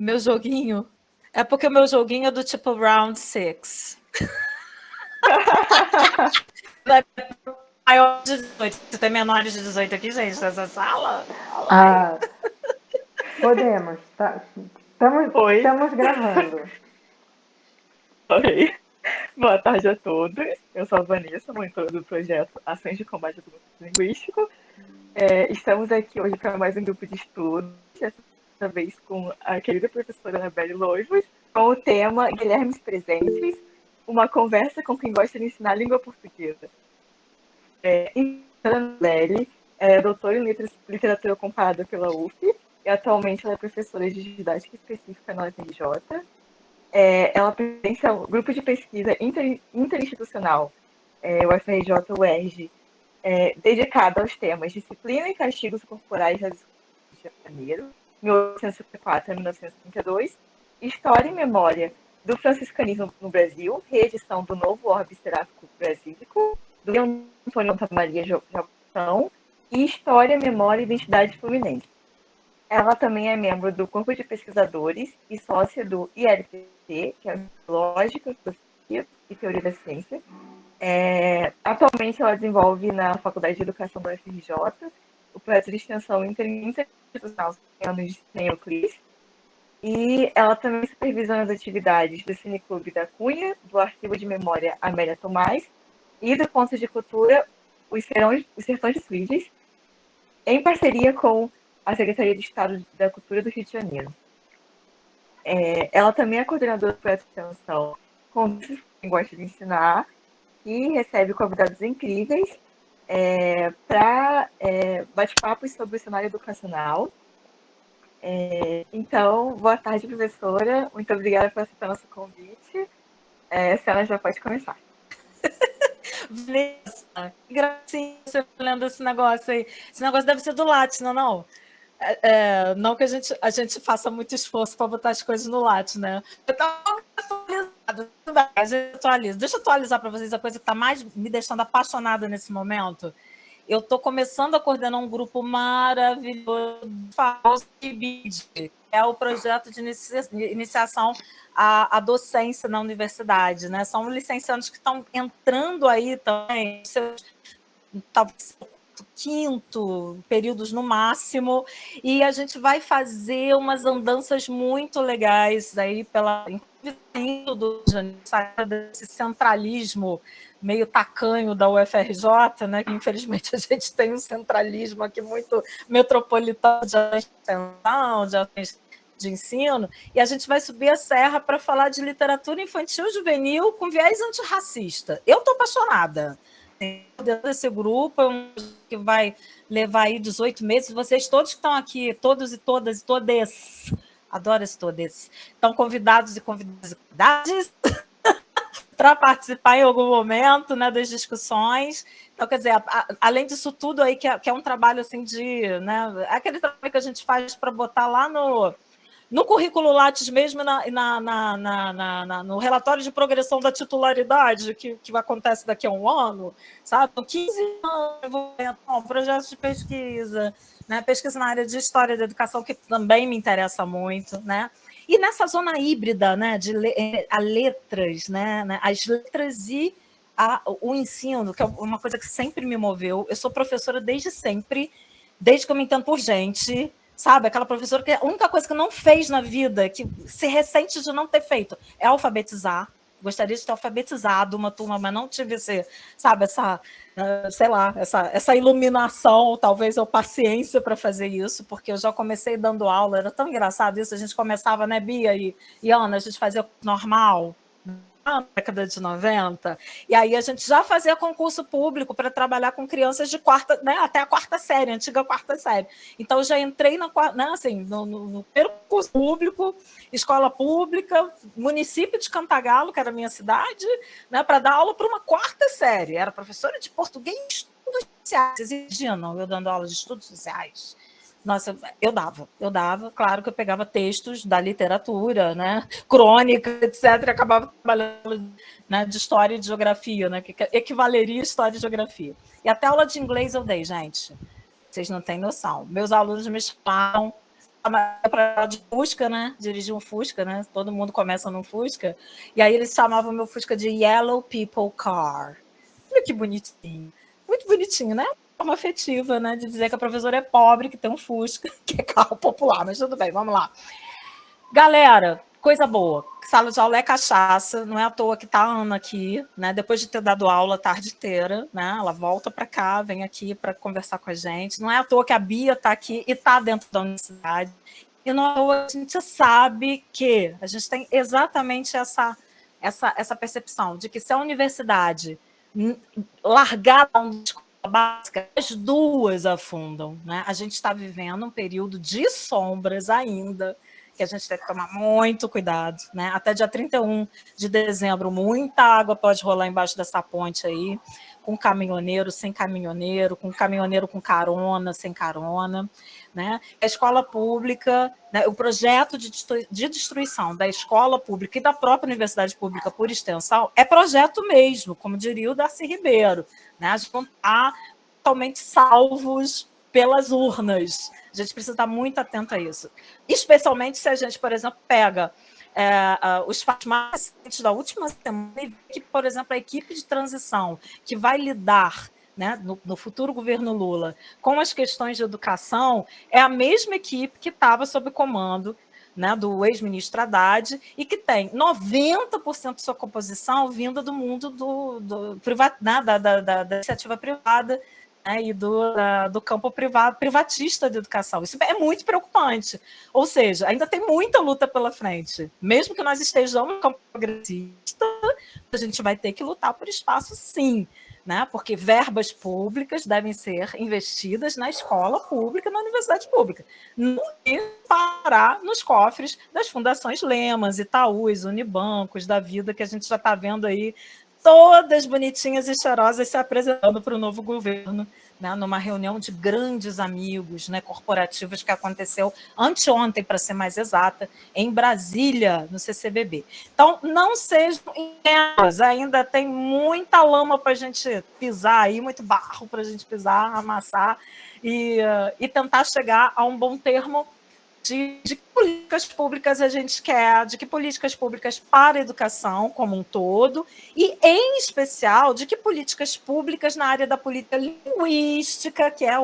Meu joguinho? É porque o meu joguinho é do tipo Round 6. Maior de 18. Você tem menores de 18 aqui, gente, nessa sala? Ah, podemos. Tá, Oi, estamos gravando. oi. Boa tarde a todos. Eu sou a Vanessa, monitora do projeto Ações de Combate ao Desenvolvimento Linguístico. Estamos aqui hoje para mais um grupo de estudos, dessa vez com a querida professora Anabelle Loivos, com o tema Guilhermes Presentes, uma conversa com quem gosta de ensinar a língua portuguesa. Anabelle é doutora em literatura comparada pela UF e atualmente ela é professora de didática específica na UFRJ. Ela pertence ao grupo de pesquisa interinstitucional, UFRJ-UERJ, dedicado aos temas disciplina e castigos corporais nas escolas do Rio de Janeiro, 1854 a 1932, História e Memória do Franciscanismo no Brasil, reedição do Novo Orbe Seráfico Brasílico, do Antônio Maria Jacotão, e História, Memória e Identidade Fluminense. Ela também é membro do Corpo de Pesquisadores e sócia do ILPT, que é Lógica, Filosofia e Teoria da Ciência. Atualmente, ela desenvolve na Faculdade de Educação da UFRJ o projeto de extensão interinstitucional de Euclides. E ela também supervisiona as atividades do Cineclube da Cunha, do Arquivo de Memória Amélia Tomás e do Ponto de Cultura Os Sertões de Euclides, em parceria com a Secretaria de Estado da Cultura do Rio de Janeiro. Ela também é coordenadora do projeto de extensão Conversas com quem gosta de ensinar e recebe convidados incríveis para bate-papos sobre o cenário educacional. Então, boa tarde, professora. Muito obrigada por aceitar nosso convite. A senhora já pode começar. Vanessa, que gracinha você lendo esse negócio aí. Esse negócio deve ser do Lattes, não? Não que a gente faça muito esforço para botar as coisas no Lattes, né? Eu estava atualizada, a gente atualiza. Deixa eu atualizar para vocês a coisa que está mais me deixando apaixonada nesse momento. Eu estou começando a coordenar um grupo maravilhoso, que é o projeto de iniciação à docência na universidade, né? São licenciandos que estão entrando aí também, talvez quinto, períodos no máximo, e a gente vai fazer umas andanças muito legais aí pela do desse centralismo meio tacanho da UFRJ, né, que infelizmente a gente tem um centralismo aqui muito metropolitano de ensino, e a gente vai subir a serra para falar de literatura infantil juvenil com viés antirracista. Eu estou apaixonada desse grupo, que vai levar aí 18 meses. Vocês todos que estão aqui, todos e todas e todes, adoro esse todes, estão convidados e convidadas para participar em algum momento, né, das discussões. Então, quer dizer, além disso tudo aí, que é um trabalho assim de, né, aquele trabalho que a gente faz para botar lá no currículo Lattes mesmo, no relatório de progressão da titularidade, que acontece daqui a um ano, sabe? 15 anos, projetos de pesquisa, né? Pesquisa na área de história da educação, que também me interessa muito, né? E nessa zona híbrida, né, de letras, né, as letras e o ensino, que é uma coisa que sempre me moveu. Eu sou professora desde sempre, desde que eu me entendo por gente, sabe? Aquela professora que a única coisa que não fez na vida, que se ressente de não ter feito, é alfabetizar. Gostaria de ter alfabetizado uma turma, mas não tive sabe, sei lá, essa iluminação, ou talvez ou paciência para fazer isso, porque eu já comecei dando aula, era tão engraçado isso, a gente começava, né, Bia e Ana, a gente fazia normal, na década de 90, e aí a gente já fazia concurso público para trabalhar com crianças de quarta, né, até a quarta série, antiga quarta série. Então, eu já entrei no primeiro curso público, escola pública, município de Cantagalo, que era a minha cidade, né, para dar aula para uma quarta série. Era professora de português e estudos sociais. Vocês imaginam eu dando aula de estudos sociais? Nossa, eu dava, claro que eu pegava textos da literatura, né, crônica, etc., acabava trabalhando, né, de história e de geografia, né, que equivaleria a história e geografia. E até aula de inglês eu dei, gente. Vocês não têm noção. Meus alunos me chamavam para de Fusca, né? Dirigir um Fusca, né? Todo mundo começa num Fusca. E aí eles chamavam meu Fusca de Yellow People Car. Olha que bonitinho. Muito bonitinho, né? Uma forma afetiva, né? De dizer que a professora é pobre, que tem um Fusca, que é carro popular. Mas tudo bem, vamos lá. Galera, coisa boa. Sala de aula é cachaça, não é à toa que tá a Ana aqui, né? Depois de ter dado aula a tarde inteira, né? Ela volta para cá, vem aqui para conversar com a gente. Não é à toa que a Bia tá aqui e tá dentro da universidade. E não é à toa, a gente sabe que a gente tem exatamente essa percepção de que se a universidade largar a escola básica, as duas afundam, né? A gente está vivendo um período de sombras ainda, que a gente tem que tomar muito cuidado, né? Até dia 31 de dezembro, muita água pode rolar embaixo dessa ponte aí, com caminhoneiro, sem caminhoneiro, com caminhoneiro com carona, sem carona, né? A escola pública, né? O projeto de destruição da escola pública e da própria universidade pública por extensão é projeto mesmo, como diria o Darcy Ribeiro, né? A gente não está totalmente salvos pelas urnas. A gente precisa estar muito atento a isso. Especialmente se a gente, por exemplo, pega os fatos mais recentes da última semana e vê que, por exemplo, a equipe de transição que vai lidar, né, no futuro governo Lula com as questões de educação é a mesma equipe que estava sob comando, né, do ex-ministro Haddad e que tem 90% de sua composição vinda do mundo né, da iniciativa privada, né, e do campo privatista de educação. Isso é muito preocupante. Ou seja, ainda tem muita luta pela frente. Mesmo que nós estejamos no campo progressista, a gente vai ter que lutar por espaço, sim. Né? Porque verbas públicas devem ser investidas na escola pública, na universidade pública. Não parar nos cofres das fundações Lemas, Itaús, Unibancos, da vida, que a gente já está vendo aí, todas bonitinhas e cheirosas se apresentando para o novo governo, né, numa reunião de grandes amigos, né, corporativos que aconteceu anteontem, para ser mais exata, em Brasília, no CCBB. Então, não sejam ingênuos, ainda tem muita lama para a gente pisar aí, muito barro para a gente pisar, amassar e tentar chegar a um bom termo de que políticas públicas a gente quer, de que políticas públicas para a educação como um todo, e, em especial, de que políticas públicas na área da política linguística, que é,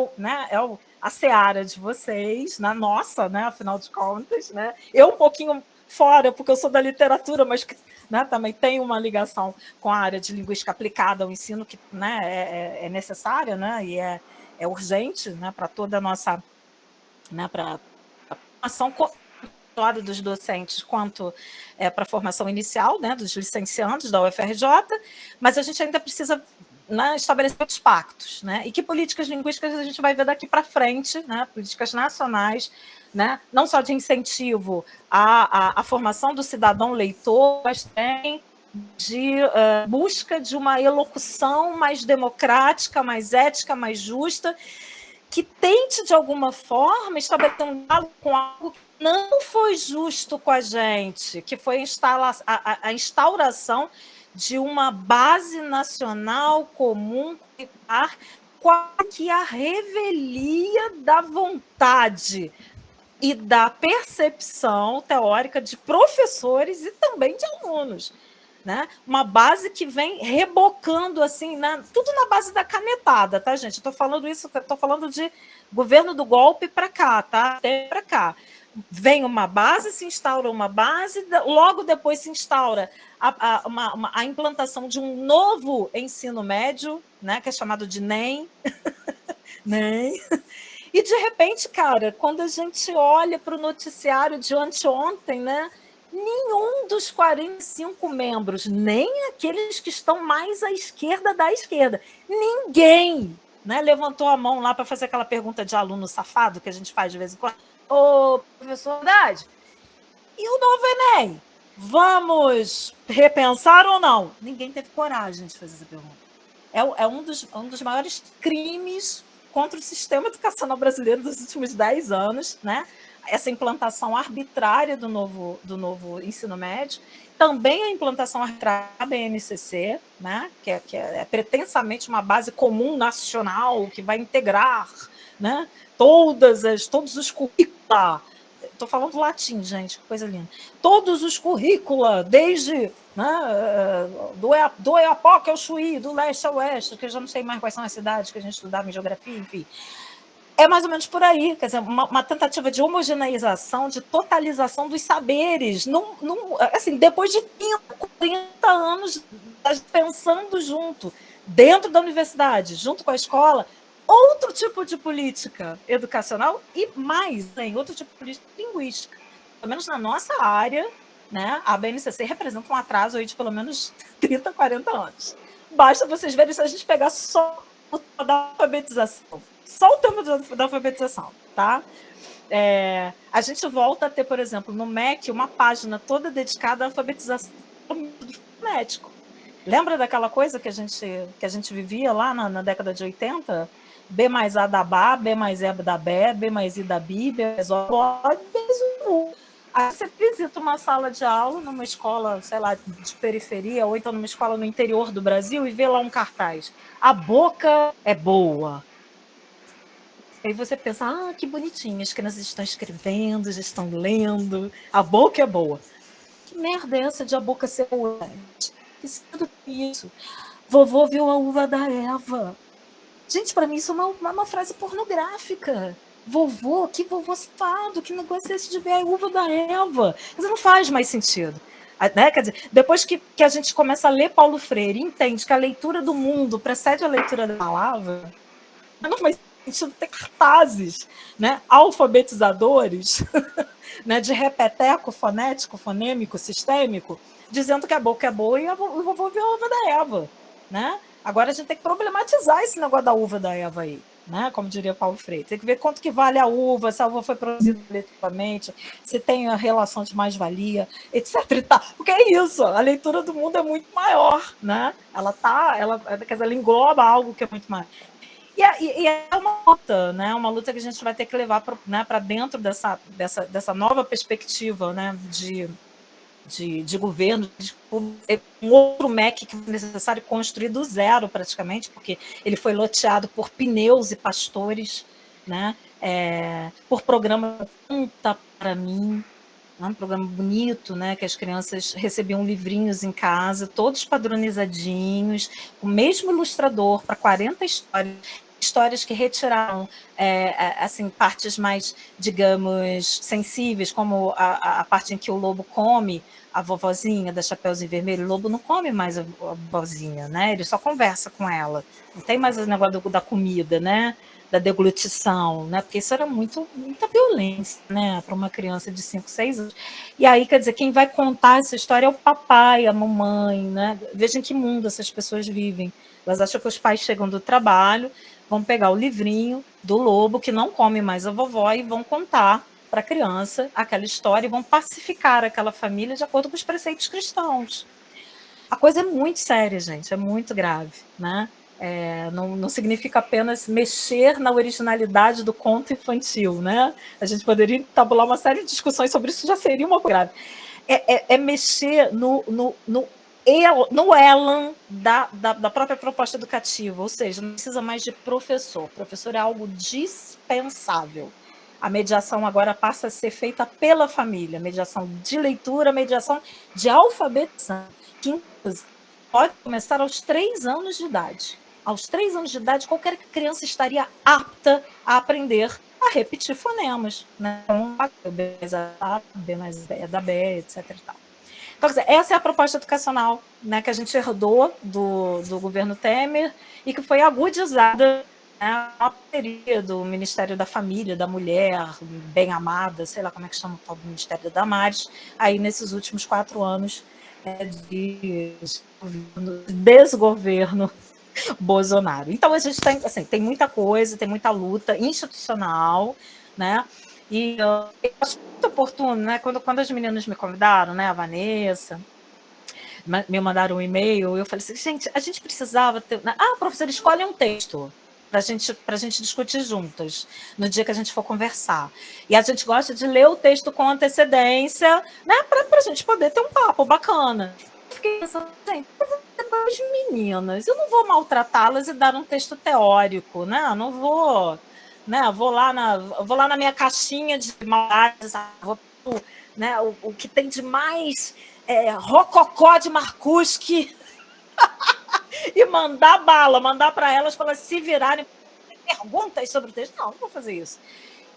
a seara de vocês, na nossa, né, afinal de contas. Né? Eu um pouquinho fora, porque eu sou da literatura, mas né, também tem uma ligação com a área de linguística aplicada ao ensino, que né, é necessária, né, e é urgente, né, para toda a nossa... Né, para formação dos docentes quanto para a formação inicial, né, dos licenciandos da UFRJ, mas a gente ainda precisa, né, estabelecer outros pactos. Né, e que políticas linguísticas a gente vai ver daqui para frente, né, políticas nacionais, né, não só de incentivo à formação do cidadão leitor, mas também de busca de uma elocução mais democrática, mais ética, mais justa, que tente, de alguma forma, estabelecer um diálogo com algo que não foi justo com a gente, que foi a instauração de uma base nacional comum curricular, quase a revelia da vontade e da percepção teórica de professores e também de alunos. Né? Uma base que vem rebocando assim, né? Tudo na base da canetada, tá, gente? Estou falando isso, estou falando de governo do golpe para cá, tá? Até para cá. Vem uma base, se instaura uma base, logo depois se instaura a implantação de um novo ensino médio, né? Que é chamado de NEM. NEM. E de repente, cara, quando a gente olha para o noticiário de anteontem, né? Nenhum dos 45 membros, nem aqueles que estão mais à esquerda da esquerda, ninguém, né, levantou a mão lá para fazer aquela pergunta de aluno safado que a gente faz de vez em quando. Ô, professor Haddad, e o novo Enem? Vamos repensar ou não? Ninguém teve coragem de fazer essa pergunta. É um dos maiores crimes contra o sistema educacional brasileiro dos últimos 10 anos, né? Essa implantação arbitrária do novo ensino médio, também a implantação arbitrária da BNCC, né, que é pretensamente uma base comum nacional que vai integrar, né, todos os currículos estou falando latim, gente, que coisa linda. Todos os currícula, desde, né, do Oiapoque ao Chuí, do leste ao oeste, que eu já não sei mais quais são as cidades que a gente estudava em geografia, enfim. É mais ou menos por aí, quer dizer, uma tentativa de homogeneização, de totalização dos saberes, assim, depois de 40 anos pensando junto, dentro da universidade, junto com a escola, outro tipo de política educacional e mais, outro tipo de política linguística. Pelo menos na nossa área, né, a BNCC representa um atraso aí de pelo menos 30, 40 anos. Basta vocês verem se a gente pegar só o tema da alfabetização. Só o tema da alfabetização, tá? A gente volta a ter, por exemplo, no MEC, uma página toda dedicada à alfabetização do fonético. Lembra daquela coisa que a gente vivia lá na década de 80? B mais A da Bá, B mais E da Bé, B mais I da Bi, B mais O, B mais U. Aí você visita uma sala de aula numa escola, sei lá, de periferia, ou então numa escola no interior do Brasil e vê lá um cartaz. A boca é boa. Aí você pensa, que bonitinho, as crianças estão escrevendo, já estão lendo, a boca é boa. Que merda é essa de a boca ser boa? Que isso? Vovô viu a uva da Eva. Gente, para mim isso é uma frase pornográfica. Vovô, que vovô safado, que negócio é esse de ver a uva da Eva? Isso não faz mais sentido. Né? Quer dizer, depois que a gente começa a ler Paulo Freire e entende que a leitura do mundo precede a leitura da palavra, não faz sentido ter cartazes, né? Alfabetizadores, né? De repeteco fonético, fonêmico, sistêmico, dizendo que a boca é boa e o vovô viu a uva da Eva, né? Agora a gente tem que problematizar esse negócio da uva da Eva aí, né? Como diria Paulo Freire. Tem que ver quanto que vale a uva, se a uva foi produzida coletivamente, se tem a relação de mais-valia, etc. E tal. Porque é isso, a leitura do mundo é muito maior, né? Quer dizer, ela engloba algo que é muito maior. E é uma luta, né? Uma luta que a gente vai ter que levar para dentro dessa nova perspectiva, né? De governo, um outro MEC que foi necessário construir do zero praticamente, porque ele foi loteado por pneus e pastores, né? Por programa Conta para Mim, um programa bonito, né? Que as crianças recebiam livrinhos em casa, todos padronizadinhos, o mesmo ilustrador para 40 histórias que retiraram assim, partes mais, digamos, sensíveis, como a parte em que o lobo come a vovozinha da Chapeuzinho Vermelho. O lobo não come mais a vovozinha, né? Ele só conversa com ela. Não tem mais o negócio da comida, né? Da deglutição, né? Porque isso era muita violência, né? Para uma criança de 5, 6 anos. E aí, quer dizer, quem vai contar essa história é o papai, a mamãe, né? Veja em que mundo essas pessoas vivem. Elas acham que os pais chegam do trabalho, vão pegar o livrinho do lobo, que não come mais a vovó, e vão contar para a criança aquela história e vão pacificar aquela família de acordo com os preceitos cristãos. A coisa é muito séria, gente, é muito grave, né? Não significa apenas mexer na originalidade do conto infantil, né? A gente poderia tabular uma série de discussões sobre isso, já seria uma grave. É mexer no elan da própria proposta educativa, ou seja, não precisa mais de professor. Professor é algo dispensável. A mediação agora passa a ser feita pela família, mediação de leitura, mediação de alfabetização, que inclusive pode começar aos 3 anos de idade. Aos 3 anos de idade, qualquer criança estaria apta a aprender a repetir fonemas, né? B mais A, B mais B da B, etc. E tal. Então, essa é a proposta educacional, né, que a gente herdou do governo Temer e que foi agudizada, né, na parceria do Ministério da Família, da Mulher, Bem Amada, sei lá como é que chama o Ministério da Damares, aí nesses últimos 4 anos de desgoverno Bolsonaro. Então, a gente tem muita coisa, tem muita luta institucional, né? E eu acho muito oportuno, né? Quando as meninas me convidaram, né? A Vanessa, me mandaram um e-mail, eu falei assim, gente, a gente precisava ter... professor, escolhe um texto para a gente discutir juntas, no dia que a gente for conversar. E a gente gosta de ler o texto com antecedência, né? Para a gente poder ter um papo bacana. Eu fiquei pensando, gente, as meninas, eu não vou maltratá-las e dar um texto teórico, né? Não vou né? Vou lá na minha caixinha de maldades, vou, né? O que tem de mais rococó de Marcusque e mandar bala, mandar para elas se virarem perguntas sobre o texto. Não vou fazer isso.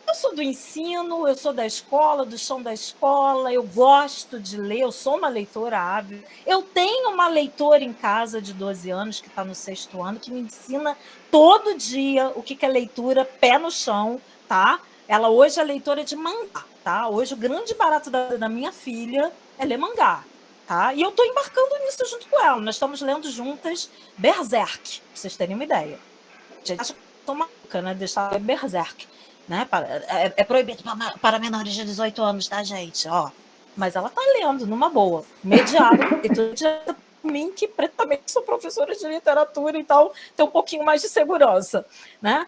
Eu sou do ensino, eu sou da escola, do chão da escola, eu gosto de ler, eu sou uma leitora ávida. Eu tenho uma leitora em casa de 12 anos, que está no 6º ano, que me ensina todo dia o que é leitura, pé no chão, tá? Ela hoje é leitora de mangá, tá? Hoje o grande barato da minha filha é ler mangá, tá? E eu estou embarcando nisso junto com ela. Nós estamos lendo juntas Berserk, para vocês terem uma ideia. A gente acha que eu sou maluca, né? Deixar ler Berserk. Né? É proibido para menores de 18 anos, tá, gente? Ó, mas ela tá lendo numa boa, mediado, e tudo por mim, que pretamente sou professora de literatura, então tem um pouquinho mais de segurança, né?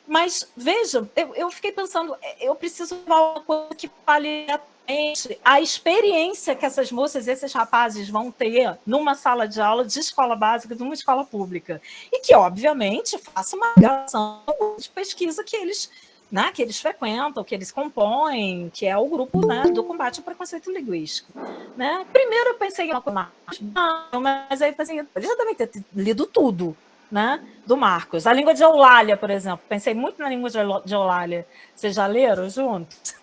Mas, veja, eu fiquei pensando, eu preciso falar uma coisa que fale a experiência que essas moças, esses rapazes vão ter numa sala de aula de escola básica, de uma escola pública. E que, obviamente, faça uma ligação de pesquisa que eles frequentam, que eles compõem, que é o grupo, né, do combate ao preconceito linguístico. Né? Primeiro eu pensei em uma coisa mais, mas aí eu pensei, eles já devem ter lido tudo, né, do Marcos. A língua de Eulália, por exemplo. Pensei muito na língua de Eulália. Vocês já leram juntos?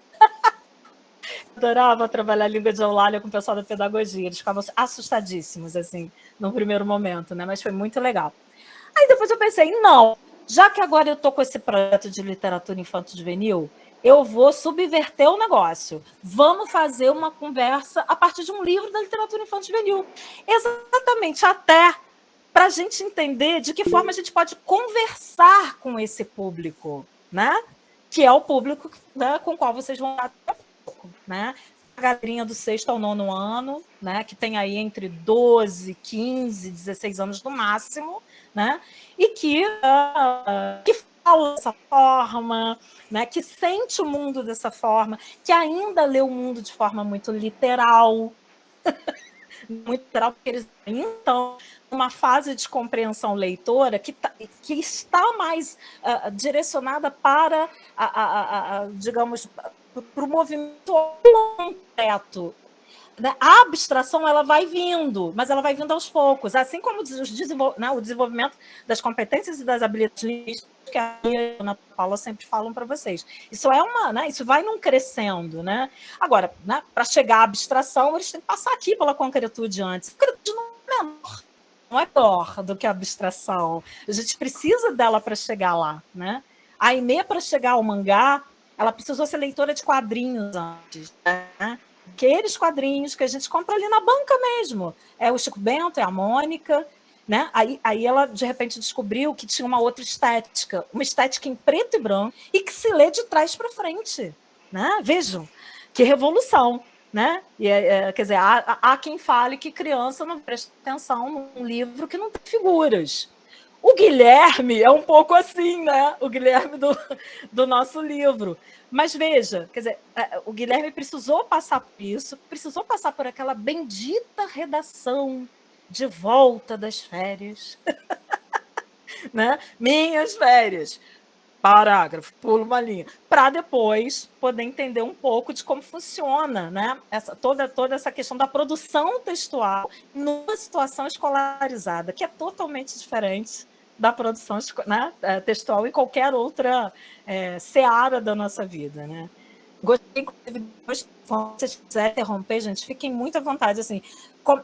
Adorava trabalhar a língua de Eulália com o pessoal da pedagogia. Eles ficavam assustadíssimos, assim, no primeiro momento, né? Mas foi muito legal. Aí depois eu pensei, não, já que agora eu estou com esse projeto de literatura infanto-juvenil, eu vou subverter o negócio. Vamos fazer uma conversa a partir de um livro da literatura infanto-juvenil. Exatamente, até para a gente entender de que forma a gente pode conversar com esse público, né? Que é o público, né, com o qual vocês vão dar daqui a pouco, né? A galerinha do 6º ao 9º ano, né, que tem aí entre 12, 15, 16 anos no máximo, né, e que fala dessa forma, né, que sente o mundo dessa forma, que ainda lê o mundo de forma muito literal, porque eles estão numa fase de compreensão leitora que está mais direcionada para, digamos, para o movimento concreto. A abstração ela vai vindo, mas ela vai vindo aos poucos, assim como o desenvolvimento das competências e das habilidades linguísticas que a Ana Paula sempre falam para vocês. Isso isso vai num crescendo, né? Agora, né, para chegar à abstração, eles têm que passar aqui pela concretude antes. A concretude não é menor do que a abstração. A gente precisa dela para chegar lá, né? A Aimee, para chegar ao mangá, ela precisou ser leitora de quadrinhos antes, né? Aqueles quadrinhos que a gente compra ali na banca mesmo. É o Chico Bento, é a Mônica, né? Aí ela, de repente, descobriu que tinha uma outra estética, uma estética em preto e branco, e que se lê de trás para frente. Né? Vejam, que revolução. Né? Quer dizer, há quem fale que criança não presta atenção num livro que não tem figuras. O Guilherme é um pouco assim, né? O Guilherme do nosso livro. Mas veja, quer dizer, o Guilherme precisou passar por isso, precisou passar por aquela bendita redação de volta das férias. Né? Minhas férias. Parágrafo, pulo uma linha, para depois poder entender um pouco de como funciona, né? Toda essa questão da produção textual numa situação escolarizada, que é totalmente diferente da produção, né, textual em qualquer outra seara da nossa vida, né? Gostei, se vocês quiserem interromper, gente, fiquem muito à vontade. Assim,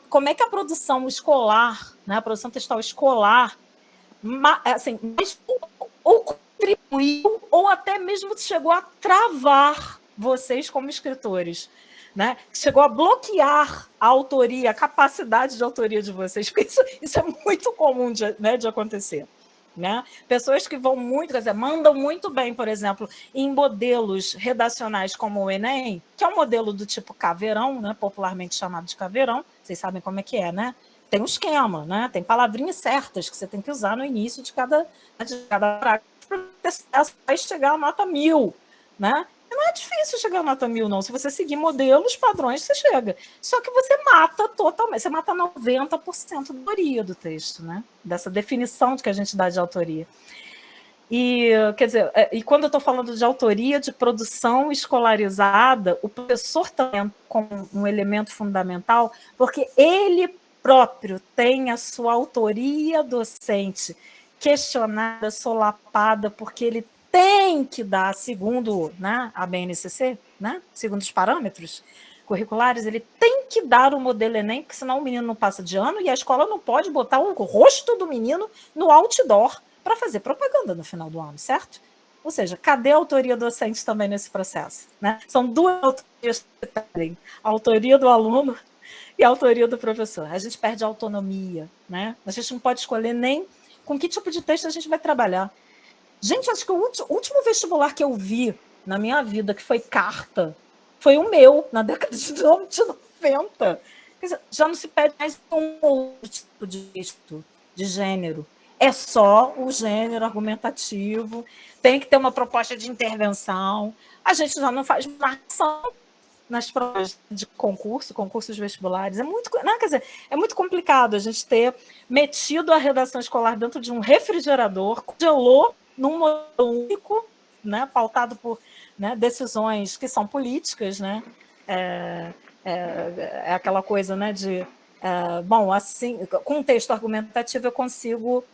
como é que a produção escolar, né, a produção textual escolar, assim, ou contribuiu, ou até mesmo chegou a travar vocês como escritores, né? Chegou a bloquear a autoria, a capacidade de autoria de vocês, porque isso é muito comum de acontecer. Né? Pessoas que vão muito, quer dizer, mandam muito bem, por exemplo, em modelos redacionais como o Enem, que é um modelo do tipo caveirão, né? Popularmente chamado de caveirão, vocês sabem como é que é, né? Tem um esquema, né? Tem palavrinhas certas que você tem que usar no início de cada parágrafo para chegar a nota 1000, né? Não é difícil chegar a nota 1000, não. Se você seguir modelos, padrões, você chega. Só que você mata totalmente, você mata 90% da autoria do texto, né? Dessa definição que a gente dá de autoria. E, quer dizer, e quando eu estou falando de autoria de produção escolarizada, o professor também como um elemento fundamental, porque ele próprio tem a sua autoria docente questionada, solapada, porque ele tem que dar, segundo, né, a BNCC, né, segundo os parâmetros curriculares, ele tem que dar o modelo Enem, porque senão o menino não passa de ano e a escola não pode botar o rosto do menino no outdoor para fazer propaganda no final do ano, certo? Ou seja, cadê a autoria docente também nesse processo? Né? São duas autorias que perdem, a autoria do aluno e a autoria do professor. A gente perde a autonomia, né? A gente não pode escolher nem com que tipo de texto a gente vai trabalhar. Gente, acho que o último vestibular que eu vi na minha vida, que foi carta, foi o meu, na década de 90. Quer dizer, já não se pede mais um outro tipo de texto, de gênero. É só o gênero argumentativo, tem que ter uma proposta de intervenção. A gente já não faz marcação nas provas de concursos vestibulares. Não, quer dizer, é muito complicado a gente ter metido a redação escolar dentro de um refrigerador, congelou num modelo único, né, pautado por, né, decisões que são políticas, né? É aquela coisa, né, de bom, assim, com um texto argumentativo eu consigo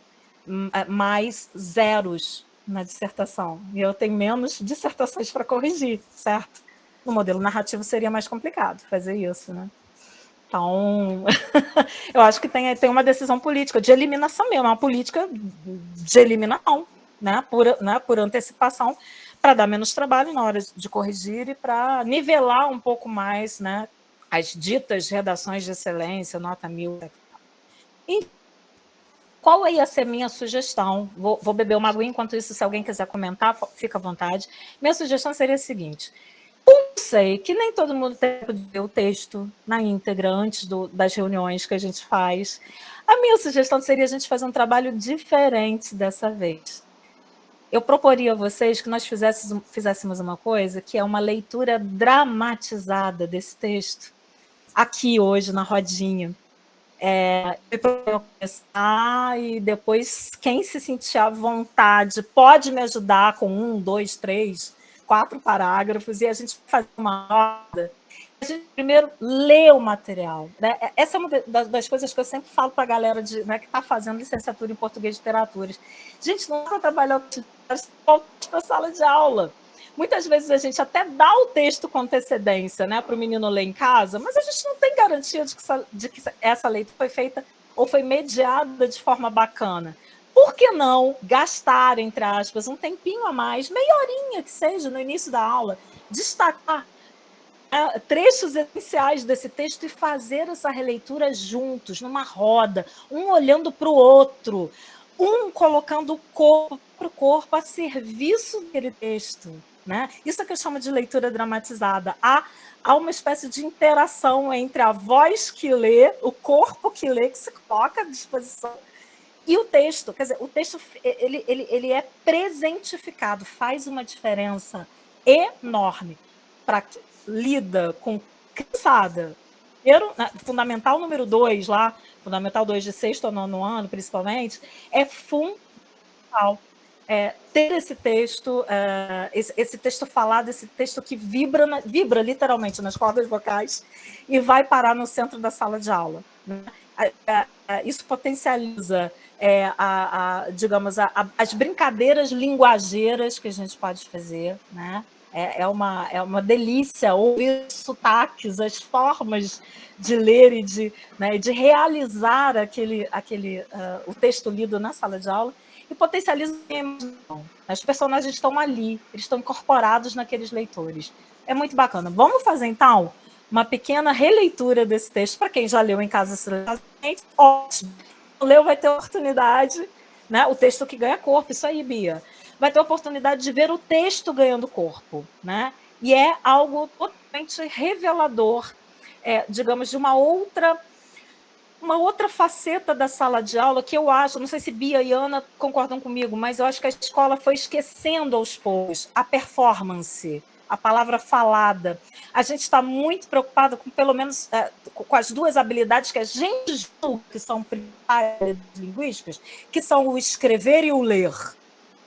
mais zeros na dissertação e eu tenho menos dissertações para corrigir, certo? No modelo narrativo seria mais complicado fazer isso, né? Então, eu acho que tem uma decisão política de eliminação mesmo, uma política de eliminação, né, por antecipação, para dar menos trabalho na hora de corrigir e para nivelar um pouco mais, né, as ditas redações de excelência, nota 1000. E qual ia ser minha sugestão? Vou beber uma aguinha, enquanto isso, se alguém quiser comentar, fica à vontade. Minha sugestão seria a seguinte: eu sei que nem todo mundo tem tempo de ler o texto na íntegra antes das reuniões que a gente faz. A minha sugestão seria a gente fazer um trabalho diferente dessa vez. Eu proporia a vocês que nós fizéssemos uma coisa que é uma leitura dramatizada desse texto, aqui hoje, na rodinha. Eu começar e depois, quem se sentir à vontade, pode me ajudar com 1, 2, 3, 4 parágrafos e a gente faz uma roda. A gente primeiro lê o material. Né? Essa é uma das coisas que eu sempre falo para a galera né, que está fazendo licenciatura em português de literaturas. Gente, não dá para trabalhar para a sala de aula. Muitas vezes a gente até dá o texto com antecedência, né, para o menino ler em casa, mas a gente não tem garantia de que essa leitura foi feita ou foi mediada de forma bacana. Por que não gastar, entre aspas, um tempinho a mais, meia horinha que seja, no início da aula, destacar trechos essenciais desse texto e fazer essa releitura juntos, numa roda, um olhando para o outro, um colocando o corpo a serviço daquele texto. Né? Isso é que eu chamo de leitura dramatizada. Há uma espécie de interação entre a voz que lê, o corpo que lê, que se coloca à disposição, e o texto. Quer dizer, o texto ele é presentificado, faz uma diferença enorme para quem lida com criançada. Fundamental número 2 lá, fundamental 2 de 6º ao 9º ano, principalmente, é fundamental. Ter esse texto, esse texto falado, esse texto que vibra literalmente nas cordas vocais e vai parar no centro da sala de aula. Né? Isso potencializa, digamos, as brincadeiras linguageiras que a gente pode fazer, né? É uma delícia ouvir os sotaques, as formas de ler e de realizar o texto lido na sala de aula. E potencializa a imaginação. Os personagens estão ali, eles estão incorporados naqueles leitores. É muito bacana. Vamos fazer, então, uma pequena releitura desse texto, para quem já leu em casa, ótimo. Leu, vai ter oportunidade, né? O texto que ganha corpo, isso aí, Bia. Vai ter oportunidade de ver o texto ganhando corpo, né? E é algo totalmente revelador, digamos, de uma outra faceta da sala de aula que eu acho, não sei se Bia e Ana concordam comigo, mas eu acho que a escola foi esquecendo aos poucos a performance, a palavra falada. A gente está muito preocupado com, pelo menos, com as duas habilidades que a gente julga que são principais linguísticas, que são o escrever e o ler.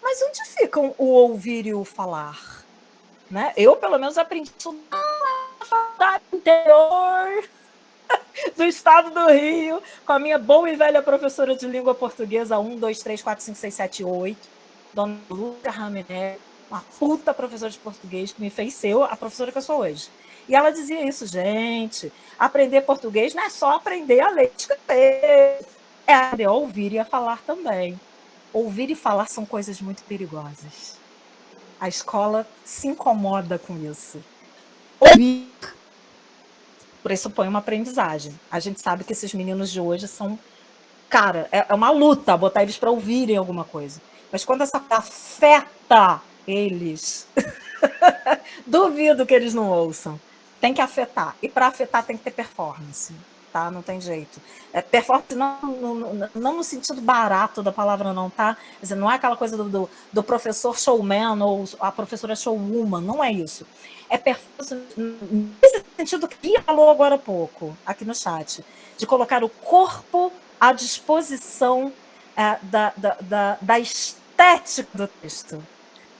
Mas onde ficam o ouvir e o falar? Né? Eu, pelo menos, aprendi isso na faculdade interior do estado do Rio, com a minha boa e velha professora de língua portuguesa 1, 2, 3, 4, 5, 6, 7, 8, dona Lúcia Raminé, uma puta professora de português que me fez ser a professora que eu sou hoje. E ela dizia isso, gente, aprender português não é só aprender a ler e escrever, é aprender a ouvir e a falar também. Ouvir e falar são coisas muito perigosas. A escola se incomoda com isso. Ouvir pressupõe uma aprendizagem. A gente sabe que esses meninos de hoje são... Cara, é uma luta botar eles para ouvirem alguma coisa. Mas quando essa coisa afeta eles, duvido que eles não ouçam. Tem que afetar. E para afetar tem que ter performance. Tá? Não tem jeito. Performance não no sentido barato da palavra, não, tá? Quer dizer, não é aquela coisa do professor showman ou a professora showwoman. Não é isso. É performance nesse sentido que Bia falou agora há pouco, aqui no chat, de colocar o corpo à disposição da estética do texto.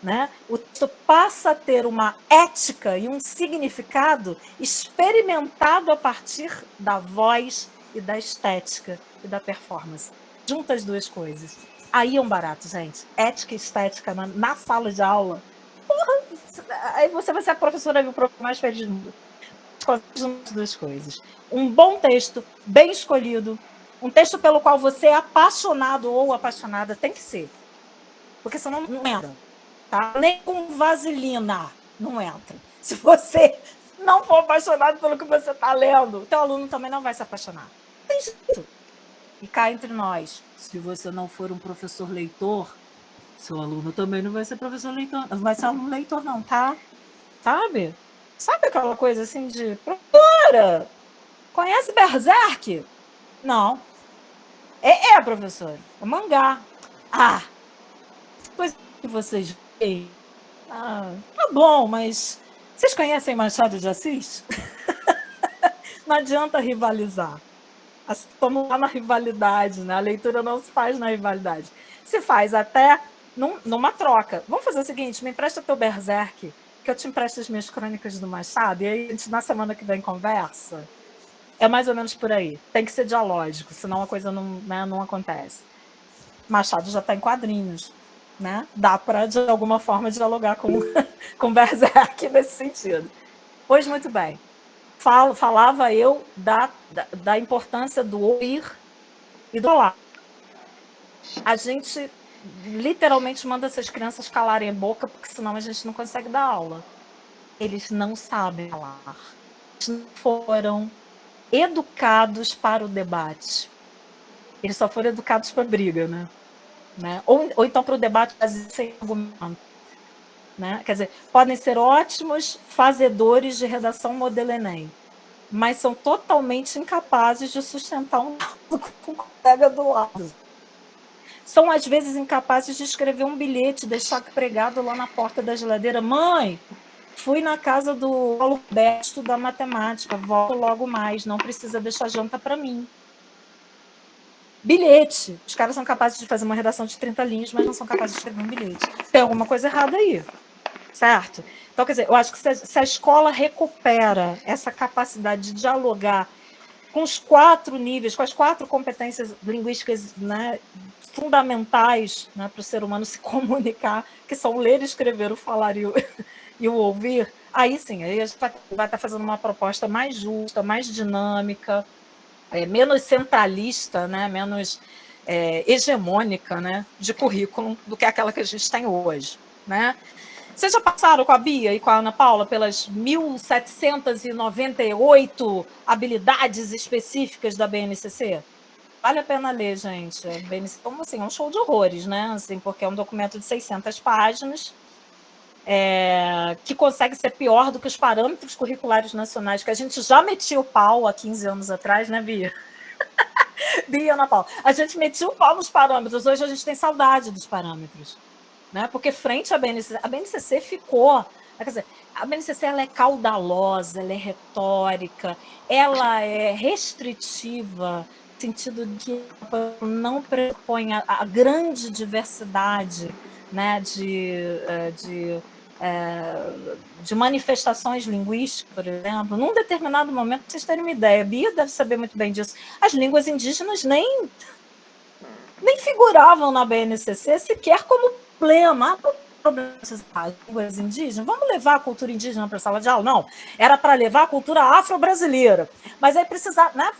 Né? O texto passa a ter uma ética e um significado experimentado a partir da voz e da estética e da performance. Junta as duas coisas. Aí é um barato, gente. Ética e estética na sala de aula. Porra, aí você vai ser a professora e o professor mais feliz do mundo. Junta as duas coisas. Um bom texto, bem escolhido, um texto pelo qual você é apaixonado ou apaixonada, tem que ser. Porque senão não entra. Tá? Nem com vaselina não entra. Se você não for apaixonado pelo que você está lendo, o teu aluno também não vai se apaixonar. Tem jeito. E cá entre nós, se você não for um professor leitor, seu aluno também não vai ser professor leitor, não vai ser aluno leitor não, tá? Sabe? Sabe aquela coisa assim de professora, conhece Berserk? Não. Professor, é mangá. Ah, coisa que vocês veem. Tá bom, mas vocês conhecem Machado de Assis? Não adianta rivalizar. Estamos lá na rivalidade, né? A leitura não se faz na rivalidade. Se faz até numa troca. Vamos fazer o seguinte, me empresta teu Berserk, que eu te empresto as minhas crônicas do Machado, e aí a gente na semana que vem conversa. É mais ou menos por aí. Tem que ser dialógico, senão a coisa não acontece. Machado já está em quadrinhos. Né? Dá para, de alguma forma, dialogar com Berserk nesse sentido. Pois muito bem. Falava eu da importância do ouvir e do falar. A gente literalmente manda essas crianças calarem a boca, porque senão a gente não consegue dar aula. Eles não sabem falar. Eles não foram educados para o debate. Eles só foram educados para a briga, né? Ou então para o debate sem argumento. Né? Quer dizer, podem ser ótimos fazedores de redação modelo Enem, mas são totalmente incapazes de sustentar um diálogo com o colega do lado. São, às vezes, incapazes de escrever um bilhete, deixar pregado lá na porta da geladeira. Mãe, fui na casa do Alberto estudar matemática, volto logo mais, não precisa deixar janta para mim. Bilhete. Os caras são capazes de fazer uma redação de 30 linhas, mas não são capazes de escrever um bilhete. Tem alguma coisa errada aí. Certo? Então, quer dizer, eu acho que se a escola recupera essa capacidade de dialogar com os 4 níveis, com as 4 competências linguísticas, né, fundamentais, né, para o ser humano se comunicar, que são ler, escrever, o falar e o ouvir, aí sim, aí a gente vai estar fazendo uma proposta mais justa, mais dinâmica, menos centralista, né, menos hegemônica, né, de currículo do que aquela que a gente tem hoje. Né? Vocês já passaram com a Bia e com a Ana Paula pelas 1.798 habilidades específicas da BNCC? Vale a pena ler, gente. A BNCC, como assim, é um show de horrores, né? Assim, porque é um documento de 600 páginas que consegue ser pior do que os parâmetros curriculares nacionais, que a gente já metia o pau há 15 anos atrás, né, Bia? Bia e Ana Paula. A gente metia o pau nos parâmetros. Hoje a gente tem saudade dos parâmetros. Né? Porque frente à BNCC ficou... Quer dizer, a BNCC ela é caudalosa, ela é retórica, ela é restritiva, no sentido de que não pressupõe a grande diversidade, né, de manifestações linguísticas, por exemplo. Num determinado momento, para vocês terem uma ideia, Bia deve saber muito bem disso, as línguas indígenas nem figuravam na BNCC sequer como problema. As línguas indígenas, vamos levar a cultura indígena para a sala de aula? Não, era para levar a cultura afro-brasileira. Mas aí precisava, né?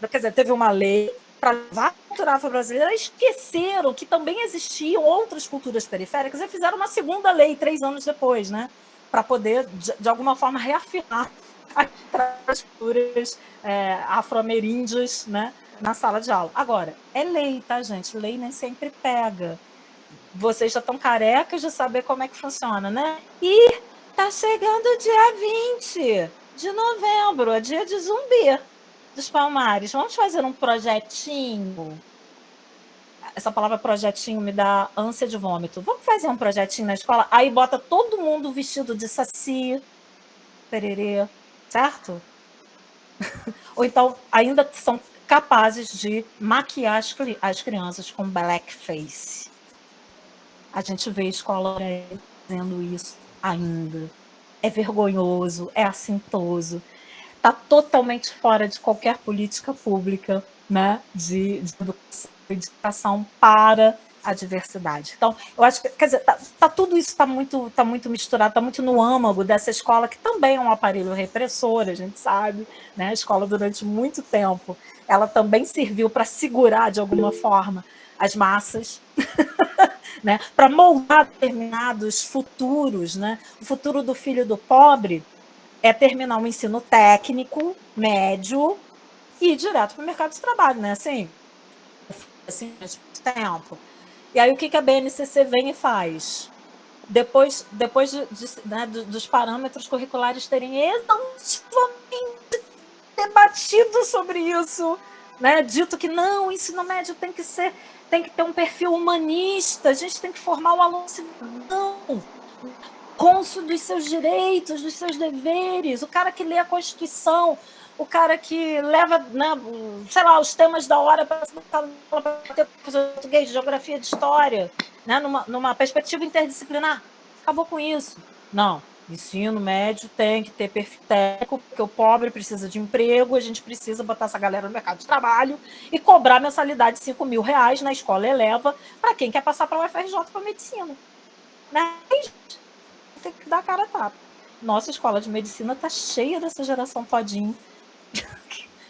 Quer dizer, teve uma lei para levar a cultura afro-brasileira, esqueceram que também existiam outras culturas periféricas e fizeram uma segunda lei 3 anos depois, né? Para poder, de alguma forma, reafirmar as culturas afro-ameríndias, né? Na sala de aula. Agora, é lei, tá, gente? Lei nem sempre pega. Vocês já estão carecas de saber como é que funciona, né? E tá chegando o dia 20 de novembro, é dia de Zumbi dos Palmares. Vamos fazer um projetinho? Essa palavra projetinho me dá ânsia de vômito. Vamos fazer um projetinho na escola? Aí bota todo mundo vestido de saci, pererê, certo? Ou então ainda são capazes de maquiar as crianças com blackface. A gente vê escola fazendo isso ainda. É vergonhoso, é assintoso. Está totalmente fora de qualquer política pública, né, de educação para a diversidade. Então, eu acho que, quer dizer, tudo isso está muito misturado, está muito no âmago dessa escola, que também é um aparelho repressor, a gente sabe, né? A escola, durante muito tempo, ela também serviu para segurar, de alguma forma, as massas, né? Para moldar determinados futuros, né? O futuro do filho do pobre é terminar um ensino técnico, médio, e ir direto para o mercado de trabalho, né? Assim, tempo. E aí o que a BNCC vem e faz? Depois né, dos parâmetros curriculares terem exaustivamente debatido sobre isso, né? Dito que não, o ensino médio tem que ter um perfil humanista, a gente tem que formar o aluno cidadão, cônscio dos seus direitos, dos seus deveres, o cara que lê a Constituição, o cara que leva, né, sei lá, os temas da hora para ter português, geografia, de história, né, numa perspectiva interdisciplinar. Acabou com isso. Não, ensino médio tem que ter perfil técnico, porque o pobre precisa de emprego, a gente precisa botar essa galera no mercado de trabalho e cobrar mensalidade de R$5.000 na escola eleva para quem quer passar para o UFRJ para medicina. Né? Tem que dar a cara a tapa. Nossa escola de medicina está cheia dessa geração todinho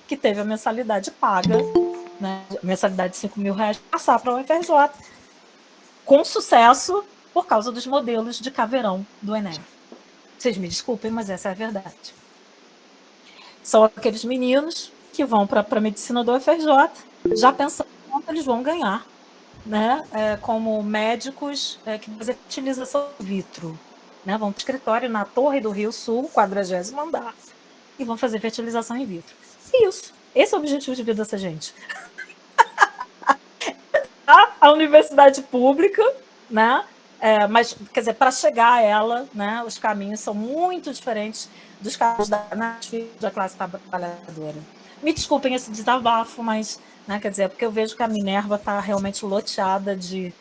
que teve a mensalidade paga, né? Mensalidade de R$5.000 passar para o UFRJ, com sucesso, por causa dos modelos de caveirão do Enem. Vocês me desculpem, mas essa é a verdade. São aqueles meninos que vão para a medicina do UFRJ já pensando quanto eles vão ganhar, né? Como médicos que fazem fertilização in vitro. Né? Vão para o escritório na Torre do Rio Sul, 40º andar, e vão fazer fertilização in vitro. Isso. Esse é o objetivo de vida dessa gente. A universidade pública, né? Mas, quer dizer, para chegar a ela, né, os caminhos são muito diferentes dos caminhos da classe trabalhadora. Me desculpem esse desabafo, mas, né, quer dizer, porque eu vejo que a Minerva está realmente loteada de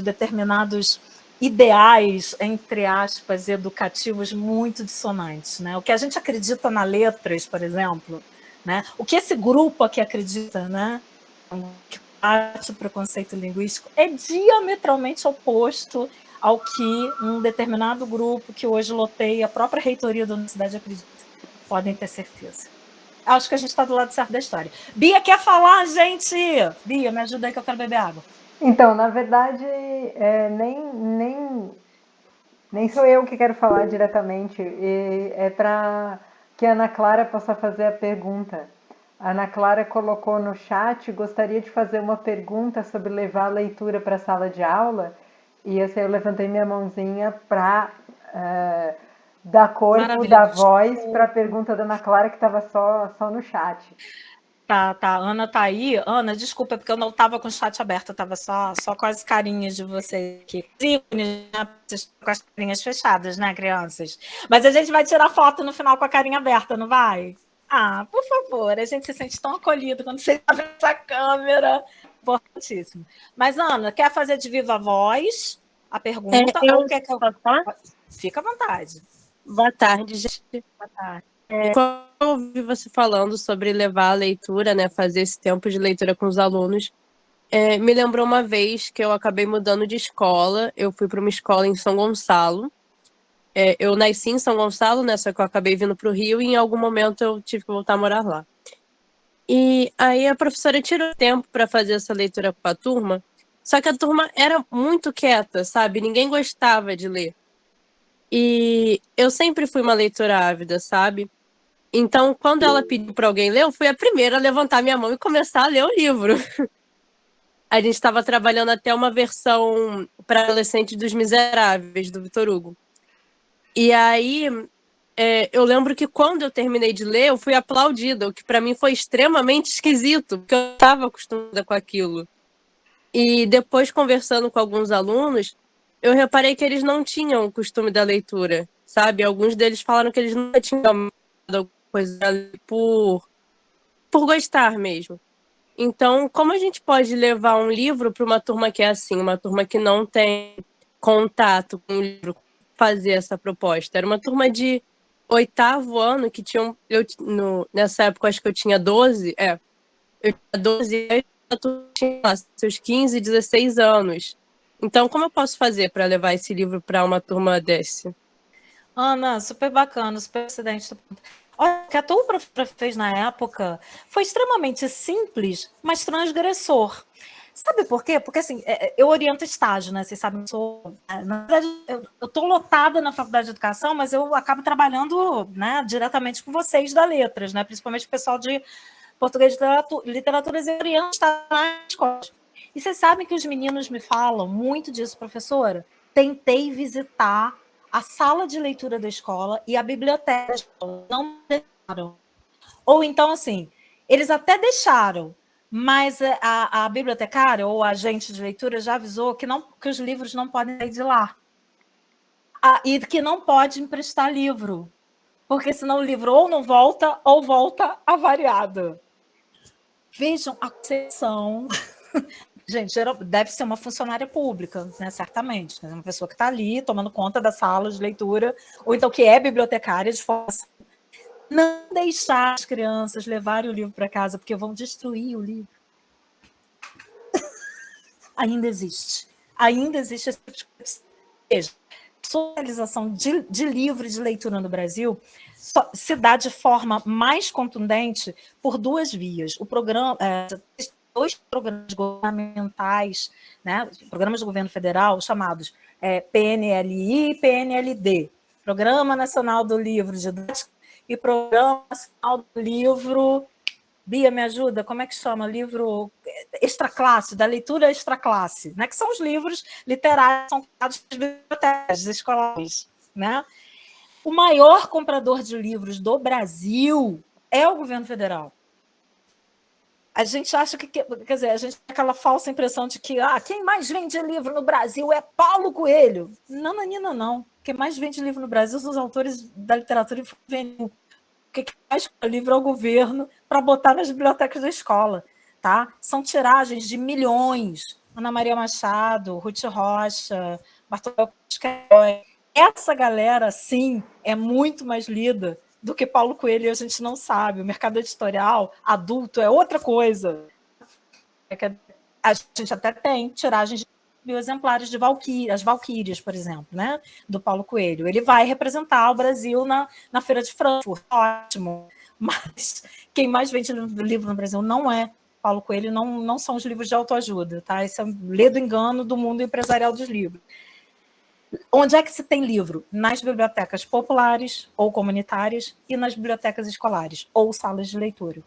determinados ideais, entre aspas, educativos muito dissonantes. Né? O que a gente acredita na letras, por exemplo, né? O que esse grupo aqui acredita, né? Que parte o preconceito linguístico, é diametralmente oposto ao que um determinado grupo que hoje loteia a própria reitoria da universidade acredita. Podem ter certeza. Acho que a gente está do lado certo da história. Bia quer falar, gente? Bia, me ajuda aí que eu quero beber água. Então, na verdade, nem sou eu que quero falar diretamente, é para que a Ana Clara possa fazer a pergunta. A Ana Clara colocou no chat, gostaria de fazer uma pergunta sobre levar a leitura para a sala de aula, e assim, eu levantei minha mãozinha para dar corpo, dar voz para a pergunta da Ana Clara, que estava só no chat. Tá, a Ana tá aí. Ana, desculpa, porque eu não estava com o chat aberto, eu estava só com as carinhas de vocês aqui. Com as carinhas fechadas, né, crianças? Mas a gente vai tirar foto no final com a carinha aberta, não vai? Por favor, a gente se sente tão acolhido quando você abre essa câmera. Importantíssimo. Mas, Ana, quer fazer de viva voz a pergunta? Ou quer que eu... Posso falar? Fica à vontade. Boa tarde, gente. Boa tarde. Quando eu ouvi você falando sobre levar a leitura, né, fazer esse tempo de leitura com os alunos, me lembrou uma vez que eu acabei mudando de escola. Eu fui para uma escola em São Gonçalo. Eu nasci em São Gonçalo, né, só que eu acabei vindo para o Rio e em algum momento eu tive que voltar a morar lá. E aí a professora tirou tempo para fazer essa leitura com a turma, só que a turma era muito quieta, sabe? Ninguém gostava de ler. E eu sempre fui uma leitora ávida, sabe? Então, quando ela pediu para alguém ler, eu fui a primeira a levantar minha mão e começar a ler o livro. A gente estava trabalhando até uma versão para adolescente dos Miseráveis, do Victor Hugo. E aí, eu lembro que quando eu terminei de ler, eu fui aplaudida, o que para mim foi extremamente esquisito, porque eu estava acostumada com aquilo. E depois, conversando com alguns alunos, eu reparei que eles não tinham o costume da leitura, sabe? Alguns deles falaram que eles nunca tinham alguma coisa por gostar mesmo. Então, como a gente pode levar um livro para uma turma que é assim, uma turma que não tem contato com o livro, fazer essa proposta? Era uma turma de 8º ano que tinham... nessa época, acho que eu tinha 12. Eu tinha 12 e a turma tinha lá, seus 15, 16 anos. Então, como eu posso fazer para levar esse livro para uma turma desse? Ana, super bacana, super excelente. Olha, o que a tua professora fez na época foi extremamente simples, mas transgressor. Sabe por quê? Porque, assim, eu oriento estágio, né? Vocês sabem, na verdade, eu estou lotada na faculdade de educação, mas eu acabo trabalhando, né, diretamente com vocês da letras, né? Principalmente o pessoal de português de literaturas, eu oriento estágio na escola. E vocês sabem que os meninos me falam muito disso, professora? Tentei visitar a sala de leitura da escola e a biblioteca da escola, não deixaram. Ou então, assim, eles até deixaram, mas a bibliotecária ou a agente de leitura já avisou que os livros não podem sair de lá. E que não pode emprestar livro, porque senão o livro ou não volta ou volta avariado. Vejam a exceção. Gente, deve ser uma funcionária pública, né? Certamente. Né? Uma pessoa que está ali tomando conta da sala de leitura, ou então que é bibliotecária de forma. Não deixar as crianças levarem o livro para casa, porque vão destruir o livro. Ainda existe. Ainda existe essa Veja, a socialização de livro de leitura no Brasil se dá de forma mais contundente por duas vias. O programa, dois programas governamentais, né, programas do governo federal, chamados PNLI e PNLD, Programa Nacional do Livro Didático e Programa Nacional do Livro... Bia, me ajuda? Como é que chama? Livro extra classe, da leitura extra classe, né? Que são os livros literários que são criados nas bibliotecas escolares, né? O maior comprador de livros do Brasil é o governo federal. A gente acha que, quer dizer, a gente tem aquela falsa impressão de que quem mais vende livro no Brasil é Paulo Coelho. Não, Nanina, não. Quem mais vende livro no Brasil são os autores da literatura infantil. Que faz o livro ao governo para botar nas bibliotecas da escola. Tá? São tiragens de milhões. Ana Maria Machado, Ruth Rocha, Bartolomeu Queiroz. Essa galera, sim, é muito mais lida do que Paulo Coelho, e a gente não sabe. O mercado editorial adulto é outra coisa. A gente até tem tiragens de exemplares de as Valquírias, por exemplo, né, do Paulo Coelho. Ele vai representar o Brasil na Feira de Frankfurt, ótimo. Mas quem mais vende livro no Brasil não é Paulo Coelho, não são os livros de autoajuda, tá? Esse é o ledo engano do mundo empresarial dos livros. Onde é que se tem livro? Nas bibliotecas populares ou comunitárias e nas bibliotecas escolares ou salas de leitura,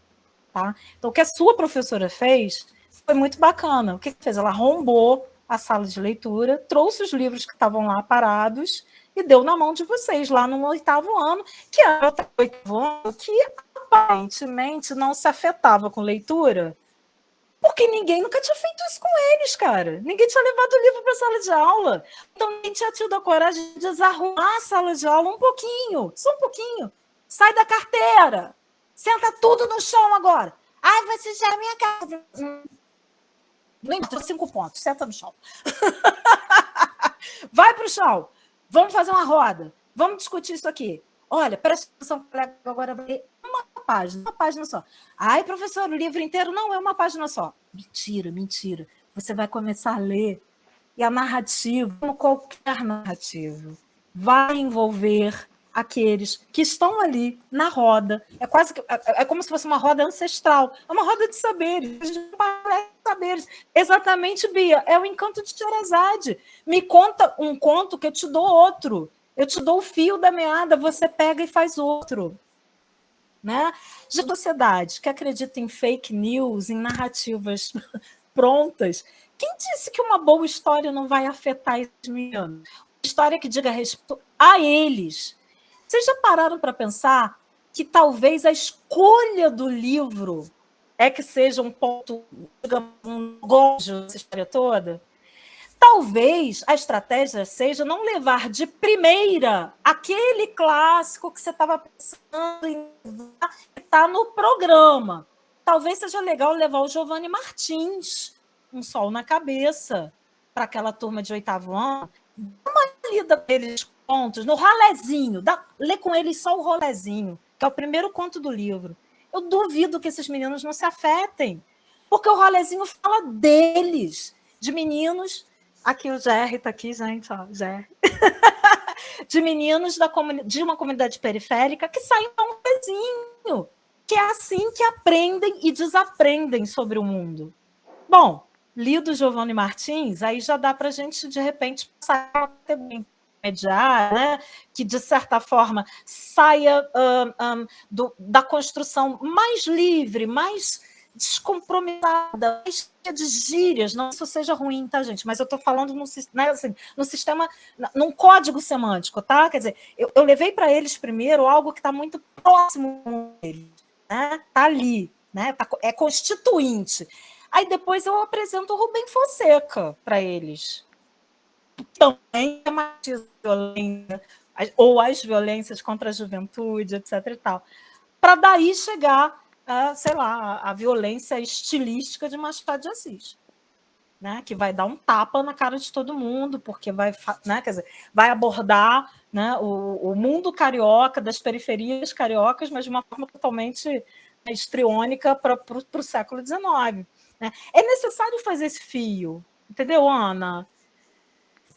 tá? Então, o que a sua professora fez foi muito bacana. O que fez? Ela arrombou a sala de leitura, trouxe os livros que estavam lá parados e deu na mão de vocês, lá no 8º ano, que era o 8º ano, que aparentemente não se afetava com leitura, porque ninguém nunca tinha feito isso com eles, cara. Ninguém tinha levado o livro para a sala de aula. Então, ninguém tinha tido a coragem de desarrumar a sala de aula um pouquinho, só um pouquinho. Sai da carteira. Senta tudo no chão agora. Ai, vai sujar a minha casa. Não importa, 5 pontos. Senta no chão. Vai para o chão. Vamos fazer uma roda. Vamos discutir isso aqui. Olha, presta atenção, colega, agora vai ler uma página só. Ai, professor, o livro inteiro não é uma página só. Mentira, mentira. Você vai começar a ler e a narrativa, como qualquer narrativa, vai envolver aqueles que estão ali na roda. É como se fosse uma roda ancestral. É uma roda de saberes. Saberes. Exatamente, Bia. É o encanto de Sherazade. Me conta um conto que eu te dou outro. Eu te dou o fio da meada, você pega e faz outro. Né? De sociedade que acredita em fake news, em narrativas prontas, quem disse que uma boa história não vai afetar esses meninos? Uma história que diga respeito a eles. Vocês já pararam para pensar que talvez a escolha do livro é que seja um ponto, digamos, um gojo dessa história toda? Talvez a estratégia seja não levar de primeira aquele clássico que você estava pensando em estar no programa. Talvez seja legal levar o Giovanni Martins, Um Sol na Cabeça, para aquela turma de 8º ano. Dá uma lida com eles contos, no rolezinho. Lê com eles só o rolezinho, que é o primeiro conto do livro. Eu duvido que esses meninos não se afetem, porque o rolezinho fala deles, de meninos. Aqui o Jerry está aqui, gente, ó, Jerry. De meninos de uma comunidade periférica que saem para um pezinho, que é assim que aprendem e desaprendem sobre o mundo. Bom, lido Giovanni Martins, aí já dá para a gente, de repente, passar a categoria intermediária, né? Que, de certa forma, saia da construção mais livre, mais descompromissada, mais cheia de gírias. Não que isso seja ruim, tá, gente? Mas eu estou falando no sistema, num código semântico, tá? Quer dizer, eu levei para eles primeiro algo que está muito próximo deles, né? Está ali, né? É constituinte. Aí depois eu apresento o Rubem Fonseca para eles. Também é mais violência, ou as violências contra a juventude, etc. e tal. Para daí chegar sei lá, a violência estilística de Machado de Assis, né? Que vai dar um tapa na cara de todo mundo, porque vai, né? Quer dizer, vai abordar, né, o mundo carioca, das periferias cariocas, mas de uma forma totalmente histriônica para o século XIX. Né? É necessário fazer esse fio, entendeu, Ana?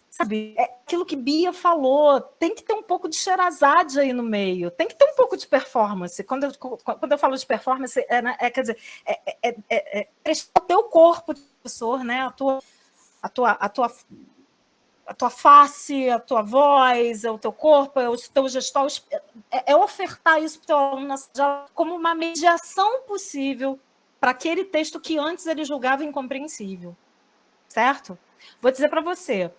Sabe, é aquilo que Bia falou, tem que ter um pouco de Sherazade aí no meio, tem que ter um pouco de performance. Quando eu falo de performance, quer dizer, prestar o teu corpo de professor, né? a tua face, a tua voz, o teu corpo, o teu gestor, ofertar isso para o teu aluno como uma mediação possível para aquele texto que antes ele julgava incompreensível, certo? Vou dizer para você,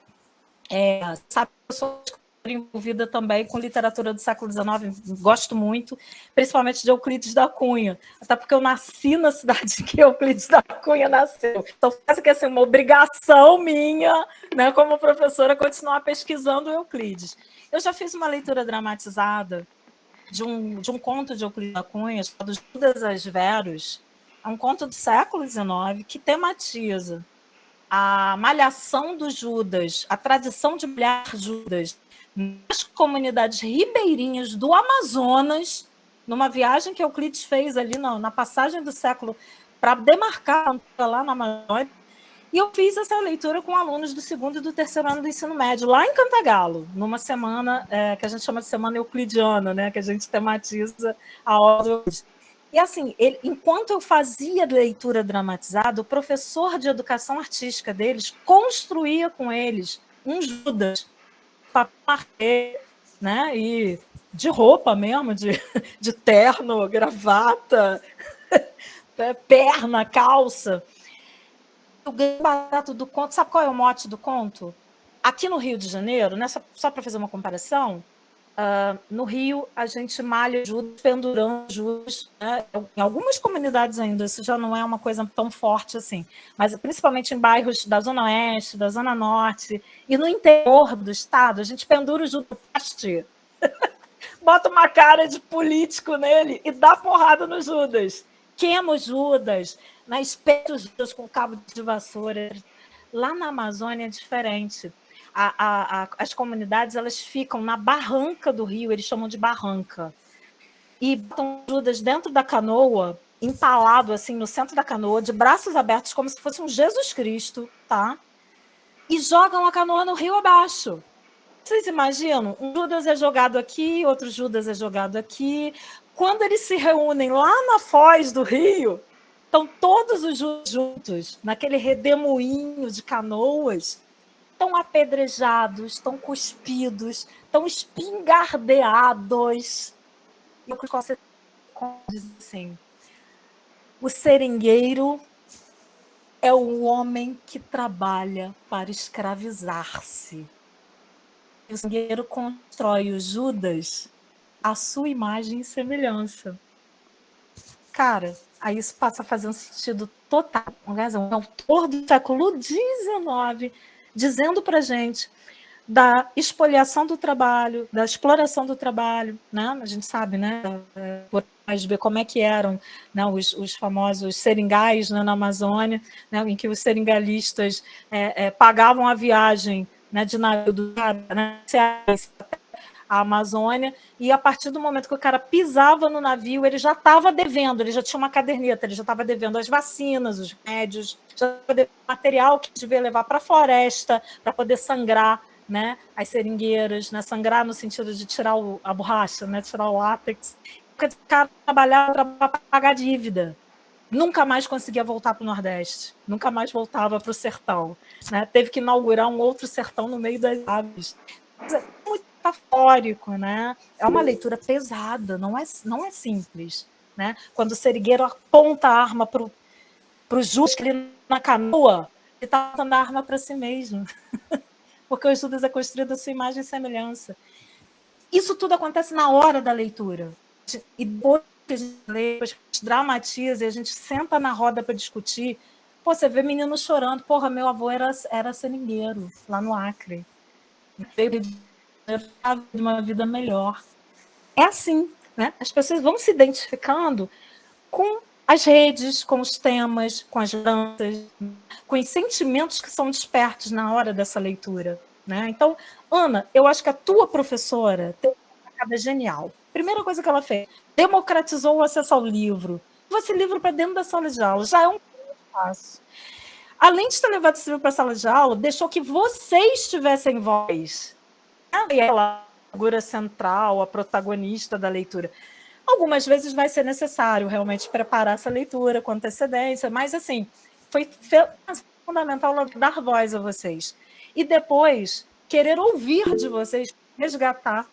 sabe, eu sou envolvida também com literatura do século XIX, gosto muito, principalmente de Euclides da Cunha, até porque eu nasci na cidade que Euclides da Cunha nasceu. Então, quase que assim, uma obrigação minha, né, como professora, continuar pesquisando Euclides. Eu já fiz uma leitura dramatizada de um conto de Euclides da Cunha, chamado Judas as Veros, é um conto do século XIX que tematiza a malhação do Judas, a tradição de malhar Judas nas comunidades ribeirinhas do Amazonas, numa viagem que Euclides fez ali na passagem do século para demarcar lá na Amazônia. E eu fiz essa leitura com alunos do 2º e do 3º ano do ensino médio, lá em Cantagalo, numa semana que a gente chama de semana euclidiana, né, que a gente tematiza a obra do Euclides. E assim, enquanto eu fazia leitura dramatizada, o professor de educação artística deles construía com eles um Judas, papel, né? E de roupa mesmo, de terno, gravata, perna, calça. O grande barato do conto, sabe qual é o mote do conto? Aqui no Rio de Janeiro, né, só para fazer uma comparação, no Rio, a gente malha Judas, pendurando Judas, né? Em algumas comunidades ainda, isso já não é uma coisa tão forte assim, mas principalmente em bairros da Zona Oeste, da Zona Norte, e no interior do estado, a gente pendura o Judas bota uma cara de político nele e dá porrada no Judas. Queima o Judas, né? Espeta o Judas com cabo de vassoura. Lá na Amazônia é diferente. As comunidades elas ficam na barranca do rio, eles chamam de barranca. E botam o Judas dentro da canoa, empalado assim no centro da canoa, de braços abertos, como se fosse um Jesus Cristo, tá? E jogam a canoa no rio abaixo. Vocês imaginam? Um Judas é jogado aqui, outro Judas é jogado aqui. Quando eles se reúnem lá na foz do rio, estão todos os Judas juntos, naquele redemoinho de canoas, estão apedrejados, estão cuspidos, estão espingardeados. E o que você diz assim, o seringueiro é o homem que trabalha para escravizar-se. O seringueiro constrói o Judas à sua imagem e semelhança. Cara, aí isso passa a fazer um sentido total. Um autor do século XIX dizendo para gente da espoliação do trabalho, da exploração do trabalho, né? A gente sabe, né? Por ver como é que eram, né? os famosos seringais, né? Na Amazônia, né? Em que os seringalistas pagavam a viagem, né? De navio do né? A Amazônia, e a partir do momento que o cara pisava no navio, ele já estava devendo, ele já tinha uma caderneta, ele já estava devendo as vacinas, os remédios, já estava devendo material que devia levar para a floresta, para poder sangrar, né, as seringueiras, né, sangrar no sentido de tirar a borracha, né, tirar o látex. O cara trabalhava para pagar dívida. Nunca mais conseguia voltar para o Nordeste, nunca mais voltava para o sertão, né? Teve que inaugurar um outro sertão no meio das aves. É muito metafórico, né? É uma leitura pesada, não é simples, né? Quando o seringueiro aponta a arma para o Judas, que ele na canoa, ele está apontando a arma para si mesmo, porque o Judas é construído a sua imagem e semelhança. Isso tudo acontece na hora da leitura. E depois que a gente lê, depois que a gente dramatiza e a gente senta na roda para discutir, pô, você vê menino chorando. Porra, meu avô era seringueiro, lá no Acre. Veio de uma vida melhor. É assim, né? As pessoas vão se identificando com as redes, com os temas, com as danças, com os sentimentos que são despertos na hora dessa leitura, né? Então, Ana, eu acho que a tua professora tem uma sacada genial. Primeira coisa que ela fez, democratizou o acesso ao livro. Levou esse livro para dentro da sala de aula, já é um passo. Além de ter levado esse livro para a sala de aula, deixou que vocês tivessem voz. E ela, a figura central, a protagonista da leitura. Algumas vezes vai ser necessário realmente preparar essa leitura com antecedência, mas assim, foi fundamental dar voz a vocês. E depois, querer ouvir de vocês, resgatar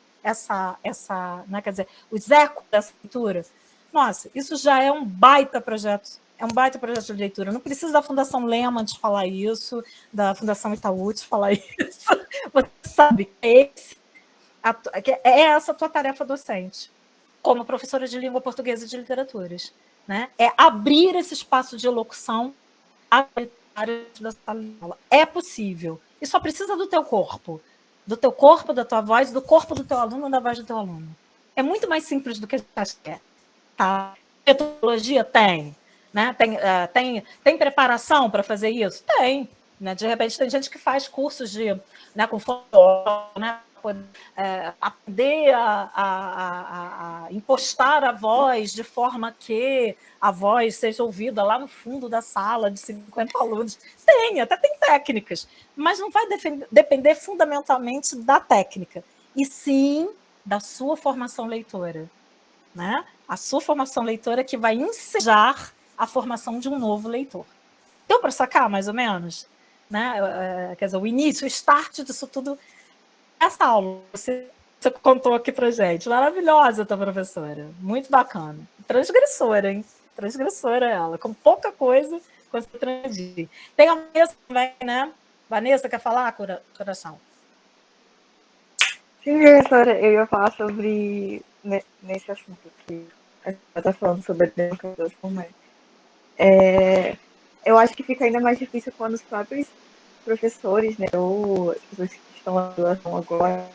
né, quer dizer, os ecos dessa leitura. Nossa, isso já é um baita projeto. É um baita projeto de leitura. Não precisa da Fundação Lehman de falar isso, da Fundação Itaú de falar isso. Você sabe que é essa a tua tarefa docente, como professora de língua portuguesa e de literaturas, né? É abrir esse espaço de elocução à da sala de aula. É possível. E só precisa do teu corpo, da tua voz, do corpo do teu aluno, da voz do teu aluno. É muito mais simples do que a gente acha que é. Tá? Metodologia tem. Né? Tem preparação para fazer isso? Tem. Né? De repente, tem gente que faz cursos né, com fotógrafo, né? Aprender a impostar a voz de forma que a voz seja ouvida lá no fundo da sala de 50 alunos. Até tem técnicas, mas não vai depender fundamentalmente da técnica, e sim da sua formação leitora. Né? A sua formação leitora que vai ensejar a formação de um novo leitor. Deu para sacar, mais ou menos? Né? Quer dizer, o início, o start disso tudo. Essa aula, você contou aqui pra gente. Maravilhosa, tua professora. Muito bacana. Transgressora, hein? Transgressora ela. Com pouca coisa, conseguiu transgredir. Tem a Vanessa também, né? Vanessa, quer falar, coração? Sim, professora, eu ia falar sobre nesse assunto que a gente está falando sobre a democratização, mas eu acho que fica ainda mais difícil quando os próprios professores, né, ou as pessoas que estão na graduação agora,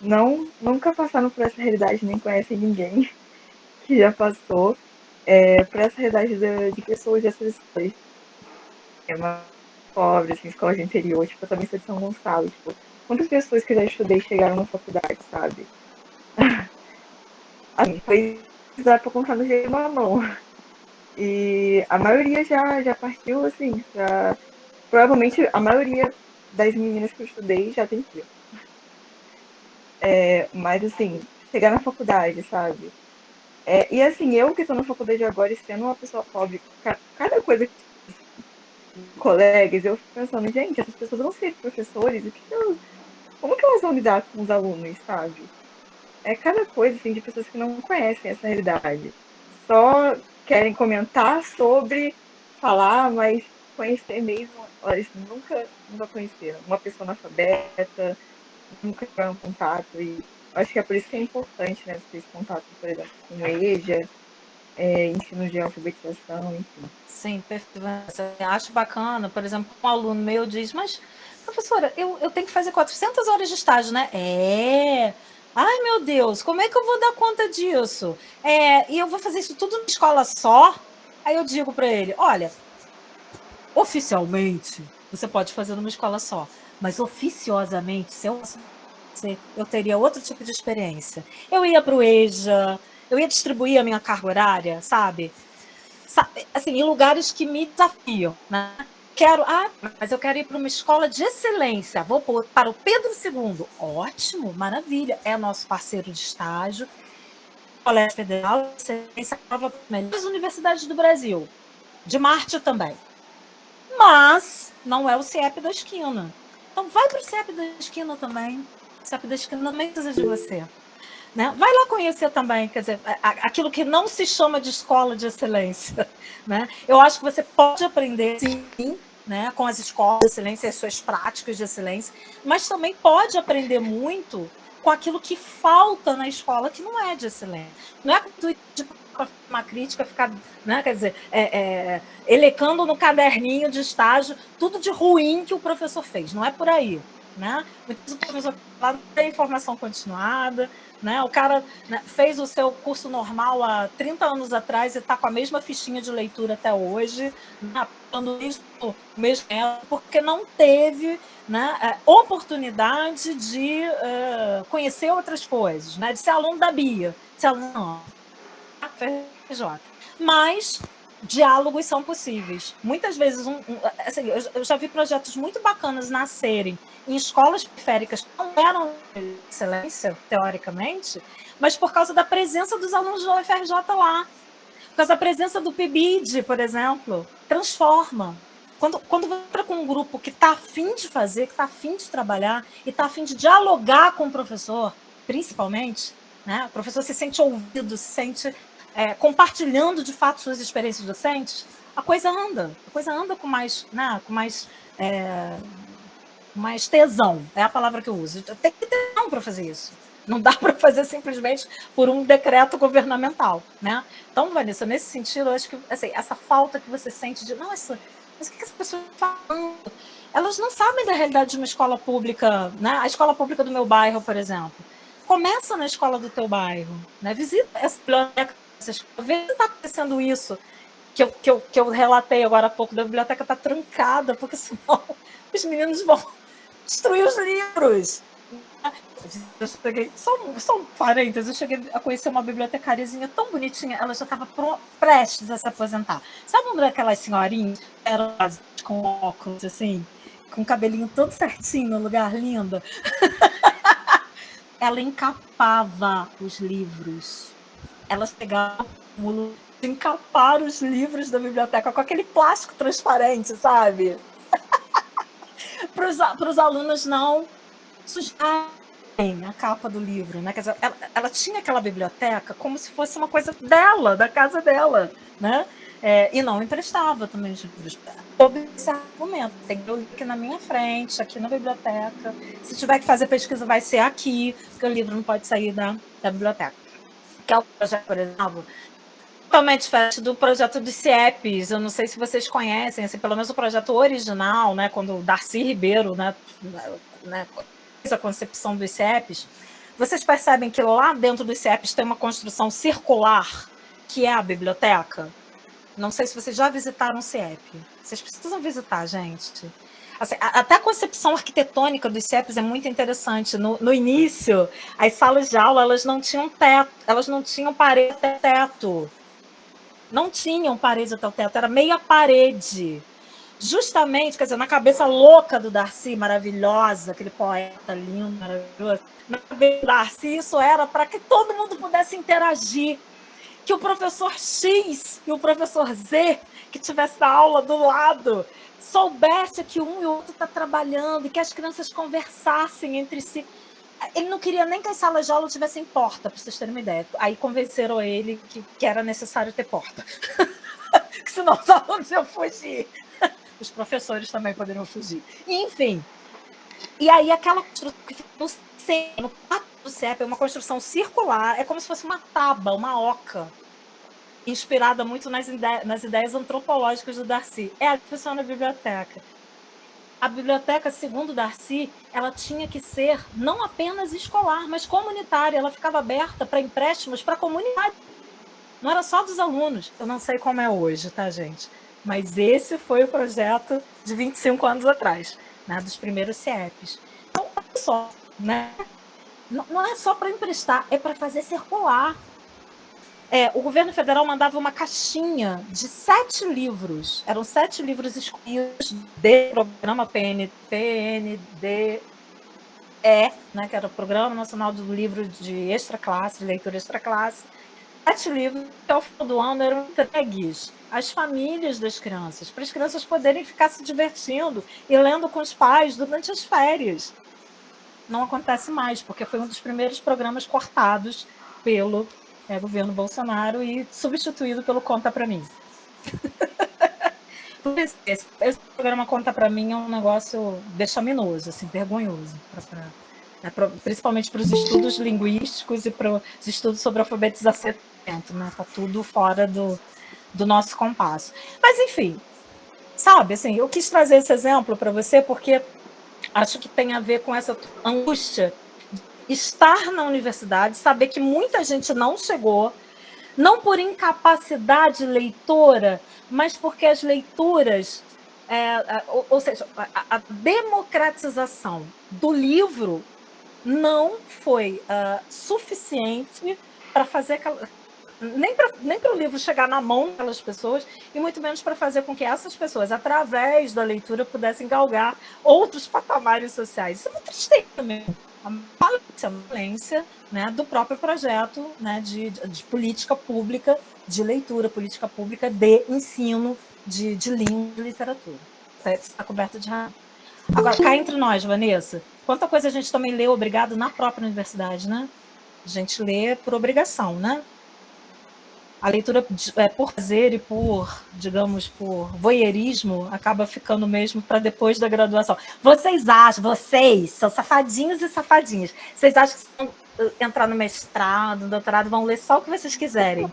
nunca passaram por essa realidade, nem conhecem ninguém que já passou por essa realidade de pessoas dessas escolas pobres, assim, escolas de interior. Tipo, eu também sou de São Gonçalo. Tipo, quantas pessoas que eu já estudei chegaram na faculdade, sabe? Assim, foi dá pra contar no jeito de uma mão. E a maioria já partiu, assim, provavelmente a maioria das meninas que eu estudei já tem filho. Mas, assim, chegar na faculdade, sabe? E, assim, eu que estou na faculdade agora e sendo uma pessoa pobre, cada coisa que colegas, eu fico pensando, gente, essas pessoas vão ser professores, como que elas vão lidar com os alunos, sabe? É cada coisa, assim, de pessoas que não conhecem essa realidade. Só querem comentar sobre, falar, mas conhecer mesmo, olha, eles nunca conheceram. Uma pessoa analfabeta, nunca tiveram contato. E acho que é por isso que é importante, né, ter esse contato, por exemplo, com o EJA, ensino de alfabetização, enfim. Sim, perfeito. Acho bacana, por exemplo, um aluno meu diz, mas, professora, eu tenho que fazer 400 horas de estágio, né? Ai, meu Deus, como é que eu vou dar conta disso? E eu vou fazer isso tudo na escola só? Aí eu digo para ele, olha, oficialmente, você pode fazer numa escola só, mas oficiosamente, se eu teria outro tipo de experiência. Eu ia para o EJA, eu ia distribuir a minha carga horária, sabe? Assim, em lugares que me desafiam, né? Mas eu quero ir para uma escola de excelência. Vou para o Pedro II. Ótimo, maravilha. É nosso parceiro de estágio. Colégio Federal de Excelência, prova para as melhores universidades do Brasil. De Marte também. Mas não é o CIEP da esquina. Então vai para o CIEP da esquina também. O CIEP da esquina também precisa de você. Né? Vai lá conhecer também, quer dizer, aquilo que não se chama de escola de excelência. Né? Eu acho que você pode aprender, sim, né, com as escolas de excelência, as suas práticas de excelência, mas também pode aprender muito com aquilo que falta na escola, que não é de excelência. Não é de uma crítica ficar, né, quer dizer, elecando no caderninho de estágio tudo de ruim que o professor fez. Não é por aí. Né? Muitas vezes o professor não tem informação continuada, né? O cara, né, fez o seu curso normal há 30 anos atrás e está com a mesma fichinha de leitura até hoje, né? Mesmo porque não teve, né, oportunidade de conhecer outras coisas, né? De ser aluno da Bia, de ser aluno da FRJ. Mas diálogos são possíveis. Muitas vezes, assim, eu já vi projetos muito bacanas nascerem em escolas periféricas que não eram de excelência, teoricamente, mas por causa da presença dos alunos da UFRJ lá. Por causa da presença do PIBID, por exemplo, transforma. Quando você entra com um grupo que está afim de fazer, que está afim de trabalhar e está afim de dialogar com o professor, principalmente, né? O professor se sente ouvido, se sente compartilhando de fato suas experiências docentes, a coisa anda com mais, né, mais tesão, é a palavra que eu uso. Tem que ter tesão para fazer isso. Não dá para fazer simplesmente por um decreto governamental, né? Então, Vanessa, nesse sentido, eu acho que assim, essa falta que você sente de, nossa, mas o que as pessoas estão falando? Elas não sabem da realidade de uma escola pública, né? A escola pública do meu bairro, por exemplo. Começa na escola do teu bairro, né? Visita essa biblioteca, vê se está acontecendo isso que eu relatei agora há pouco, da biblioteca está trancada, porque senão os meninos vão destruir os livros. Eu cheguei, só um parênteses, eu cheguei a conhecer uma bibliotecariazinha tão bonitinha, ela já estava prestes a se aposentar. Sabe uma daquelas senhorinhas com óculos, assim, com o cabelinho todo certinho no lugar, linda? Ela encapava os livros. Ela chegava no de encapar os livros da biblioteca com aquele plástico transparente, sabe? Para os alunos não sujarem a capa do livro, né? Quer dizer, ela tinha aquela biblioteca como se fosse uma coisa dela, da casa dela, né? E não emprestava também os livros. Sob esse argumento, tem o livro aqui na minha frente, aqui na biblioteca. Se tiver que fazer pesquisa, vai ser aqui, porque o livro não pode sair da biblioteca. Que é o projeto, por exemplo, totalmente diferente do projeto dos CIEPs. Eu não sei se vocês conhecem, assim, pelo menos o projeto original, né, quando o Darcy Ribeiro, né, fez a concepção dos CIEPs, Vocês percebem que lá dentro dos CIEPs tem uma construção circular, que é a biblioteca? Não sei se vocês já visitaram o CIEP. Vocês precisam visitar, gente. Assim, até a concepção arquitetônica dos CIEPs é muito interessante. No início, as salas de aula elas não tinham teto, elas não tinham parede até teto. Não tinham parede até o teto, era meia parede. Justamente, quer dizer, na cabeça louca do Darcy, maravilhosa, aquele poeta lindo, maravilhoso, na cabeça do Darcy, isso era para que todo mundo pudesse interagir. Que o professor X e o professor Z, que tivesse na aula do lado, soubesse que um e o outro está trabalhando e que as crianças conversassem entre si. Ele não queria nem que as salas de aula tivessem porta, para vocês terem uma ideia. Aí convenceram ele que era necessário ter porta. Senão os alunos iam fugir. Os professores também poderiam fugir. Enfim. E aí aquela construção que fica no pátio do CIEP é uma construção circular, é como se fosse uma taba, uma oca, inspirada muito nas ideias antropológicas do Darcy. É a que funciona a biblioteca. A biblioteca, segundo Darcy, ela tinha que ser não apenas escolar, mas comunitária. Ela ficava aberta para empréstimos para a comunidade. Não era só dos alunos. Eu não sei como é hoje, tá, gente? Mas esse foi o projeto de 25 anos atrás, né, dos primeiros CIEPs. Então, olha só, né? Não é só para emprestar, é para fazer circular. O governo federal mandava uma caixinha de 7 livros. Eram 7 livros escolhidos do programa PNDE, né, que era o Programa Nacional do Livro de Extra Classe, de Leitura Extra Classe. 7 livros que ao final do ano eram entregues às famílias das crianças, para as crianças poderem ficar se divertindo e lendo com os pais durante as férias. Não acontece mais, porque foi um dos primeiros programas cortados pelo governo Bolsonaro e substituído pelo Conta Pra Mim. Esse programa Conta Pra Mim é um negócio vexaminoso, assim, vergonhoso, principalmente para os estudos linguísticos e para os estudos sobre alfabetização, né? Tá tudo fora do nosso compasso. Mas, enfim, sabe, assim, eu quis trazer esse exemplo para você porque acho que tem a ver com essa angústia de estar na universidade, saber que muita gente não chegou, não por incapacidade leitora, mas porque as leituras, ou seja, a democratização do livro não foi suficiente para fazer nem para o livro chegar na mão daquelas pessoas e muito menos para fazer com que essas pessoas, através da leitura, pudessem galgar outros patamares sociais. Isso é uma tristeza mesmo. A falência, né, do próprio projeto, né, de política pública de leitura, política pública de ensino de língua e literatura. Está coberto de razão. Agora, cá entre nós, Vanessa, quanta coisa a gente também lê obrigado na própria universidade, né? A gente lê por obrigação, né? A leitura por prazer e por, digamos, por voyeurismo acaba ficando mesmo para depois da graduação. Vocês são safadinhos e safadinhas, vocês acham que se vão entrar no mestrado, no doutorado, vão ler só o que vocês quiserem?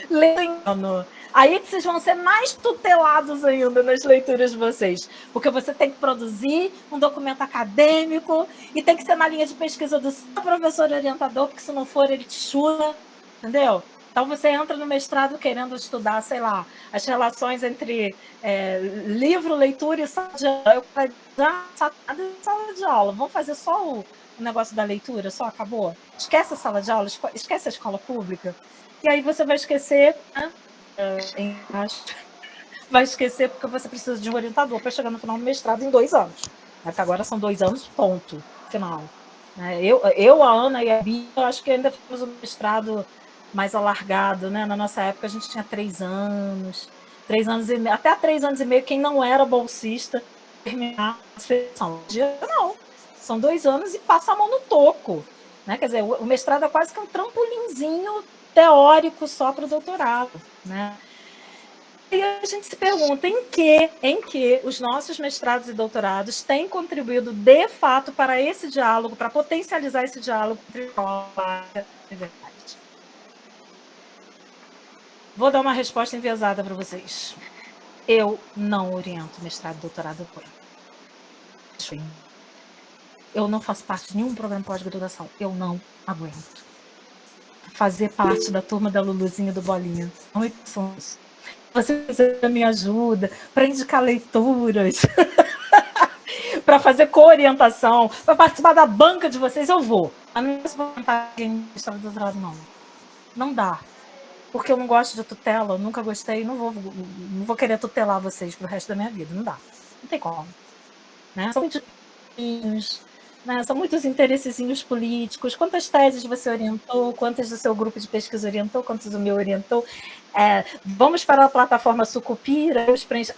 Lendo. Aí que vocês vão ser mais tutelados ainda nas leituras de vocês, porque você tem que produzir um documento acadêmico e tem que ser na linha de pesquisa do seu professor orientador, porque se não for, ele te chuta, entendeu? Então você entra no mestrado querendo estudar, sei lá, as relações entre livro, leitura e sala de aula. Sala de aula. Vamos fazer só o negócio da leitura, só acabou? Esquece a sala de aula, esquece a escola pública. E aí você vai esquecer, né? Vai esquecer porque você precisa de um orientador para chegar no final do mestrado em 2 anos. Até agora são 2 anos, ponto, final. Eu, a Ana e a Bia, eu acho que ainda fizemos um mestrado mais alargado, né? Na nossa época a gente tinha 3 anos, 3 anos e meio, até 3 anos e meio, quem não era bolsista, terminar a seleção. Não, são 2 anos e passa a mão no toco, né? Quer dizer, o mestrado é quase que um trampolinzinho teórico só para o doutorado, né? E a gente se pergunta em que os nossos mestrados e doutorados têm contribuído de fato para esse diálogo, para potencializar esse diálogo entre escola e universidade. Vou dar uma resposta enviesada para vocês. Eu não oriento mestrado e doutorado. Eu não faço parte de nenhum programa pós-graduação. Eu não aguento fazer parte da turma da Luluzinha do Bolinha. Não me peçam isso. Você me ajuda para indicar leituras, para fazer co-orientação, para participar da banca de vocês, eu vou. A minha vontade de história do doutorado, não. Não dá. Porque eu não gosto de tutela, nunca gostei, não vou querer tutelar vocês pro resto da minha vida. Não dá. Não tem como. Né? São muitos, né? São muitos interessezinhos políticos. Quantas teses você orientou? Quantas do seu grupo de pesquisa orientou? Quantas do meu orientou? Vamos para a plataforma Sucupira.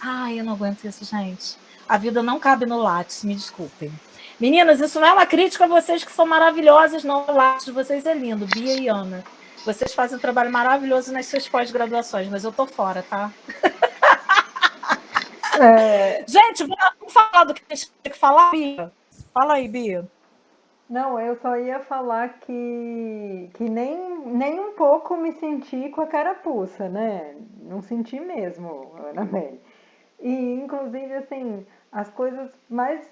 Ai, eu não aguento isso, gente. A vida não cabe no Lattes, me desculpem. Meninas, isso não é uma crítica a vocês que são maravilhosas, não. O Lattes de vocês é lindo, Bia e Ana. Vocês fazem um trabalho maravilhoso nas suas pós-graduações, mas eu tô fora, tá? Gente, vamos falar do que a gente tem que falar, Bia? Fala aí, Bia. Não, eu só ia falar que nem um pouco me senti com a carapuça, né? Não senti mesmo, Anabelle. E, inclusive, assim, as coisas mais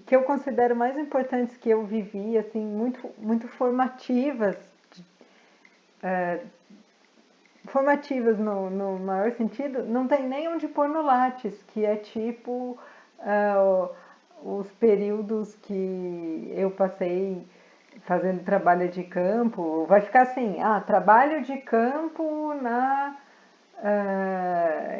que eu considero mais importantes que eu vivi, assim, muito formativas, formativas no maior sentido, não tem nem onde pôr no Lattes, que é tipo os períodos que eu passei fazendo trabalho de campo, vai ficar assim, trabalho de campo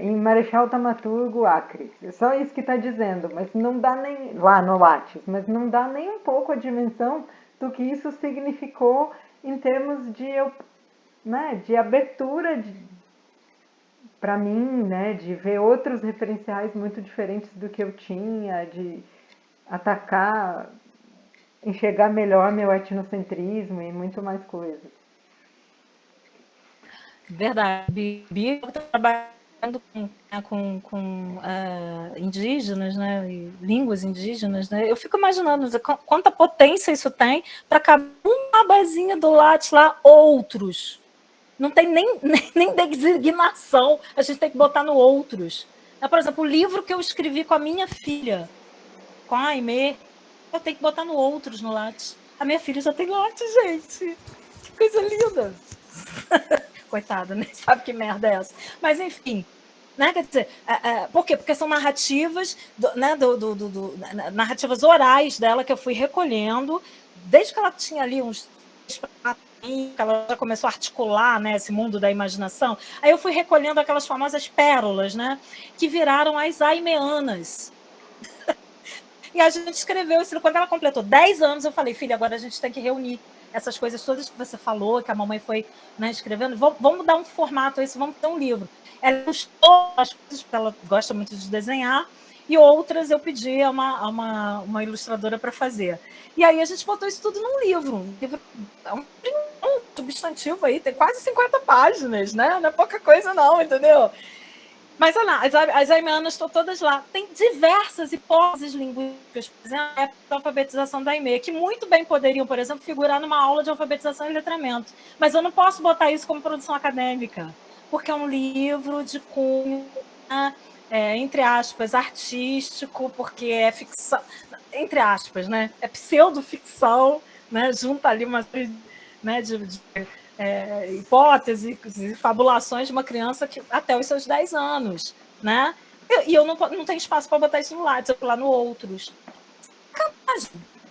em Marechal Thaumaturgo, Acre. É só isso que está dizendo, mas não dá nem lá no Lattes, mas não dá nem um pouco a dimensão do que isso significou em termos de abertura para mim, né, de ver outros referenciais muito diferentes do que eu tinha, de atacar, enxergar melhor meu etnocentrismo e muito mais coisas. Verdade. Bia está trabalhando com indígenas, né, e línguas indígenas, né? Eu fico imaginando quanta potência isso tem para caber uma basinha do Lattes lá, outros. Não tem nem designação, a gente tem que botar no outros. Por exemplo, o livro que eu escrevi com a minha filha, com a Aimee, eu tenho que botar no outros, no Lattes. A minha filha já tem Lattes, gente. Que coisa linda. Coitada, nem sabe que merda é essa. Mas, enfim, né? Quer dizer, por quê? Porque são narrativas, né, narrativas orais dela que eu fui recolhendo, desde que ela tinha ali uns... que ela já começou a articular, né, esse mundo da imaginação. Aí eu fui recolhendo aquelas famosas pérolas, né, que viraram as aimeanas. E a gente escreveu isso. Quando ela completou 10 anos, eu falei, filha, agora a gente tem que reunir essas coisas todas que você falou, que a mamãe foi, né, escrevendo. Vamos dar um formato a isso, vamos ter um livro. Ela ilustrou as coisas, porque ela gosta muito de desenhar, e outras eu pedi a uma ilustradora para fazer. E aí a gente botou isso tudo num livro. Um livro é um substantivo aí, tem quase 50 páginas, né? Não é pouca coisa não, entendeu? Mas olha lá, as aimeanas estão todas lá. Tem diversas hipóteses linguísticas, por exemplo, a alfabetização da Aimee, que muito bem poderiam, por exemplo, figurar numa aula de alfabetização e letramento. Mas eu não posso botar isso como produção acadêmica, porque é um livro de cunho, né, entre aspas, artístico, porque é ficção, entre aspas, né? É pseudoficção, né? Junta ali uma série, né, de hipóteses e fabulações de uma criança que, até os seus 10 anos, né? E eu não tenho espaço para botar isso no Lattes, eu vou lá no outros.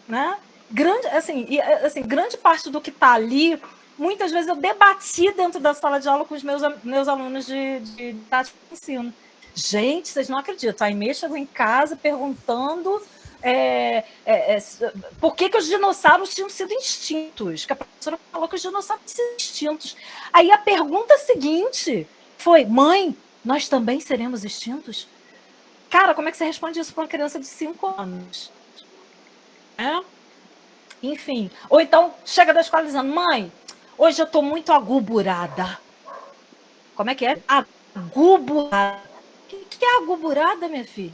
Né? Grande parte do que está ali, muitas vezes eu debati dentro da sala de aula com os meus alunos de prática de ensino. Gente, vocês não acreditam, a Aimee chegou em casa perguntando por que os dinossauros tinham sido extintos, que a professora falou que os dinossauros tinham sido extintos. Aí a pergunta seguinte foi, mãe, nós também seremos extintos? Cara, como é que você responde isso para uma criança de 5 anos? Enfim, ou então chega da escola dizendo, mãe, hoje eu estou muito aguburada. Como é que é? Aguburada. O que é aguburada, minha filha?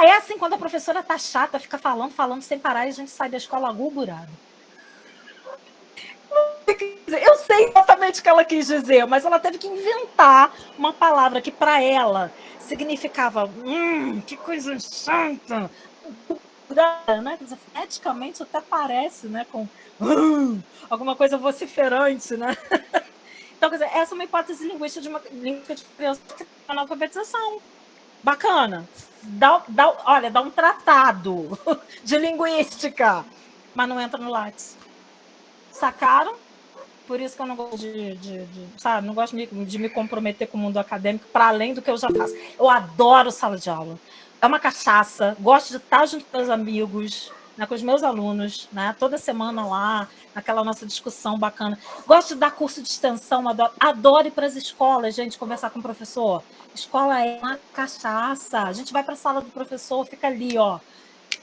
É assim quando a professora tá chata, fica falando sem parar e a gente sai da escola aguburada. Eu sei exatamente o que ela quis dizer, mas ela teve que inventar uma palavra que para ela significava que coisa chata. né? Quer dizer, foneticamente até parece, né? Com alguma coisa vociferante, né? Então, quer dizer, essa é uma hipótese linguística de uma criança que tem uma alfabetização. Bacana. Olha, dá um tratado de linguística, mas não entra no Lattes. Sacaram? Por isso que eu não gosto sabe, não gosto de me comprometer com o mundo acadêmico para além do que eu já faço. Eu adoro sala de aula. É uma cachaça, gosto de estar junto com meus amigos, né, com os meus alunos, né, toda semana lá, naquela nossa discussão bacana. Gosto de dar curso de extensão, adoro ir para as escolas, gente, conversar com o professor. Escola é uma cachaça. A gente vai para a sala do professor, fica ali, ó.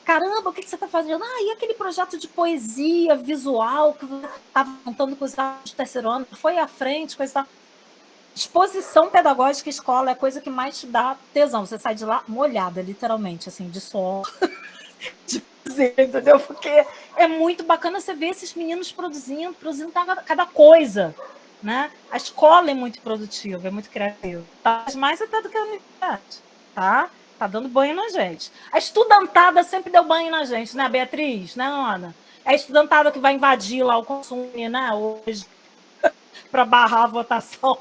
Caramba, o que você está fazendo? E aquele projeto de poesia visual que você estava montando com os alunos do terceiro ano, foi à frente, coisa e tal. Exposição pedagógica escola é a coisa que mais te dá tesão. Você sai de lá molhada, literalmente, assim, de suor, de prazer, entendeu? Porque é muito bacana você ver esses meninos produzindo cada coisa, né? A escola é muito produtiva, é muito criativa. Tá? Mais até do que a universidade, tá? Tá dando banho na gente. A estudantada sempre deu banho na gente, né, Beatriz? Né, Ana? É a estudantada que vai invadir lá o consumo, né, hoje, para barrar a votação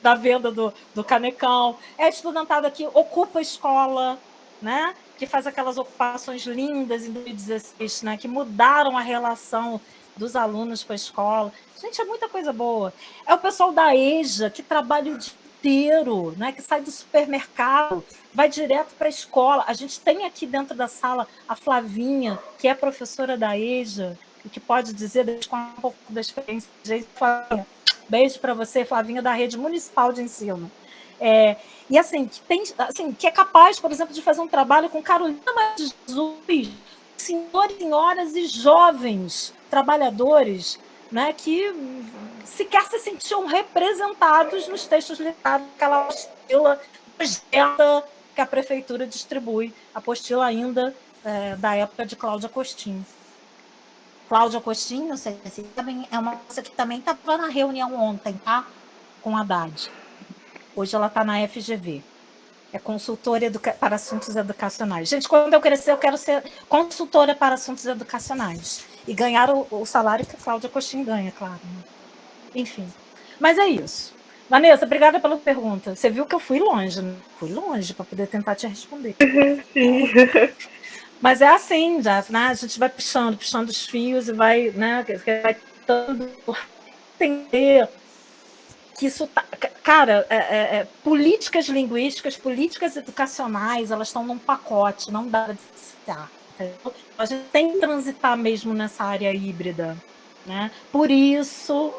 da venda do canecão. É a estudantada que ocupa a escola, né, que faz aquelas ocupações lindas em 2016, né, que mudaram a relação dos alunos com a escola. Gente, é muita coisa boa. É o pessoal da EJA, que trabalha o dia inteiro, né, que sai do supermercado, vai direto para a escola. A gente tem aqui dentro da sala a Flavinha, que é professora da EJA, e que pode dizer um pouco da experiência. Flavinha, beijo para você, Flavinha, da Rede Municipal de Ensino. E assim que é capaz, por exemplo, de fazer um trabalho com Carolina Jesus, senhoras e jovens trabalhadores, né, que sequer se sentiam representados nos textos literários, aquela apostila que a prefeitura distribui, apostila ainda da época de Cláudia Costinho. Cláudia Costinho, não sei se sabem, é uma moça que também estava na reunião ontem, tá? Com a Haddad. Hoje ela está na FGV. É consultora para assuntos educacionais. Gente, quando eu crescer, eu quero ser consultora para assuntos educacionais. E ganhar o salário que a Cláudia Costinho ganha, claro. Enfim. Mas é isso. Vanessa, obrigada pela pergunta. Você viu que eu fui longe, né? Fui longe para poder tentar te responder. Sim. Mas é assim, já, né? A gente vai puxando os fios e vai, né? Vai tentando entender que isso tá, cara, políticas linguísticas, políticas educacionais, elas estão num pacote, não dá para dissociar. A gente tem que transitar mesmo nessa área híbrida, né? Por isso,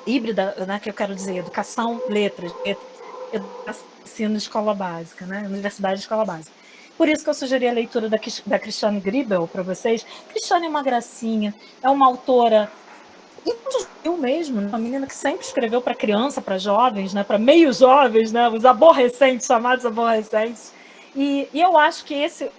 híbrida, né? Que eu quero dizer, educação, letras, educação, ensino, escola básica, né? Universidade, escola básica. Por isso que eu sugeri a leitura da Cristiane Gribel para vocês. Cristiane é uma gracinha, é uma autora infantil mesmo, uma menina que sempre escreveu para criança, para jovens, né, para meio jovens, né, os aborrecentes, chamados aborrecentes. E eu acho que esse é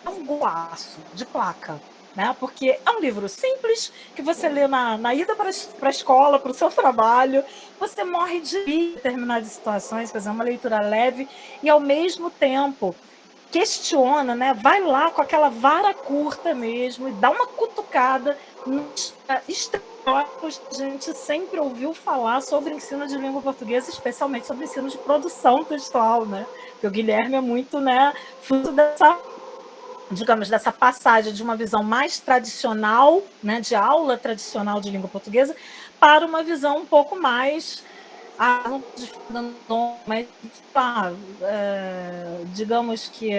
um golaço de placa, né, porque é um livro simples, que você lê na ida para a escola, para o seu trabalho, você morre de rir em determinadas situações, quer dizer, é uma leitura leve e, ao mesmo tempo, questiona, né? Vai lá com aquela vara curta mesmo e dá uma cutucada nos estereótipos que a gente sempre ouviu falar sobre ensino de língua portuguesa, especialmente sobre ensino de produção textual, né? Porque o Guilherme é muito, né, fruto dessa passagem de uma visão mais tradicional, né, de aula tradicional de língua portuguesa, para uma visão um pouco mais mas digamos que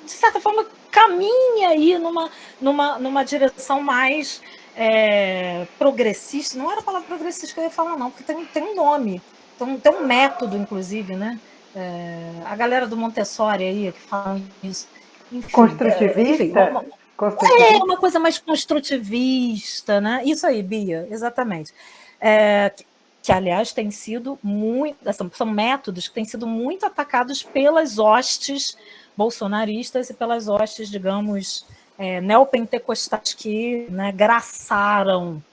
de certa forma caminha aí numa direção mais progressista. Não era a palavra progressista que eu ia falar, não, porque tem um nome, tem um método, inclusive, né? A galera do Montessori aí que fala isso. Enfim, construtivista? É uma coisa mais construtivista, né? Isso aí, Bia, exatamente. Que, aliás, tem sido muito. São métodos que têm sido muito atacados pelas hostes bolsonaristas e pelas hostes, digamos, neopentecostais que, né, graçaram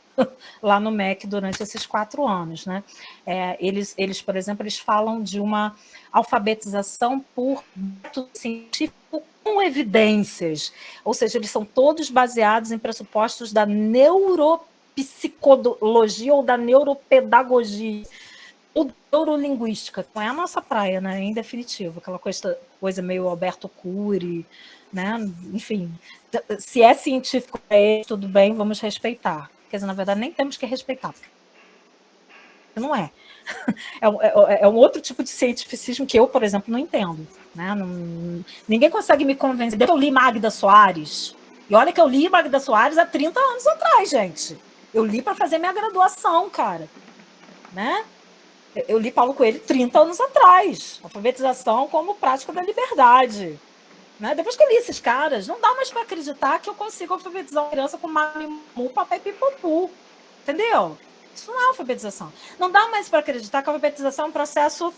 lá no MEC durante esses 4 anos, né? Eles, por exemplo, eles falam de uma alfabetização por método científico com evidências, ou seja, eles são todos baseados em pressupostos da neuropsicologia ou da neuropedagogia ou neurolinguística, não é a nossa praia, né? Em definitivo, aquela coisa meio Alberto Cury, né? Enfim, se é científico para ele, tudo bem, vamos respeitar. Quer dizer, na verdade, nem temos que respeitar, porque não é. É um outro tipo de cientificismo que eu, por exemplo, não entendo. Né? Ninguém consegue me convencer. Desde que eu li Magda Soares, e olha que eu li Magda Soares há 30 anos atrás, gente. Eu li para fazer minha graduação, cara. Né? Eu li Paulo Coelho 30 anos atrás. Alfabetização como prática da liberdade. Né? Depois que eu li esses caras, não dá mais para acreditar que eu consigo alfabetizar uma criança com mamimu, papai e pipopu. Entendeu? Isso não é alfabetização. Não dá mais para acreditar que a alfabetização é um processo,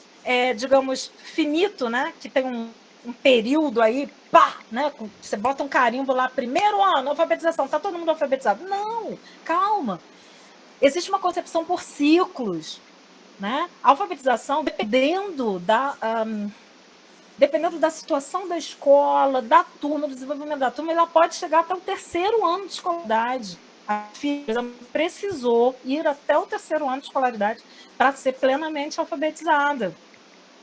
digamos, finito, né? Que tem um período aí, pá, né? Você bota um carimbo lá, 1º ano, alfabetização, tá todo mundo alfabetizado. Não, calma. Existe uma concepção por ciclos. Né? A alfabetização, dependendo da situação da escola, da turma, do desenvolvimento da turma, ela pode chegar até o 3º ano de escolaridade. A filha precisou ir até o 3º ano de escolaridade para ser plenamente alfabetizada.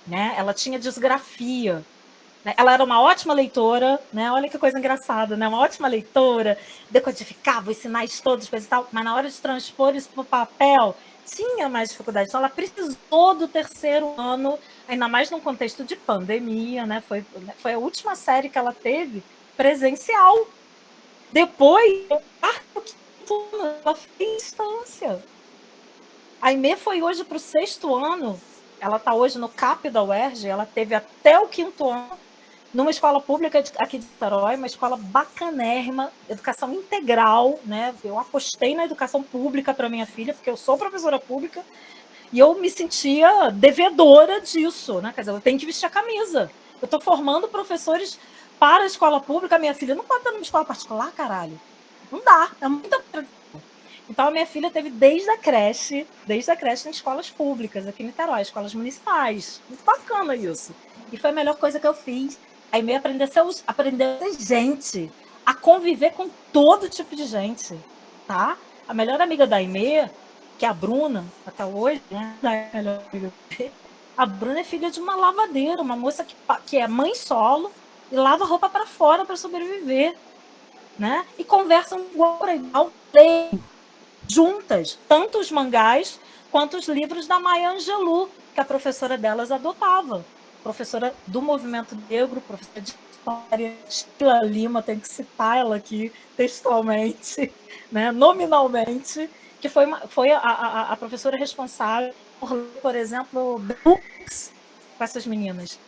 Né? Ela tinha disgrafia. Né? Ela era uma ótima leitora, né? Olha que coisa engraçada, né? Uma ótima leitora, decodificava os sinais todos, coisa e tal, mas na hora de transpor isso para o papel, tinha mais dificuldade. Então, ela precisou do 3º ano, ainda mais num contexto de pandemia, né? Foi a última série que ela teve presencial. Depois, ela fez distância. A Aimee foi hoje para o 6º ano, ela está hoje no CAP da UERJ, ela teve até o 5º ano, numa escola pública aqui de Niterói, uma escola bacanérrima, educação integral, né? Eu apostei na educação pública para minha filha, porque eu sou professora pública, e eu me sentia devedora disso, né? Quer dizer, eu tenho que vestir a camisa. Eu estou formando professores para a escola pública, minha filha não pode estar numa escola particular, caralho. Não dá, é muita. Então, a minha filha teve desde a creche em escolas públicas, aqui em Niterói, escolas municipais. Muito bacana isso. E foi a melhor coisa que eu fiz. A Aimee aprendeu a ser gente, a conviver com todo tipo de gente. Tá? A melhor amiga da Aimee, que é a Bruna, até hoje, né? A melhor amiga dele. A Bruna é filha de uma lavadeira, uma moça que é mãe solo e lava roupa para fora para sobreviver. Né? E conversam igual para igual, juntas, tanto os mangás quanto os livros da Maya Angelou, que a professora delas adotava. Professora do movimento negro, professora de história, Sheila Lima, tem que citar ela aqui textualmente, né, nominalmente, que foi a professora responsável por exemplo, books com essas meninas,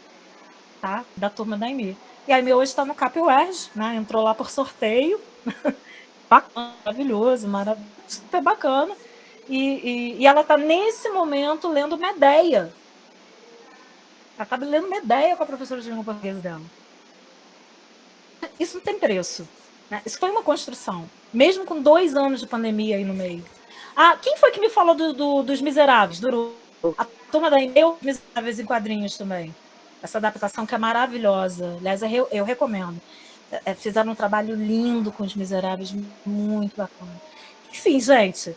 tá? Da turma da Aimee. E a Aimee hoje está no CAP UERJ, né? Entrou lá por sorteio, bacana, maravilhoso, super bacana. E ela está nesse momento lendo Medéia. Ela está lendo Medéia com a professora de língua portuguesa dela. Isso não tem preço. Né? Isso foi uma construção. Mesmo com 2 anos de pandemia aí no meio. Ah, quem foi que me falou dos Miseráveis? A turma da Aimee, os Miseráveis em quadrinhos também. Essa adaptação que é maravilhosa. Aliás, eu recomendo. Fizeram um trabalho lindo com os Miseráveis, muito bacana. Enfim, gente,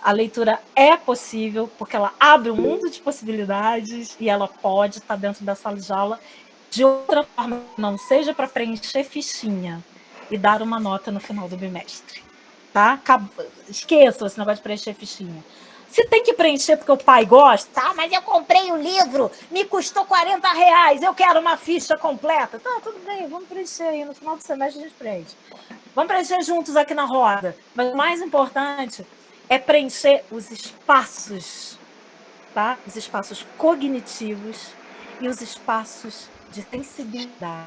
a leitura é possível, porque ela abre um mundo de possibilidades e ela pode estar dentro da sala de aula de outra forma, não seja para preencher fichinha e dar uma nota no final do bimestre. Tá? Esqueça esse negócio de preencher fichinha. Se tem que preencher porque o pai gosta, tá, mas eu comprei o livro, me custou R$40, eu quero uma ficha completa. Tá, tudo bem, vamos preencher aí, no final do semestre a gente preenche. Vamos preencher juntos aqui na roda. Mas o mais importante é preencher os espaços, tá? Os espaços cognitivos e os espaços de sensibilidade,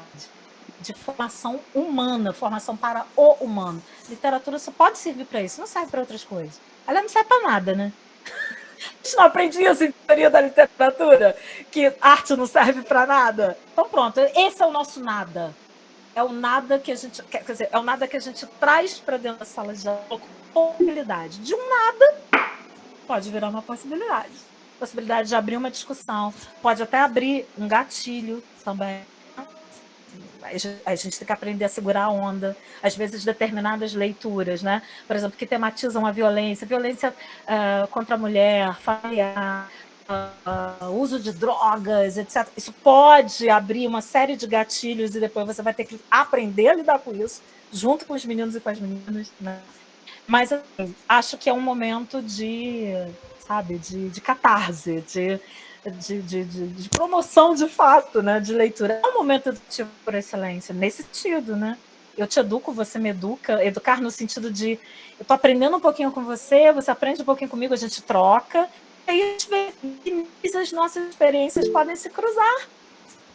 de formação humana, formação para o humano. Literatura só pode servir para isso, não serve para outras coisas. Ela não serve para nada, né? A gente não aprende isso em teoria da literatura, que arte não serve para nada. Então pronto, esse é o nosso nada. é o nada que a gente, quer dizer, é o nada que a gente traz para dentro da sala de aula com possibilidade. De um nada pode virar uma possibilidade. Possibilidade de abrir uma discussão, pode até abrir um gatilho também. A gente tem que aprender a segurar a onda. Às vezes, determinadas leituras, né? Por exemplo, que tematizam a violência contra a mulher, familiar, uso de drogas, etc. Isso pode abrir uma série de gatilhos e depois você vai ter que aprender a lidar com isso, junto com os meninos e com as meninas, né? Mas assim, acho que é um momento de catarse, de promoção de fato, né, de leitura. É um momento edutivo por excelência, nesse sentido, né? Eu te educo, você me educa, educar no sentido de eu estou aprendendo um pouquinho com você, você aprende um pouquinho comigo, a gente troca, e aí a gente vê que as nossas experiências podem se cruzar.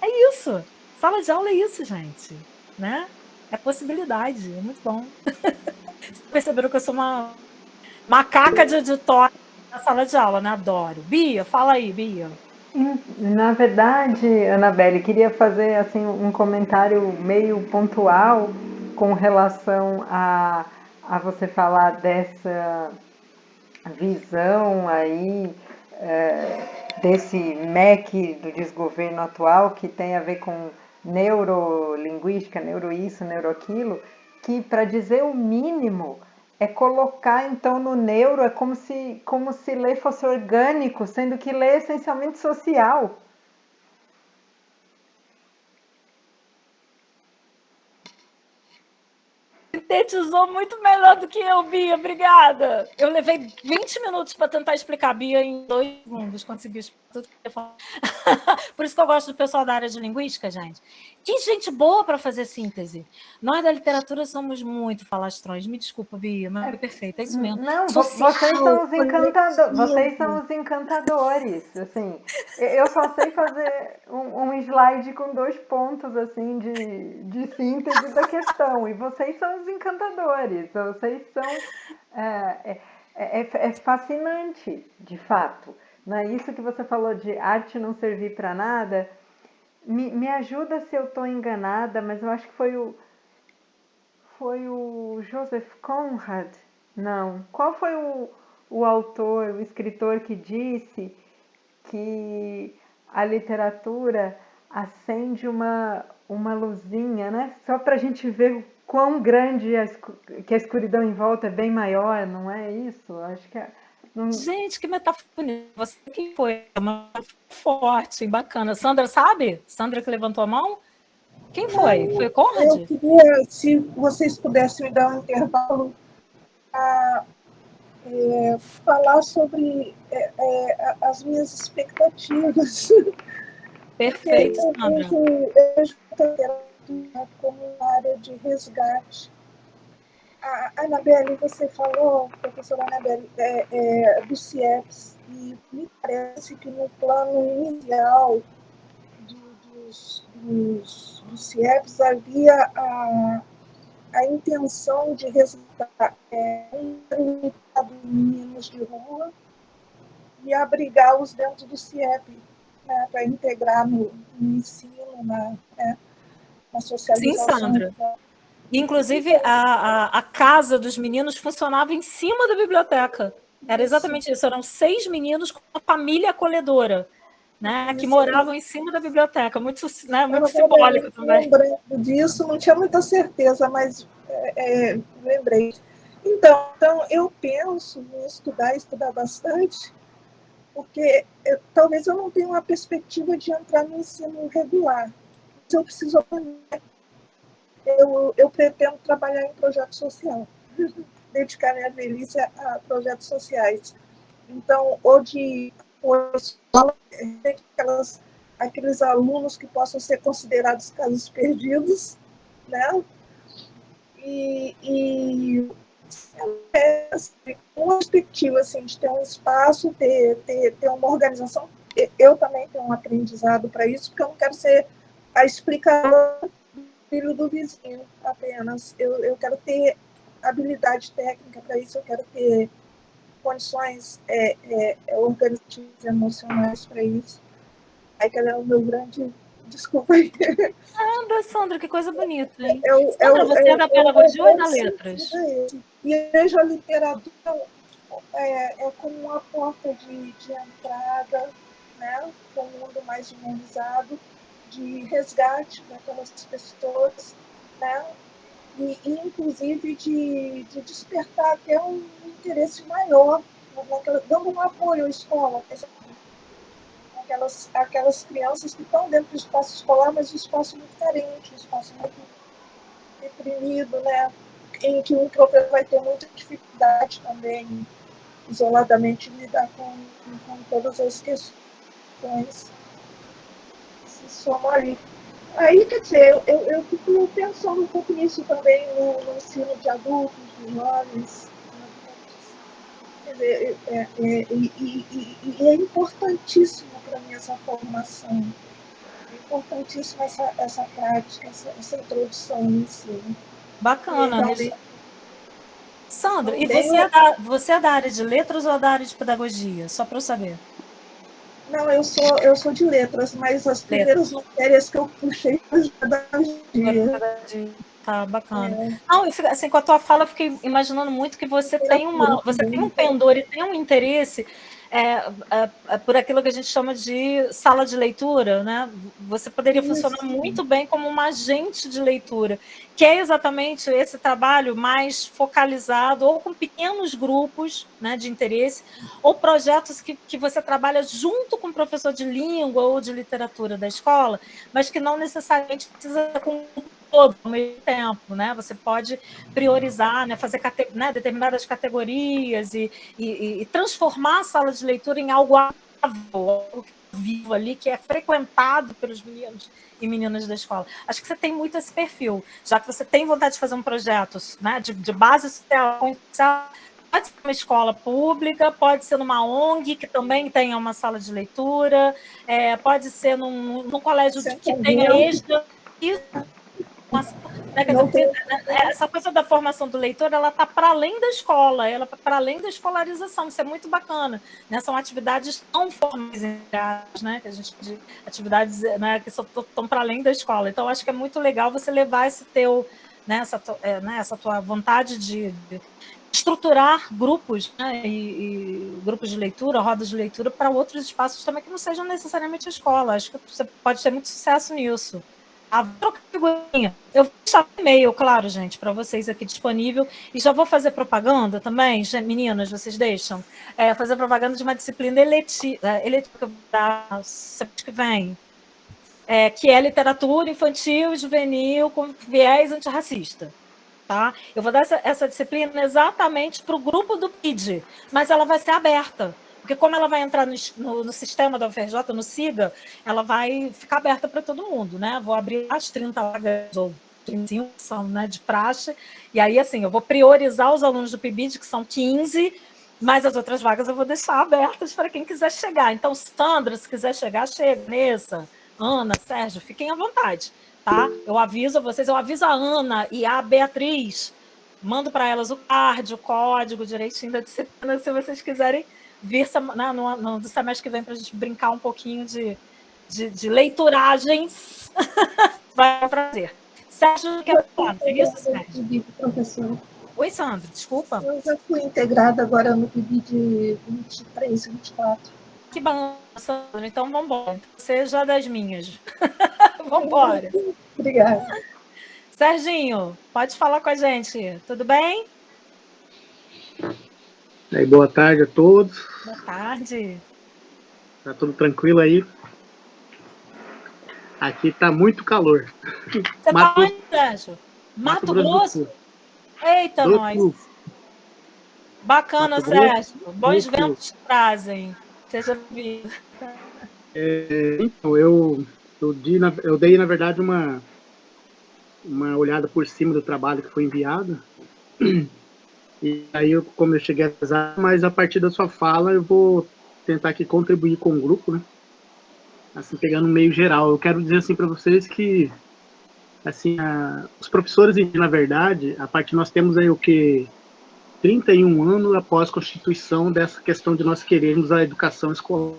É isso. Sala de aula é isso, gente. Né? É possibilidade, é muito bom. Perceberam que eu sou uma macaca de editório na sala de aula, né? Adoro. Bia, fala aí, Bia. Na verdade, Anabelle, queria fazer assim um comentário meio pontual com relação a você falar dessa visão aí desse MEC do desgoverno atual que tem a ver com neurolinguística, neuro isso, neuro aquilo, que para dizer o mínimo é colocar então no neuro, é como se ler fosse orgânico, sendo que ler é essencialmente social. Sintetizou muito melhor do que eu, Bia. Obrigada. Eu levei 20 minutos para tentar explicar, Bia, em 2 segundos. Consegui explicar tudo que eu ia falar. Por isso que eu gosto do pessoal da área de linguística, gente. Que gente boa para fazer síntese. Nós da literatura somos muito falastrões. Me desculpa, Bia, mas é perfeito. É isso mesmo. Não, Social, vocês são os encantadores. coletivo. Vocês são os encantadores. Assim, eu só sei fazer um slide com 2 pontos assim de síntese da questão. E vocês são os encantadores. Vocês são é fascinante, de fato. Né? Isso que você falou de arte não servir para nada. Me ajuda se eu estou enganada, mas eu acho que foi o Joseph Conrad? Não. Qual foi o autor, o escritor que disse que a literatura acende uma luzinha, né? Só para a gente ver o quão grande que a escuridão em volta é bem maior, não é isso? Acho que Gente, que metáfora bonita. Você que foi uma forte, bacana. Sandra, sabe? Sandra que levantou a mão? Quem foi? Foi o Conrad? Eu queria, se vocês pudessem me dar um intervalo a falar sobre as minhas expectativas. Perfeito, Sandra. Eu vejo como uma área de resgate. A Anabelle, você falou, professora Anabelle, do CIEPS, e me parece que no plano inicial dos CIEPS havia a intenção de resgatar um determinado meninos de rua e abrigá-los dentro do CIEP, né, para integrar no ensino, na socialização. Sim, Sandra. Inclusive, a casa dos meninos funcionava em cima da biblioteca. Era exatamente isso. Eram 6 meninos com uma família acolhedora, né, que moravam em cima da biblioteca. Muito, né, muito simbólico também. Lembrando disso, não tinha muita certeza, mas lembrei. Então, eu penso em estudar bastante, porque talvez eu não tenha uma perspectiva de entrar no ensino regular. Mas eu preciso aprender. Eu pretendo trabalhar em projeto social, dedicar minha velhice a projetos sociais. Então, aqueles alunos que possam ser considerados casos perdidos, né? E uma perspectiva assim, de ter um espaço, ter uma organização. Eu também tenho um aprendizado para isso, porque eu não quero ser a explicadora do filho do vizinho apenas. Eu quero ter habilidade técnica para isso, eu quero ter condições organizativas e emocionais para isso. Aí que é o meu grande desculpa aí. Caramba, Sandra, que coisa bonita, hein? Eu, Sandra, você é da pedagogia ou é da sim, letras? e eu vejo a literatura como uma porta de entrada, né, para um mundo mais humanizado, de resgate daquelas pessoas, né, e inclusive de despertar até um interesse maior, dando um apoio à escola, aquelas crianças que estão dentro do espaço escolar, mas um espaço muito carente, um espaço muito deprimido, né, em que um professor vai ter muita dificuldade também, isoladamente, lidar com todas as questões que se somam ali. Aí, quer dizer, eu fico pensando um pouco nisso também no ensino de adultos, de jovens, quer dizer, e é importantíssimo para mim essa formação, é importantíssima essa prática, essa introdução no ensino. Bacana, né? Sandra, e também você é da área de letras ou da área de pedagogia? Só para eu saber. Não, eu sou de letras, mas as primeiras matérias que eu puxei foi de pedagogia. Tá, bacana. Não, eu fico, assim, com a tua fala, eu fiquei imaginando muito que você tem um pendor e tem um interesse por aquilo que a gente chama de sala de leitura, né? Você poderia funcionar muito bem como um agente de leitura, que é exatamente esse trabalho mais focalizado, ou com pequenos grupos, né, de interesse, ou projetos que você trabalha junto com o professor de língua ou de literatura da escola, mas que não necessariamente precisa com todo ao mesmo tempo, né? Você pode priorizar, né? Fazer determinadas categorias e transformar a sala de leitura em algo vivo ali, que é frequentado pelos meninos e meninas da escola. Acho que você tem muito esse perfil, já que você tem vontade de fazer um projeto, né, de base social, pode ser uma escola pública, pode ser numa ONG que também tenha uma sala de leitura, pode ser num colégio que tenha extra. Isso, né, quer dizer, essa coisa da formação do leitor, ela está para além da escola, ela está para além da escolarização, isso é muito bacana, né? São atividades não formais, né? Que a gente diz, atividades, né, que estão para além da escola. Então, acho que é muito legal você levar esse teu, né, essa tua vontade de estruturar grupos, né, e grupos de leitura, rodas de leitura, para outros espaços também que não sejam necessariamente a escola. Acho que você pode ter muito sucesso nisso. Eu vou deixar o e-mail, claro, gente, para vocês aqui disponível. E já vou fazer propaganda também, meninas, vocês deixam? Fazer propaganda de uma disciplina eletiva da semana que vem, que é literatura infantil e juvenil com viés antirracista. Tá? Eu vou dar essa disciplina exatamente para o grupo do PID, mas ela vai ser aberta. Porque como ela vai entrar no sistema da UFRJ, no SIGA, ela vai ficar aberta para todo mundo, né? Vou abrir as 30 vagas, ou 35 são, né, de praxe, e aí, assim, eu vou priorizar os alunos do PIBID, que são 15, mas as outras vagas eu vou deixar abertas para quem quiser chegar. Então, Sandra, se quiser chegar, chega. Nessa, Ana, Sérgio, fiquem à vontade, tá? Eu aviso a Ana e a Beatriz, mando para elas o card, o código direitinho da disciplina, se vocês quiserem vir no semestre que vem para a gente brincar um pouquinho de leituragens. Vai ser um prazer. Sérgio, quer falar? É isso, Sérgio? Professor. Oi, Sandra, desculpa. Eu já fui integrada agora no PIB de 23, 24. Que bom, Sandra. Então, vamos embora. Você já das minhas. Vamos embora. Obrigada. Serginho, pode falar com a gente. Tudo bem? Aí, boa tarde a todos. Boa tarde. Tá tudo tranquilo aí? Aqui tá muito calor. Você tá onde, Sérgio? Mato Grosso? Eita, nós. Bacana, Sérgio. Bons ventos trazem. Seja bem-vindo. Então, eu dei, na verdade, uma olhada por cima do trabalho que foi enviado. E aí, como eu cheguei atrasado, mas a partir da sua fala, eu vou tentar aqui contribuir com o grupo, né? Assim, pegando um meio geral. Eu quero dizer assim para vocês que, assim, os professores, na verdade, a partir nós temos aí o que 31 anos após a constituição dessa questão de nós querermos a educação escolar.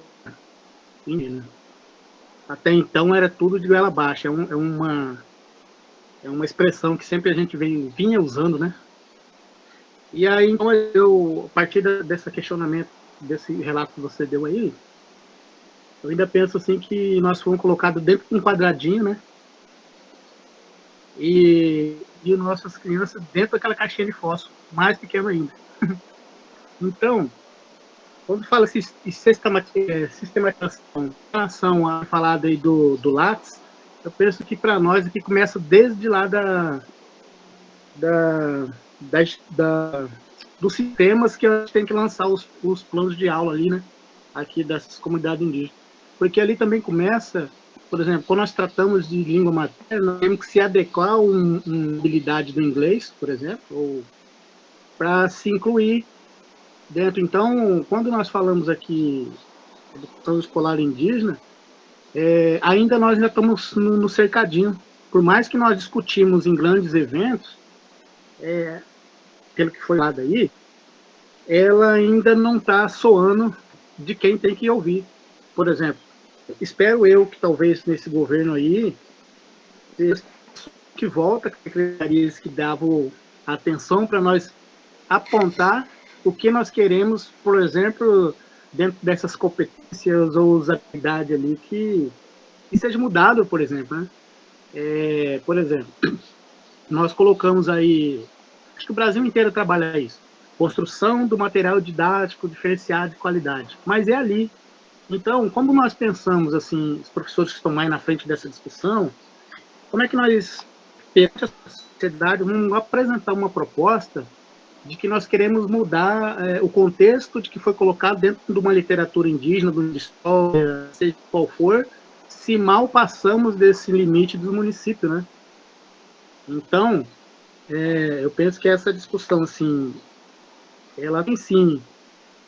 até então era tudo de goela abaixo. É uma expressão que sempre a gente vinha usando, né? E aí, então, a partir desse questionamento, desse relato que você deu aí, eu ainda penso assim que nós fomos colocados dentro de um quadradinho, né? E nossas crianças dentro daquela caixinha de fósforo, mais pequeno ainda. Então, quando fala sistematização em relação a falar aí do Lattes, eu penso que para nós aqui começa desde lá dos sistemas que a gente tem que lançar os planos de aula ali, né? Aqui dessas comunidades indígenas. Porque ali também começa, por exemplo, quando nós tratamos de língua materna, nós temos que se adequar a uma habilidade do inglês, por exemplo, ou para se incluir dentro. Então, quando nós falamos aqui de educação escolar indígena, ainda nós ainda estamos no cercadinho. Por mais que nós discutimos em grandes eventos, pelo que foi lá daí, ela ainda não está soando de quem tem que ouvir. Por exemplo, espero eu que talvez nesse governo aí, que volta, secretarias que davam atenção para nós apontar o que nós queremos, por exemplo, dentro dessas competências ou usabilidade ali, que seja mudado, por exemplo, né? Por exemplo, nós colocamos aí, acho que o Brasil inteiro trabalha isso, construção do material didático diferenciado de qualidade, mas é ali. Então, como nós pensamos, assim, os professores que estão mais na frente dessa discussão, como é que nós, perante a sociedade, vamos apresentar uma proposta de que nós queremos mudar o contexto de que foi colocado dentro de uma literatura indígena, de história, seja qual for, se mal passamos desse limite do município, né? Então, eu penso que essa discussão, assim, ela tem sim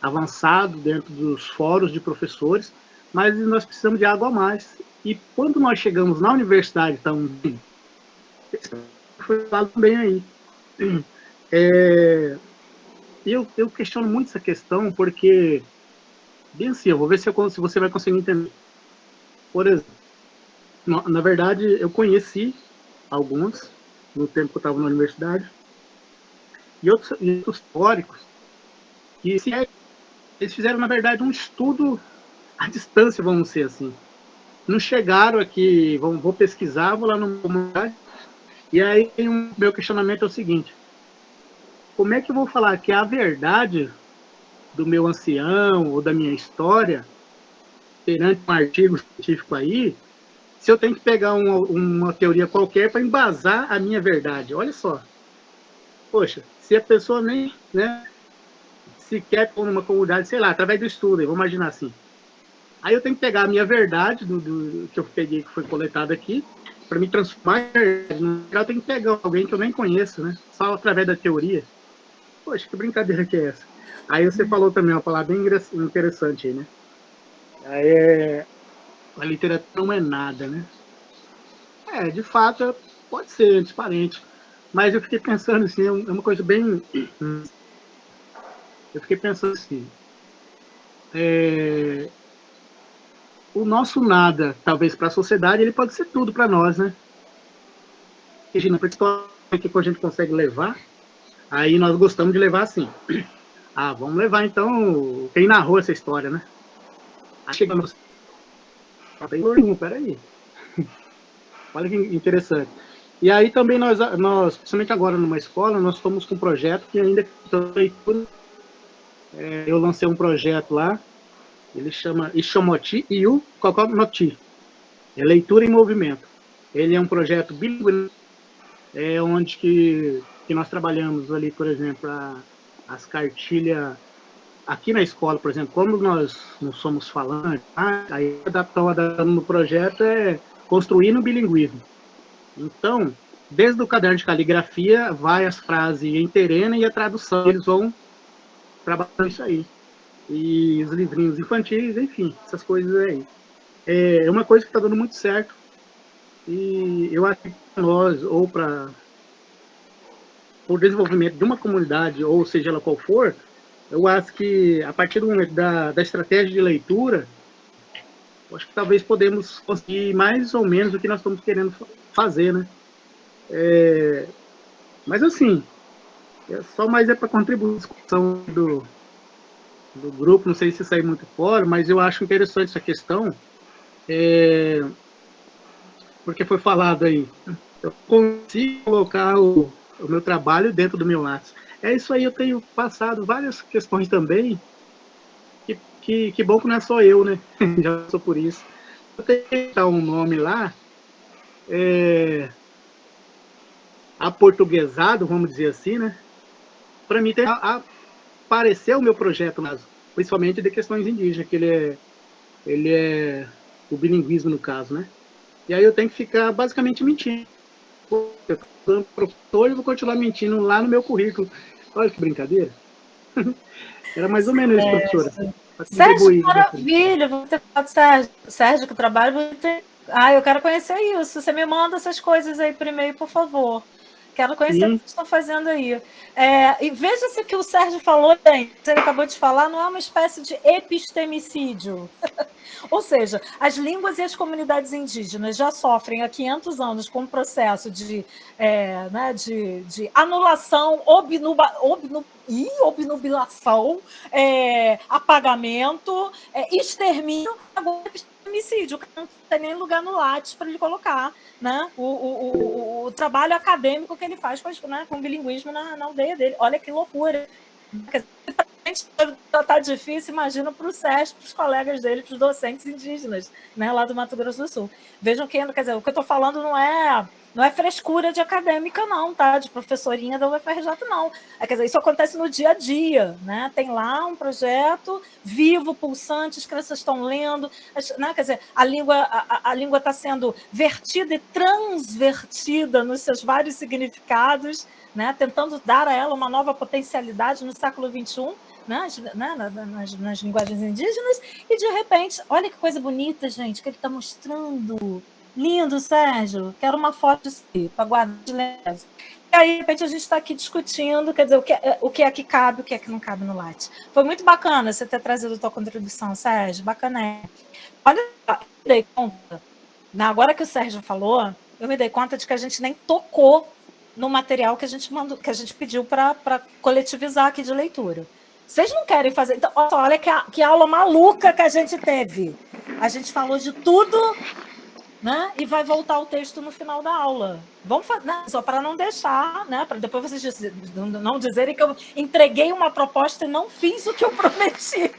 avançado dentro dos fóruns de professores, mas nós precisamos de algo a mais. E quando nós chegamos na universidade também, foi falado bem aí. Eu questiono muito essa questão, porque, bem assim, eu vou ver se você vai conseguir entender. Por exemplo, na verdade, eu conheci alguns, no tempo que eu estava na universidade, e outros teóricos, que eles fizeram, na verdade, um estudo à distância, vamos dizer assim. Não chegaram aqui, vou pesquisar, vou lá numa comunidade, e aí o meu questionamento é o seguinte: como é que eu vou falar que a verdade do meu ancião ou da minha história perante um artigo científico aí, se eu tenho que pegar uma teoria qualquer para embasar a minha verdade? Olha só. Poxa, se a pessoa nem, né, sequer for numa comunidade, sei lá, através do estudo, vamos imaginar assim. Aí eu tenho que pegar a minha verdade, do que eu peguei, que foi coletado aqui, para me transformar em verdade. Eu tenho que pegar alguém que eu nem conheço, né? Só através da teoria. Poxa, que brincadeira que é essa? Aí você falou também uma palavra bem interessante aí, né? Aí a literatura não é nada, né? De fato, pode ser transparente. Mas eu fiquei pensando assim, é uma coisa bem... Eu fiquei pensando assim, o nosso nada, talvez para a sociedade, ele pode ser tudo para nós, né? Imagina, para que a gente consegue levar, aí nós gostamos de levar assim. Ah, vamos levar então quem narrou essa história, né? Aí chegamos... Peraí. Olha que interessante. E aí também nós, principalmente agora numa escola, nós estamos com um projeto que ainda eu lancei um projeto lá, ele chama Ishomoti Iu Kokomoti, Leitura em Movimento. Ele é um projeto bilíngue, onde que nós trabalhamos ali, por exemplo, as cartilhas aqui na escola, por exemplo, como nós não somos falantes, aí adaptando no projeto construindo o bilinguismo. Então, desde o caderno de caligrafia, vai as frases em terena e a tradução, eles vão trabalhando isso aí. E os livrinhos infantis, enfim, essas coisas aí. É uma coisa que está dando muito certo. E eu acho que para nós, ou para o desenvolvimento de uma comunidade, ou seja ela qual for, eu acho que a partir do momento da estratégia de leitura, acho que talvez podemos conseguir mais ou menos o que nós estamos querendo fazer, né? Mas assim, só mais para contribuir com a discussão do grupo, não sei se sair muito fora, mas eu acho interessante essa questão, porque foi falado aí, eu consigo colocar o meu trabalho dentro do meu Lattes. É isso aí, eu tenho passado várias questões também, que bom que não é só eu, né? Já sou por isso. Eu tenho que dar um nome lá, aportuguesado, vamos dizer assim, né? Para mim aparecer o meu projeto, principalmente de questões indígenas, que ele é o bilinguismo no caso, né? E aí eu tenho que ficar basicamente mentindo. Eu sou professor e vou continuar mentindo lá no meu currículo. Olha que brincadeira. Era mais ou menos isso, professora. Sérgio, maravilha, vou ter falado Sérgio. Sérgio, que eu trabalho, vou ter... eu quero conhecer isso. Você me manda essas coisas aí por e-mail, por favor. Quero conhecer o que vocês estão fazendo aí. E veja se o que o Sérgio falou, gente, ele acabou de falar, não é uma espécie de epistemicídio. Ou seja, as línguas e as comunidades indígenas já sofrem há 500 anos com um processo de anulação, obnubilação, apagamento, extermínio, agora epistemicídio, que não tem nem lugar no Lattes para ele colocar, né, o trabalho acadêmico que ele faz com o bilinguismo na aldeia dele. Olha que loucura. Está difícil, imagina para o Sérgio, para os colegas dele, para os docentes indígenas, né, lá do Mato Grosso do Sul. Vejam que, quer dizer, o que eu estou falando não é frescura de acadêmica, não, tá? De professorinha da UFRJ, não. Quer dizer, isso acontece no dia a dia, né? Tem lá um projeto vivo, pulsante, as crianças estão lendo, né? Quer dizer, a língua está sendo vertida e transvertida nos seus vários significados, né? Tentando dar a ela uma nova potencialidade no século XXI, nas linguagens indígenas, e de repente, olha que coisa bonita, gente, que ele está mostrando. Lindo, Sérgio. Quero uma foto assim, para guardar de lembrança. E aí, de repente, a gente está aqui discutindo, quer dizer, o que é que cabe, o que é que não cabe no Lattes. Foi muito bacana você ter trazido a tua contribuição, Sérgio. Bacana. Olha, eu me dei conta, agora que o Sérgio falou, eu me dei conta de que a gente nem tocou no material que a gente pediu para coletivizar aqui de leitura. Vocês não querem fazer... Então, olha que aula maluca que a gente teve. A gente falou de tudo, né? E vai voltar o texto no final da aula. Vamos fazer, né? Só para não deixar, né? Para depois vocês não dizerem que eu entreguei uma proposta e não fiz o que eu prometi.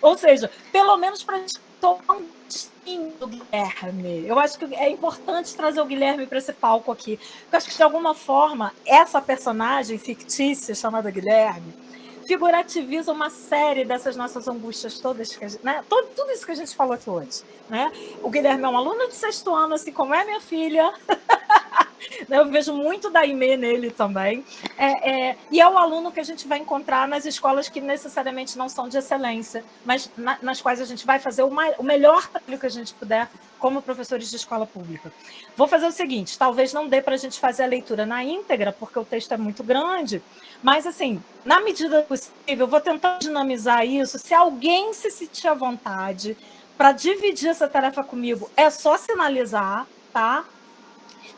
Ou seja, pelo menos para a gente tomar um destino do Guilherme. Eu acho que é importante trazer o Guilherme para esse palco aqui. Porque eu acho que, de alguma forma, essa personagem fictícia chamada Guilherme figurativiza uma série dessas nossas angústias todas, né? Tudo isso que a gente falou aqui hoje, né? O Guilherme é um aluno de 6º ano, assim como é minha filha. Eu vejo muito da Aimee nele também. E é o aluno que a gente vai encontrar nas escolas que necessariamente não são de excelência, mas nas quais a gente vai fazer o melhor trabalho que a gente puder como professores de escola pública. Vou fazer o seguinte, talvez não dê para a gente fazer a leitura na íntegra, porque o texto é muito grande, mas, assim, na medida possível, eu vou tentar dinamizar isso. Se alguém se sentir à vontade para dividir essa tarefa comigo, é só sinalizar, tá?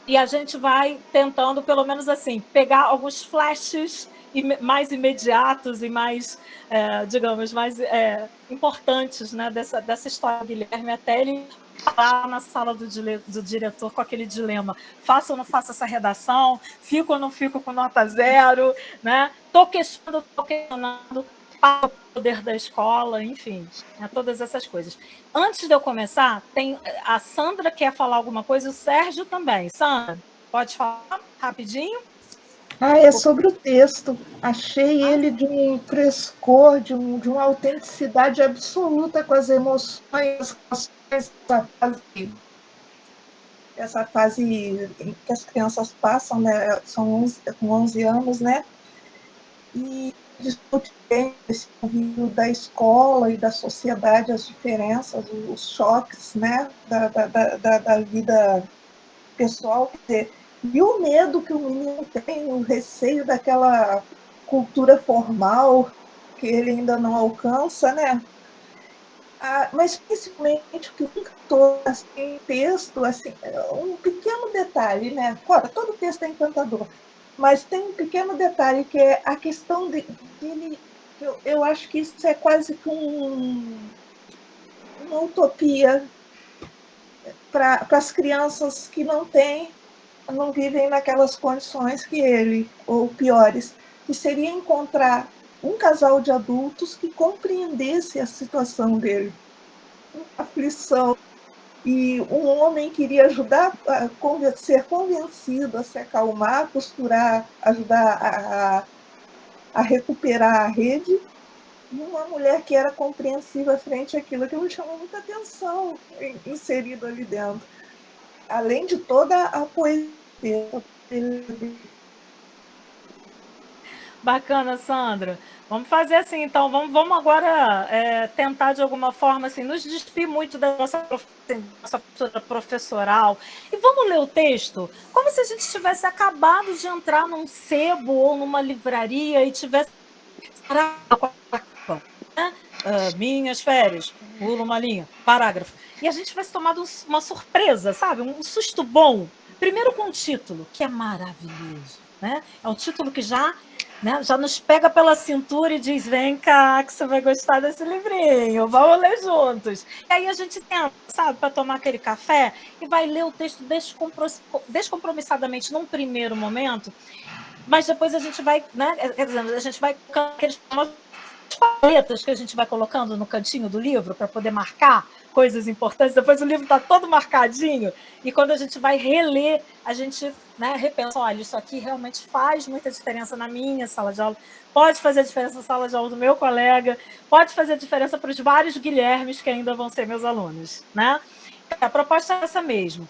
E a gente vai tentando, pelo menos assim, pegar alguns flashes mais imediatos e mais, digamos, mais importantes, né, dessa história do Guilherme, até ele parar na sala do diretor com aquele dilema: faço ou não faço essa redação? Fico ou não fico com nota 0? Né? Estou questionando para o poder da escola, enfim, né, todas essas coisas. Antes de eu começar, a Sandra quer falar alguma coisa, o Sérgio também. Sandra, pode falar rapidinho? É sobre o texto. Achei ele de um frescor, de uma autenticidade absoluta com as emoções, essa fase que as crianças passam, né? São com 11 anos, né? E discute bem esse convívio da escola e da sociedade, as diferenças, os choques, né? Da vida pessoal, quer dizer, e o medo que o menino tem, o receio daquela cultura formal que ele ainda não alcança, né? Mas principalmente que nunca todo assim, texto, assim, um pequeno detalhe, né? Claro, todo texto é encantador, mas tem um pequeno detalhe que é a questão dele. Eu acho que isso é quase que uma utopia para as crianças que não vivem naquelas condições que ele, ou piores, que seria encontrar um casal de adultos que compreendesse a situação dele, a aflição. E um homem queria ajudar a ser convencido a se acalmar, a costurar, ajudar a recuperar a rede, e uma mulher que era compreensiva frente àquilo. Aquilo me chamou muita atenção inserido ali dentro. Além de toda a poesia. Bacana, Sandra. Vamos fazer assim, então. Vamos agora tentar, de alguma forma, assim, nos despir muito da nossa postura professoral. E vamos ler o texto como se a gente tivesse acabado de entrar num sebo ou numa livraria e tivesse... Né? Minhas férias, pula uma linha, parágrafo. E a gente vai se tomar uma surpresa, sabe? Um susto bom. Primeiro com o título, que é maravilhoso. Né? É um título que já nos pega pela cintura e diz: vem cá, que você vai gostar desse livrinho, vamos ler juntos. E aí a gente tenta, sabe, para tomar aquele café e vai ler o texto descompromissadamente num primeiro momento, mas depois a gente vai, né? A gente vai colocando aqueles paletas que a gente vai colocando no cantinho do livro para poder marcar coisas importantes. Depois o livro está todo marcadinho e quando a gente vai reler, a gente, né, repensa: olha, isso aqui realmente faz muita diferença na minha sala de aula, pode fazer diferença na sala de aula do meu colega, pode fazer diferença para os vários Guilhermes que ainda vão ser meus alunos, né? A proposta é essa mesmo.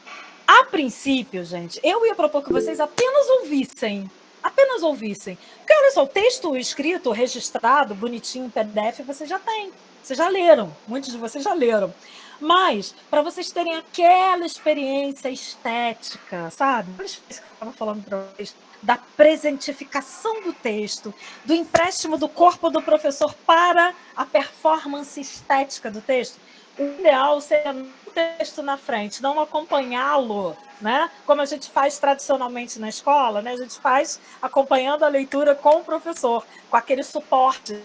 A princípio, gente, eu ia propor que vocês apenas ouvissem. Porque, olha só, o texto escrito, registrado, bonitinho, em PDF, vocês já têm. Vocês já leram. Muitos de vocês já leram. Mas, para vocês terem aquela experiência estética, sabe? Isso que eu estava falando para vocês, da presentificação do texto, do empréstimo do corpo do professor para a performance estética do texto, o ideal seria um texto na frente, não acompanhá-lo, né? Como a gente faz tradicionalmente na escola, né? A gente faz acompanhando a leitura com o professor, com aquele suporte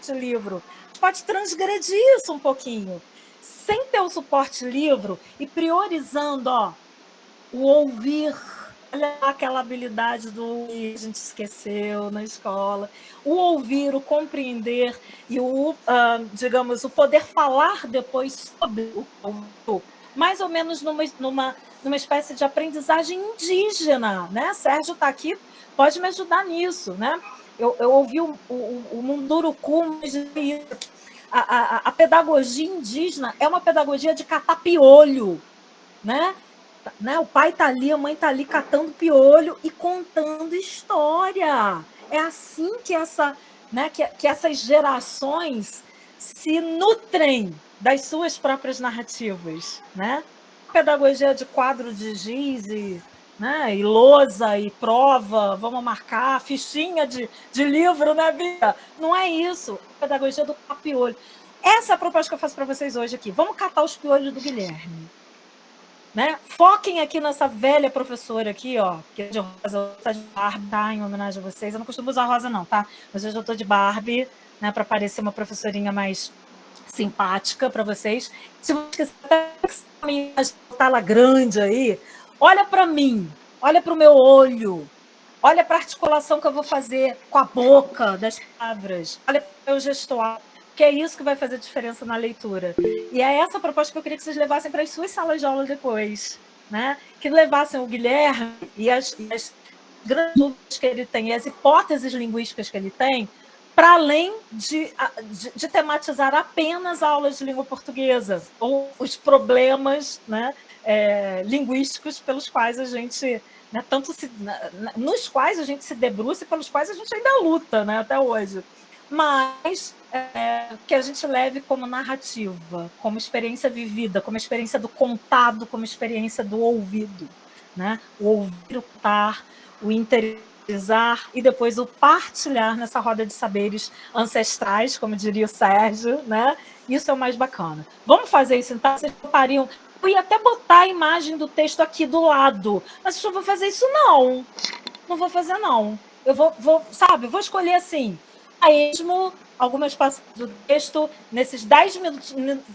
de livro. A gente pode transgredir isso um pouquinho, sem ter o suporte livro e priorizando, o ouvir. Olha aquela habilidade do ouvir, a gente esqueceu na escola. O ouvir, o compreender e digamos, o poder falar depois sobre o ouvido, mais ou menos numa espécie de aprendizagem indígena, né? Sérgio está aqui, pode me ajudar nisso, né? Eu ouvi o Munduruku dizer isso. A pedagogia indígena é uma pedagogia de catar piolho, né? O pai está ali, a mãe está ali catando piolho e contando história. É assim que que essas gerações se nutrem das suas próprias narrativas, né? Pedagogia de quadro de giz e lousa e prova, vamos marcar, fichinha de livro, né, Bia? Não é isso. Pedagogia do piolho. Essa é a proposta que eu faço para vocês hoje aqui. Vamos catar os piolhos do Guilherme. Né? Foquem aqui nessa velha professora aqui, que é de rosa, tá de Barbie, tá? Em homenagem a vocês. Eu não costumo usar rosa, não, tá? Mas hoje eu tô de Barbie, né? Para parecer uma professorinha mais simpática para vocês. Se vocês quiserem tela grande aí, olha para mim, olha para o meu olho, olha para a articulação que eu vou fazer com a boca das palavras, olha para o meu gestual, que é isso que vai fazer diferença na leitura. E é essa proposta que eu queria que vocês levassem para as suas salas de aula depois, né? Que levassem o Guilherme e as grandes dúvidas que ele tem, e as hipóteses linguísticas que ele tem, para além de tematizar apenas aulas de língua portuguesa, ou os problemas, né, linguísticos pelos quais a gente... Né, nos quais a gente se debruça e pelos quais a gente ainda luta, né, até hoje. Mas que a gente leve como narrativa, como experiência vivida, como experiência do contado, como experiência do ouvido, né? O ouvir, o contar, o interiorizar e depois o partilhar nessa roda de saberes ancestrais, como diria o Sérgio, né? Isso é o mais bacana. Vamos fazer isso então? Vocês topariam? Eu ia até botar a imagem do texto aqui do lado, mas eu não vou fazer isso, não. Não vou fazer, não. Eu vou escolher assim, a esmo, algumas passagens do texto, nesses 10 minutos,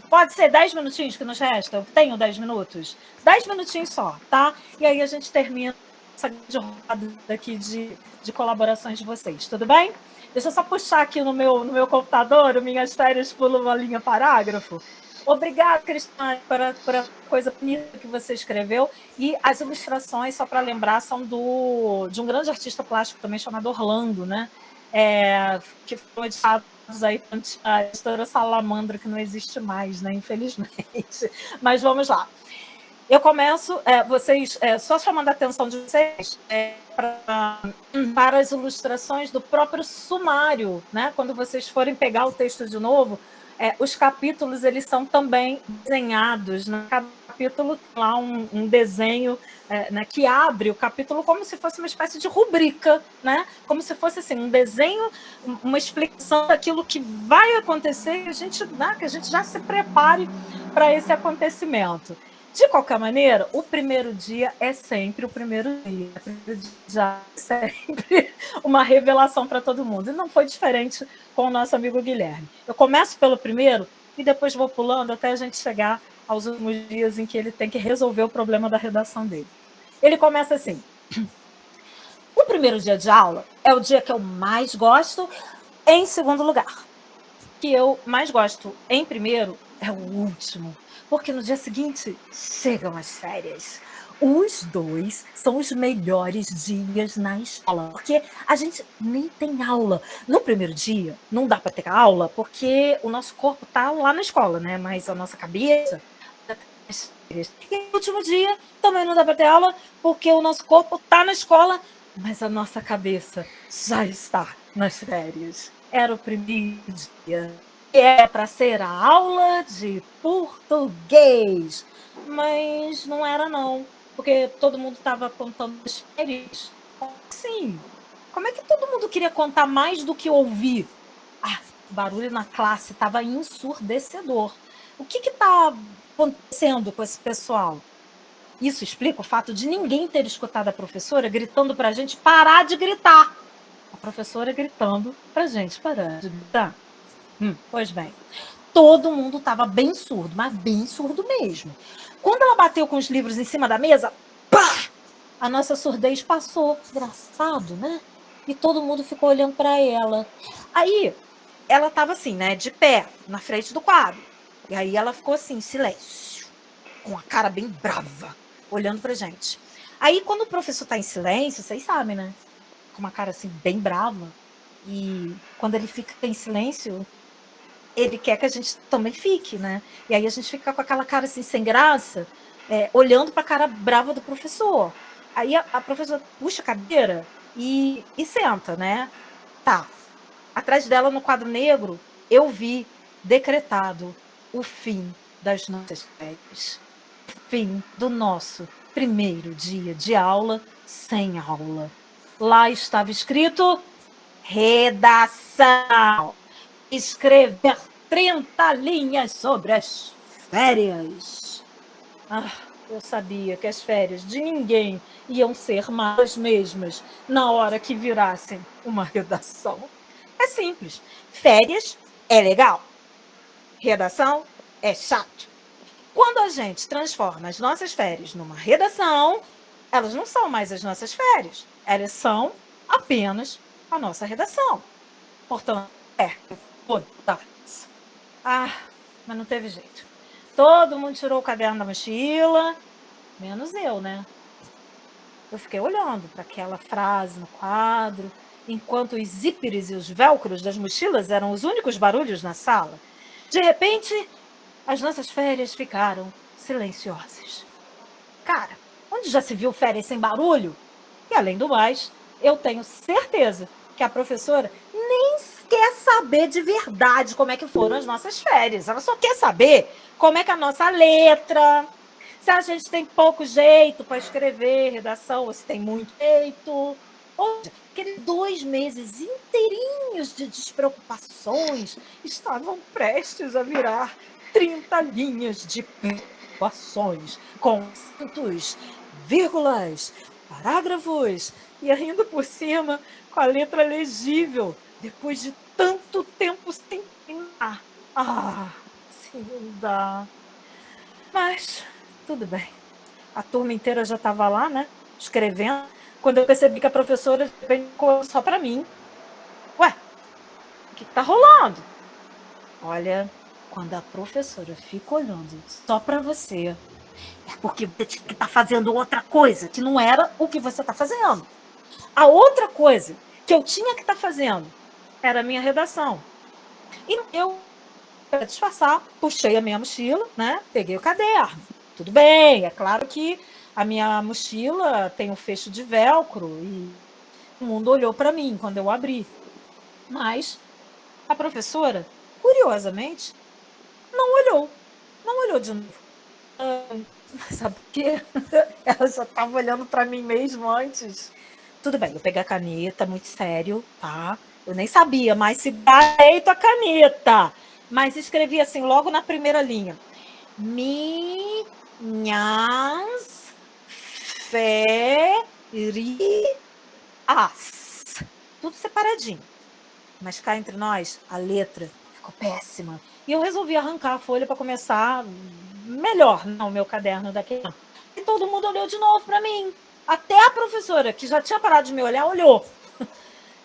pode ser 10 minutinhos que nos resta? Eu tenho 10 minutos? 10 minutinhos só, tá? E aí a gente termina essa grande roda aqui de colaborações de vocês, tudo bem? Deixa eu só puxar aqui no meu computador, minhas férias pulam uma linha parágrafo. Obrigada, Cristiane, por a coisa bonita que você escreveu. E as ilustrações, só para lembrar, são de um grande artista plástico também chamado Orlando, né? Que foram editados aí a editora Salamandra, que não existe mais, né? Infelizmente. Mas vamos lá. Eu começo, só chamando a atenção de vocês para as ilustrações do próprio sumário, né? Quando vocês forem pegar o texto de novo, os capítulos eles são também desenhados, né? Cada capítulo tem lá um desenho, né, que abre o capítulo como se fosse uma espécie de rubrica, né? Como se fosse assim, um desenho, uma explicação daquilo que vai acontecer, que a gente já se prepare para esse acontecimento. De qualquer maneira, o primeiro dia é sempre o primeiro dia. O primeiro dia já é sempre uma revelação para todo mundo. E não foi diferente com o nosso amigo Guilherme. Eu começo pelo primeiro e depois vou pulando até a gente chegar aos últimos dias em que ele tem que resolver o problema da redação dele. Ele começa assim. O primeiro dia de aula é o dia que eu mais gosto, em segundo lugar. O que eu mais gosto em primeiro é o último. Porque no dia seguinte chegam as férias. Os dois são os melhores dias na escola, porque a gente nem tem aula. No primeiro dia, não dá para ter aula, porque o nosso corpo está lá na escola, né? Mas a nossa cabeça está nas férias. E no último dia, também não dá para ter aula, porque o nosso corpo está na escola, mas a nossa cabeça já está nas férias. Era o primeiro dia. É para ser a aula de português, mas não era não, porque todo mundo estava contando as férias. Como assim? Como é que todo mundo queria contar mais do que ouvir? O barulho na classe estava ensurdecedor. O que está acontecendo com esse pessoal? Isso explica o fato de ninguém ter escutado a professora gritando para a gente parar de gritar. A professora gritando para a gente parar de gritar. Pois bem, todo mundo estava bem surdo, mas bem surdo mesmo. Quando ela bateu com os livros em cima da mesa, pá! A nossa surdez passou. Engraçado, né? E todo mundo ficou olhando para ela. Aí, ela estava assim, né, de pé, na frente do quadro. E aí ela ficou assim, em silêncio, com a cara bem brava, olhando pra gente. Aí, quando o professor está em silêncio, vocês sabem, né? Com uma cara assim, bem brava. E quando ele fica em silêncio, ele quer que a gente também fique, né? E aí a gente fica com aquela cara assim, sem graça, olhando para a cara brava do professor. Aí a professora puxa a cadeira e senta, né? Tá. Atrás dela, no quadro negro, eu vi decretado o fim das nossas férias. O fim do nosso primeiro dia de aula sem aula. Lá estava escrito redação. Escrever 30 linhas sobre as férias. Eu sabia que as férias de ninguém iam ser mais as mesmas na hora que virassem uma redação. É simples. Férias é legal. Redação é chato. Quando a gente transforma as nossas férias numa redação, elas não são mais as nossas férias. Elas são apenas a nossa redação. Portanto, mas não teve jeito. Todo mundo tirou o caderno da mochila, menos eu, né? Eu fiquei olhando para aquela frase no quadro, enquanto os zíperes e os velcros das mochilas eram os únicos barulhos na sala. De repente, as nossas férias ficaram silenciosas. Cara, onde já se viu férias sem barulho? E além do mais, eu tenho certeza que a professora nem quer saber de verdade como é que foram as nossas férias. Ela só quer saber como é que a nossa letra, se a gente tem pouco jeito para escrever redação ou se tem muito jeito. Ou seja, aqueles 2 meses inteirinhos de despreocupações estavam prestes a virar 30 linhas de preocupações, com acentos, vírgulas, parágrafos, e ainda por cima com a letra legível, depois de tanto tempo sem terminar. Sim, não dá. Mas, tudo bem. A turma inteira já estava lá, né? Escrevendo. Quando eu percebi que a professora ficou só para mim. Ué, o que tá rolando? Olha, quando a professora fica olhando só para você, é porque você tinha que estar fazendo outra coisa, que não era o que você está fazendo. A outra coisa que eu tinha que estar fazendo era a minha redação. E eu, para disfarçar, puxei a minha mochila, né? Peguei o caderno. Tudo bem, é claro que a minha mochila tem um fecho de velcro e o mundo olhou para mim quando eu abri. Mas a professora, curiosamente, não olhou de novo. Sabe por quê? Ela já estava olhando para mim mesmo antes. Tudo bem, eu peguei a caneta, muito sério, tá? Eu nem sabia mais se dá direito a caneta. Mas escrevi assim, logo na primeira linha. Minhas férias. Tudo separadinho. Mas cá entre nós, a letra ficou péssima. E eu resolvi arrancar a folha para começar melhor o meu caderno daquele ano. E todo mundo olhou de novo para mim. Até a professora, que já tinha parado de me olhar, olhou.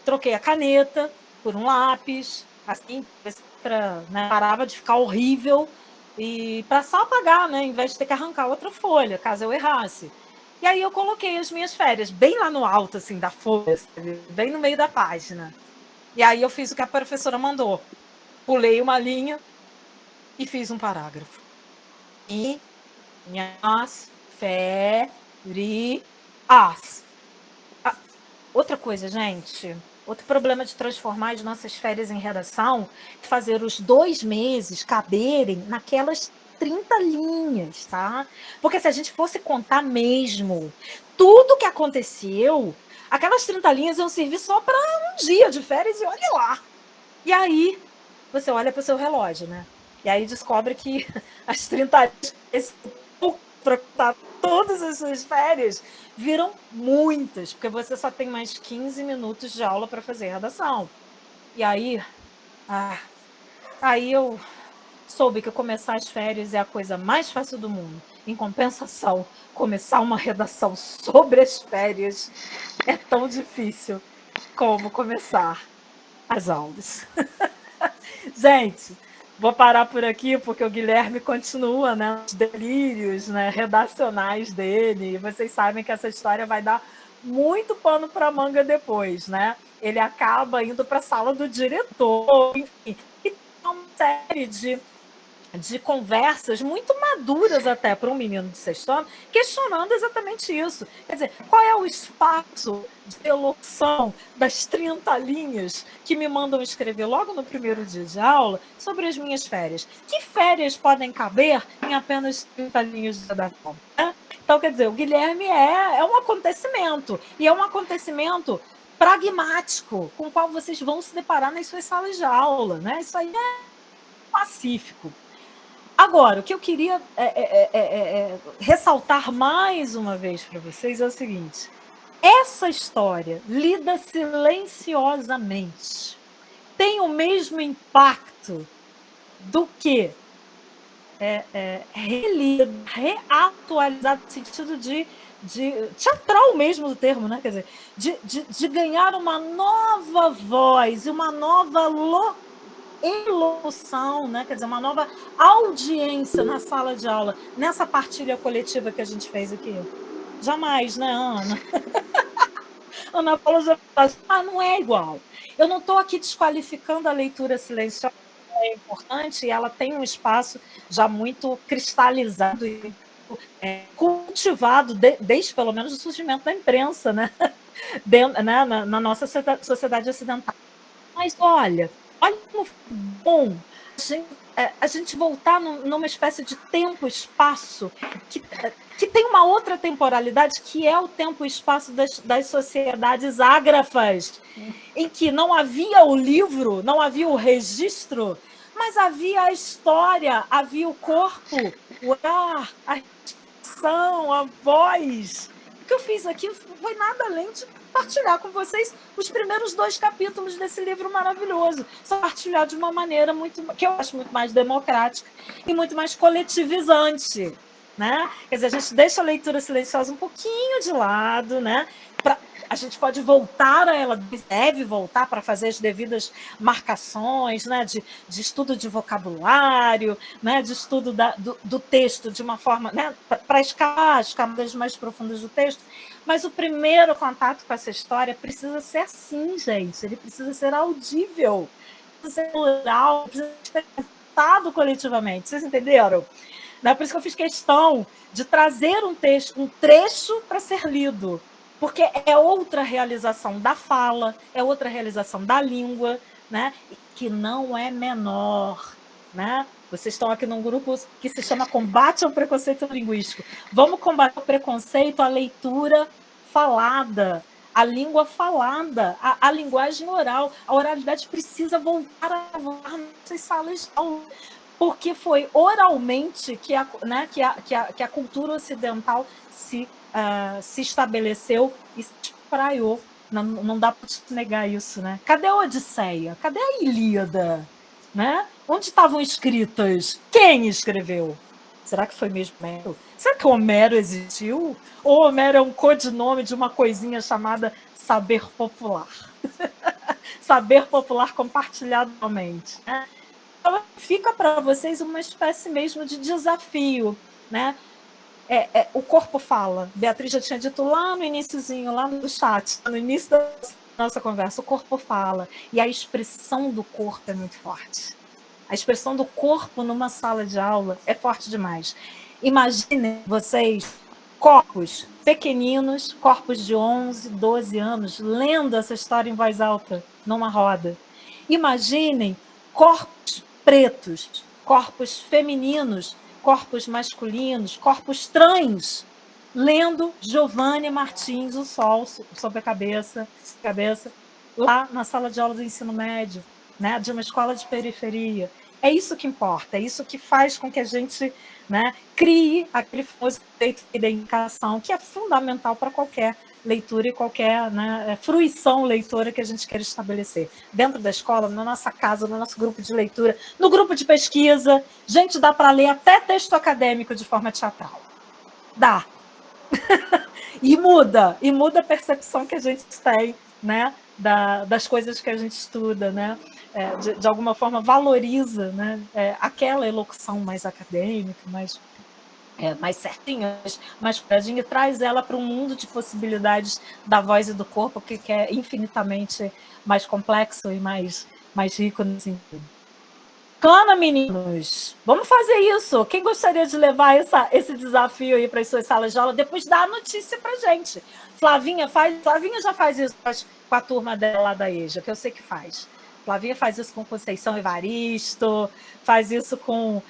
Troquei a caneta por um lápis, assim, parava de ficar horrível. E para só apagar, né? Em vez de ter que arrancar outra folha, caso eu errasse. E aí eu coloquei as minhas férias bem lá no alto, assim, da folha, sabe? Bem no meio da página. E aí eu fiz o que a professora mandou. Pulei uma linha e fiz um parágrafo. Minhas férias. Outra coisa, gente. Outro problema de transformar as nossas férias em redação é fazer os 2 meses caberem naquelas 30 linhas, tá? Porque se a gente fosse contar mesmo tudo que aconteceu, aquelas 30 linhas iam servir só para um dia de férias e olhe lá. E aí, você olha para o seu relógio, né? E aí descobre que as 30 linhas para contar todas as suas férias viram muitas, porque você só tem mais 15 minutos de aula para fazer redação. E aí, aí eu soube que começar as férias é a coisa mais fácil do mundo. Em compensação, começar uma redação sobre as férias é tão difícil como começar as aulas. Gente, vou parar por aqui porque o Guilherme continua, né, os delírios, né, redacionais dele. E vocês sabem que essa história vai dar muito pano para manga depois, né? Ele acaba indo para a sala do diretor, enfim, e tem uma série de conversas muito maduras até para um menino de sexto ano, questionando exatamente isso. Quer dizer, qual é o espaço de elocução das 30 linhas que me mandam escrever logo no primeiro dia de aula sobre as minhas férias? Que férias podem caber em apenas 30 linhas de redação? Né? Então, quer dizer, o Guilherme é um acontecimento, e é um acontecimento pragmático, com o qual vocês vão se deparar nas suas salas de aula. Né? Isso aí é pacífico. Agora, o que eu queria ressaltar mais uma vez para vocês é o seguinte: essa história, lida silenciosamente, tem o mesmo impacto do que relida, reatualizado, no sentido de teatral mesmo do termo, né? Quer dizer, de ganhar uma nova voz e uma nova elocução, né? Quer dizer, uma nova audiência na sala de aula, nessa partilha coletiva que a gente fez aqui. Jamais, né, Ana? Ana Paula já fala, não é igual. Eu não estou aqui desqualificando a leitura silenciosa, é importante, e ela tem um espaço já muito cristalizado e cultivado desde pelo menos o surgimento da imprensa, né? Na nossa sociedade ocidental. Mas olha como foi bom a gente voltar numa espécie de tempo-espaço que tem uma outra temporalidade, que é o tempo e espaço das sociedades ágrafas, em que não havia o livro, não havia o registro, mas havia a história, havia o corpo, o olhar, a respiração, a voz. O que eu fiz aqui foi nada além de partilhar com vocês os primeiros 2 capítulos desse livro maravilhoso. Só partilhar de uma maneira que eu acho muito mais democrática e muito mais coletivizante. Né? Quer dizer, a gente deixa a leitura silenciosa um pouquinho de lado, né? A gente pode voltar a ela, deve voltar para fazer as devidas marcações, né? de estudo de vocabulário, né? De estudo do texto de uma forma, né? Para as camadas mais profundas do texto. Mas o primeiro contato com essa história precisa ser assim, gente. Ele precisa ser audível, precisa ser oral, precisa ser experimentado coletivamente. Vocês entenderam? Por isso que eu fiz questão de trazer um trecho para ser lido, porque é outra realização da fala, é outra realização da língua, né? Que não é menor. Né? Vocês estão aqui num grupo que se chama Combate ao Preconceito Linguístico. Vamos combater o preconceito, a leitura falada, a língua falada, a linguagem oral. A oralidade precisa voltar a voar nessas salas de aula, porque foi oralmente que a cultura ocidental se estabeleceu e se espraiou. Não dá para negar isso. Né? Cadê a Odisseia? Cadê a Ilíada? Né? Onde estavam escritas? Quem escreveu? Será que foi mesmo Homero? Será que Homero existiu? Ou Homero é um codinome de uma coisinha chamada saber popular? Saber popular compartilhado realmente. Né? Então, fica para vocês uma espécie mesmo de desafio. Né? O corpo fala. Beatriz já tinha dito lá no iniciozinho, lá no chat, no início da nossa conversa, o corpo fala. E a expressão do corpo é muito forte. A expressão do corpo numa sala de aula é forte demais. Imaginem vocês, corpos pequeninos, corpos de 11, 12 anos, lendo essa história em voz alta, numa roda. Imaginem corpos pretos, corpos femininos, corpos masculinos, corpos trans, lendo Giovanni Martins, O Sol sobre a cabeça, lá na sala de aula do ensino médio, né, de uma escola de periferia. É isso que importa, é isso que faz com que a gente, né, crie aquele famoso conceito de identificação, que é fundamental para qualquer leitura e qualquer, né, fruição leitora que a gente queira estabelecer. Dentro da escola, na nossa casa, no nosso grupo de leitura, no grupo de pesquisa. Gente, dá para ler até texto acadêmico de forma teatral. Dá. E muda a percepção que a gente tem, né, das coisas que a gente estuda, né? De alguma forma valoriza, né, aquela elocução mais acadêmica, mais certinha, mais cuidadinha, e traz ela para um mundo de possibilidades da voz e do corpo, que é infinitamente mais complexo e mais rico nesse sentido. Bacana, meninos! Vamos fazer isso! Quem gostaria de levar esse desafio aí para as suas salas de aula? Depois dá a notícia para gente. Flavinha já faz isso com a turma dela lá da EJA, que eu sei que faz. Flavinha faz isso com Conceição Evaristo, faz isso com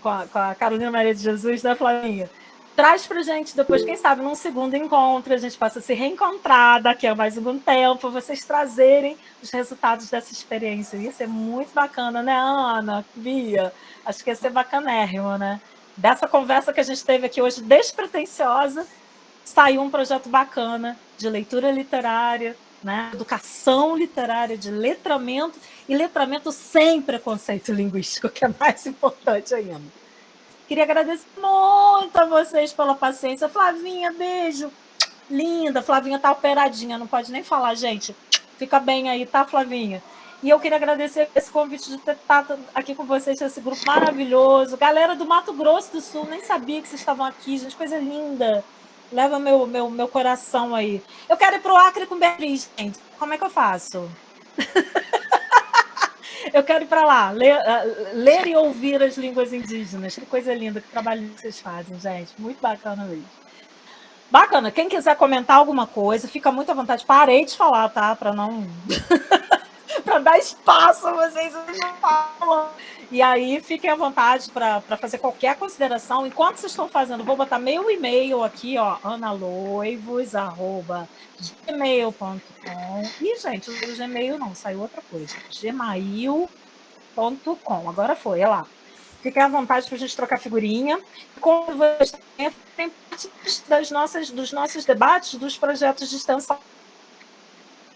a Carolina Maria de Jesus, né, Flavinha? Traz para gente depois, quem sabe, num segundo encontro, a gente possa se reencontrar daqui a mais algum tempo, vocês trazerem os resultados dessa experiência. Isso é muito bacana, né, Ana, Bia? Acho que ia ser bacanérrimo, né? Dessa conversa que a gente teve aqui hoje, despretensiosa, saiu um projeto bacana de leitura literária, né? Educação literária, de letramento, e letramento sem preconceito linguístico, que é mais importante ainda. Queria agradecer muito a vocês pela paciência. Flavinha, beijo. Linda. Flavinha tá operadinha, não pode nem falar, gente. Fica bem aí, tá, Flavinha? E eu queria agradecer esse convite de estar aqui com vocês, esse grupo maravilhoso. Galera do Mato Grosso do Sul, nem sabia que vocês estavam aqui, gente. Coisa linda. Leva meu coração aí. Eu quero ir pro Acre com Beatriz, gente. Como é que eu faço? Eu quero ir para lá, ler e ouvir as línguas indígenas. Que coisa linda, que trabalho que vocês fazem, gente. Muito bacana mesmo. Bacana. Quem quiser comentar alguma coisa, fica muito à vontade. Parei de falar, tá? Para não... para dar espaço a vocês não falam. E aí, fiquem à vontade para fazer qualquer consideração. Enquanto vocês estão fazendo, vou botar meu e-mail aqui, ó, analoivos@gmail.com. Ih, gente, o Gmail não, saiu outra coisa. gmail.com. Agora foi, olha lá. Fiquem à vontade para a gente trocar figurinha. Como vocês têm parte dos nossos debates, dos projetos de extensão.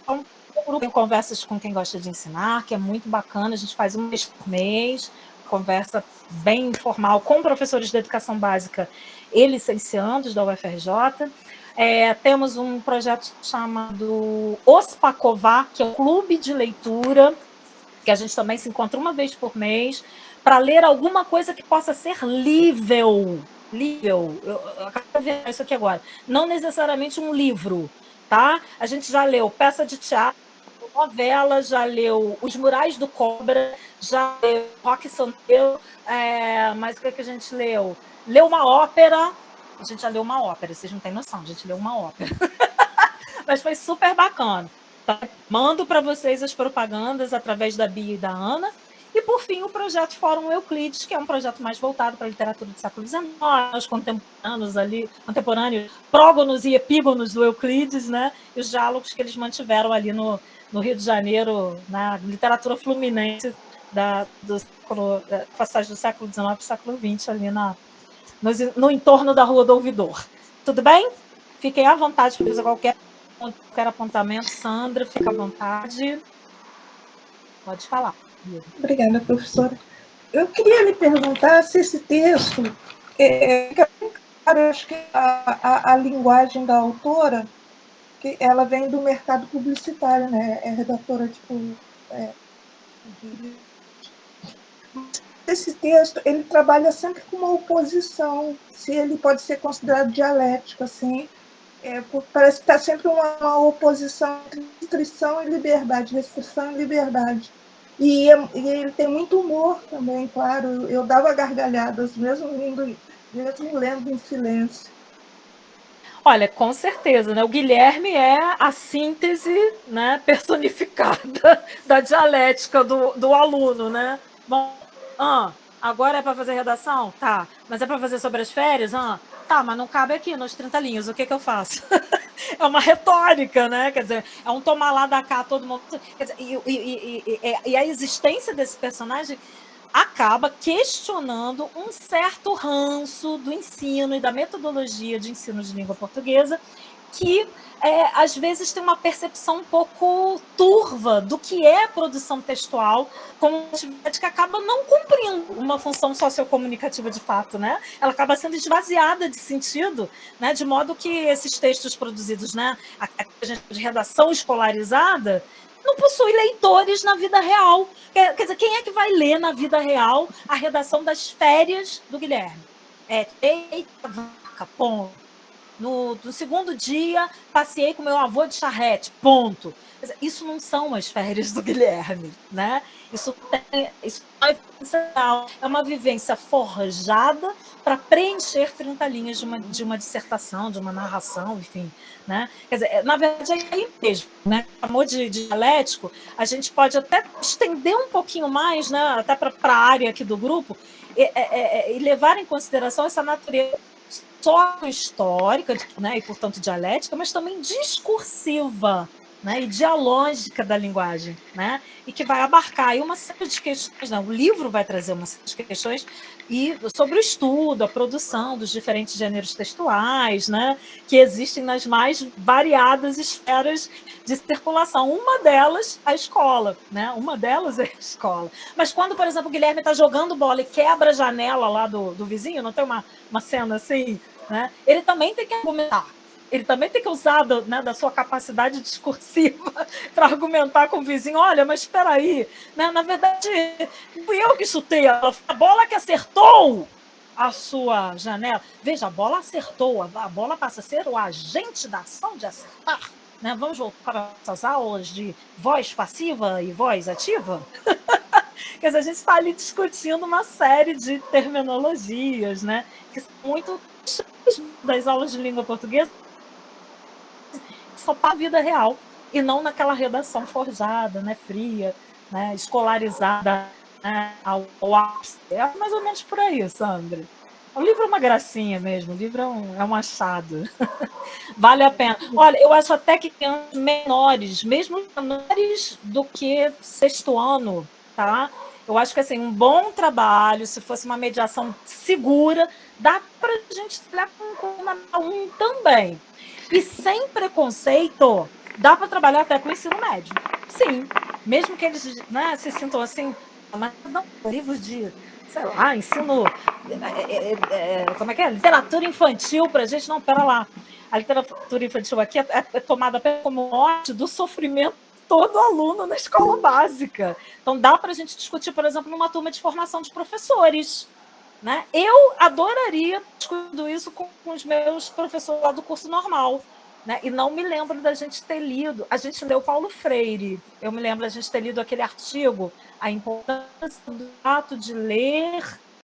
O grupo tem conversas com quem gosta de ensinar, que é muito bacana. A gente faz uma vez por mês, conversa bem informal com professores de educação básica e licenciandos da UFRJ. Temos um projeto chamado Os Pacová, que é um clube de leitura, que a gente também se encontra uma vez por mês, para ler alguma coisa que possa ser lível. Eu acabo de ver isso aqui agora. Não necessariamente um livro, tá? A gente já leu peça de teatro, novela, já leu Os Murais do Cobra, já leu Rock Santeiro, mas o que a gente leu? Leu uma ópera, a gente já leu uma ópera, vocês não têm noção, a gente leu uma ópera. Mas foi super bacana. Tá? Mando para vocês as propagandas através da Bia e da Ana. E, por fim, o projeto Fórum Euclides, que é um projeto mais voltado para a literatura do século XIX, os contemporâneos, prógonos e epígonos do Euclides, né? E os diálogos que eles mantiveram ali no Rio de Janeiro, na literatura fluminense da passagem do século XIX para o século XX, ali no entorno da Rua do Ouvidor. Tudo bem? Fiquem à vontade para fazer qualquer apontamento. Sandra, fica à vontade. Pode falar. Obrigada, professora. Eu queria lhe perguntar se esse texto, eu acho que a linguagem da autora, que ela vem do mercado publicitário, né? É redatora esse texto, ele trabalha sempre com uma oposição, se ele pode ser considerado dialético, assim, parece que está sempre uma oposição entre restrição e liberdade, restrição e liberdade. E ele tem muito humor também, claro. Eu dava gargalhadas, mesmo lendo em silêncio. Olha, com certeza, né? O Guilherme é a síntese, né, personificada da dialética do aluno, né? Bom, agora é para fazer redação? Tá. Mas é para fazer sobre as férias? Tá, mas não cabe aqui nos 30 linhas. O que eu faço? É uma retórica, né? Quer dizer, é um tomar lá da cá, todo mundo. Quer dizer, e a existência desse personagem acaba questionando um certo ranço do ensino e da metodologia de ensino de língua portuguesa, que às vezes tem uma percepção um pouco turva do que é produção textual, como uma atividade que acaba não cumprindo uma função sociocomunicativa de fato, né? Ela acaba sendo esvaziada de sentido, né? De modo que esses textos produzidos, né, a gente de redação escolarizada, não possui leitores na vida real. Quer dizer, quem é que vai ler na vida real a redação das férias do Guilherme? Eita vaca, ponto. No segundo dia, passeei com meu avô de charrete, ponto. Isso não são as férias do Guilherme, né? Isso é uma vivência forjada para preencher 30 linhas de uma dissertação, de uma narração, enfim. Né? Quer dizer, na verdade, é aí mesmo, né? Chamou de dialético, a gente pode até estender um pouquinho mais, né? Até para a área aqui do grupo, e levar em consideração essa natureza só histórica, né, e portanto dialética, mas também discursiva, né, e dialógica da linguagem, né, e que vai abarcar aí uma série de questões, né, o livro vai trazer uma série de questões sobre o estudo, a produção dos diferentes gêneros textuais, né, que existem nas mais variadas esferas de circulação. Uma delas, a escola, né, uma delas é a escola. Mas quando, por exemplo, o Guilherme está jogando bola e quebra a janela lá do vizinho, não tem uma cena assim, né? Ele também tem que argumentar, ele também tem que usar da sua capacidade discursiva para argumentar com o vizinho. Olha, mas espera aí, né? Na verdade, fui eu que chutei a bola que acertou a sua janela. Veja, a bola acertou, a bola passa a ser o agente da ação de acertar. Né? Vamos voltar para essas aulas de voz passiva e voz ativa? Quer dizer, a gente está ali discutindo uma série de terminologias, né, que são muito das aulas de língua portuguesa, só para a vida real, e não naquela redação forjada, né, fria, né, escolarizada ao ápice. É mais ou menos por aí, Sandra. O livro é uma gracinha mesmo, o livro é um achado. Vale a pena. Olha, eu acho até que crianças menores, mesmo menores do que sexto ano, tá? Eu acho que assim, um bom trabalho, se fosse uma mediação segura, dá para a gente trabalhar com Fundamental 1 também. E sem preconceito, dá para trabalhar até com o ensino médio. Sim, mesmo que eles, né, se sintam assim, mas não, livros de, sei lá, ensino, como é que é? Literatura infantil para a gente, não, pera lá. A literatura infantil aqui é tomada como morte do sofrimento todo aluno na escola básica. Então, dá para a gente discutir, por exemplo, numa turma de formação de professores. Né? Eu adoraria discutir isso com os meus professores lá do curso normal. Né? E não me lembro da gente ter lido. A gente leu Paulo Freire. Eu me lembro da gente ter lido aquele artigo, A Importância do Ato de Ler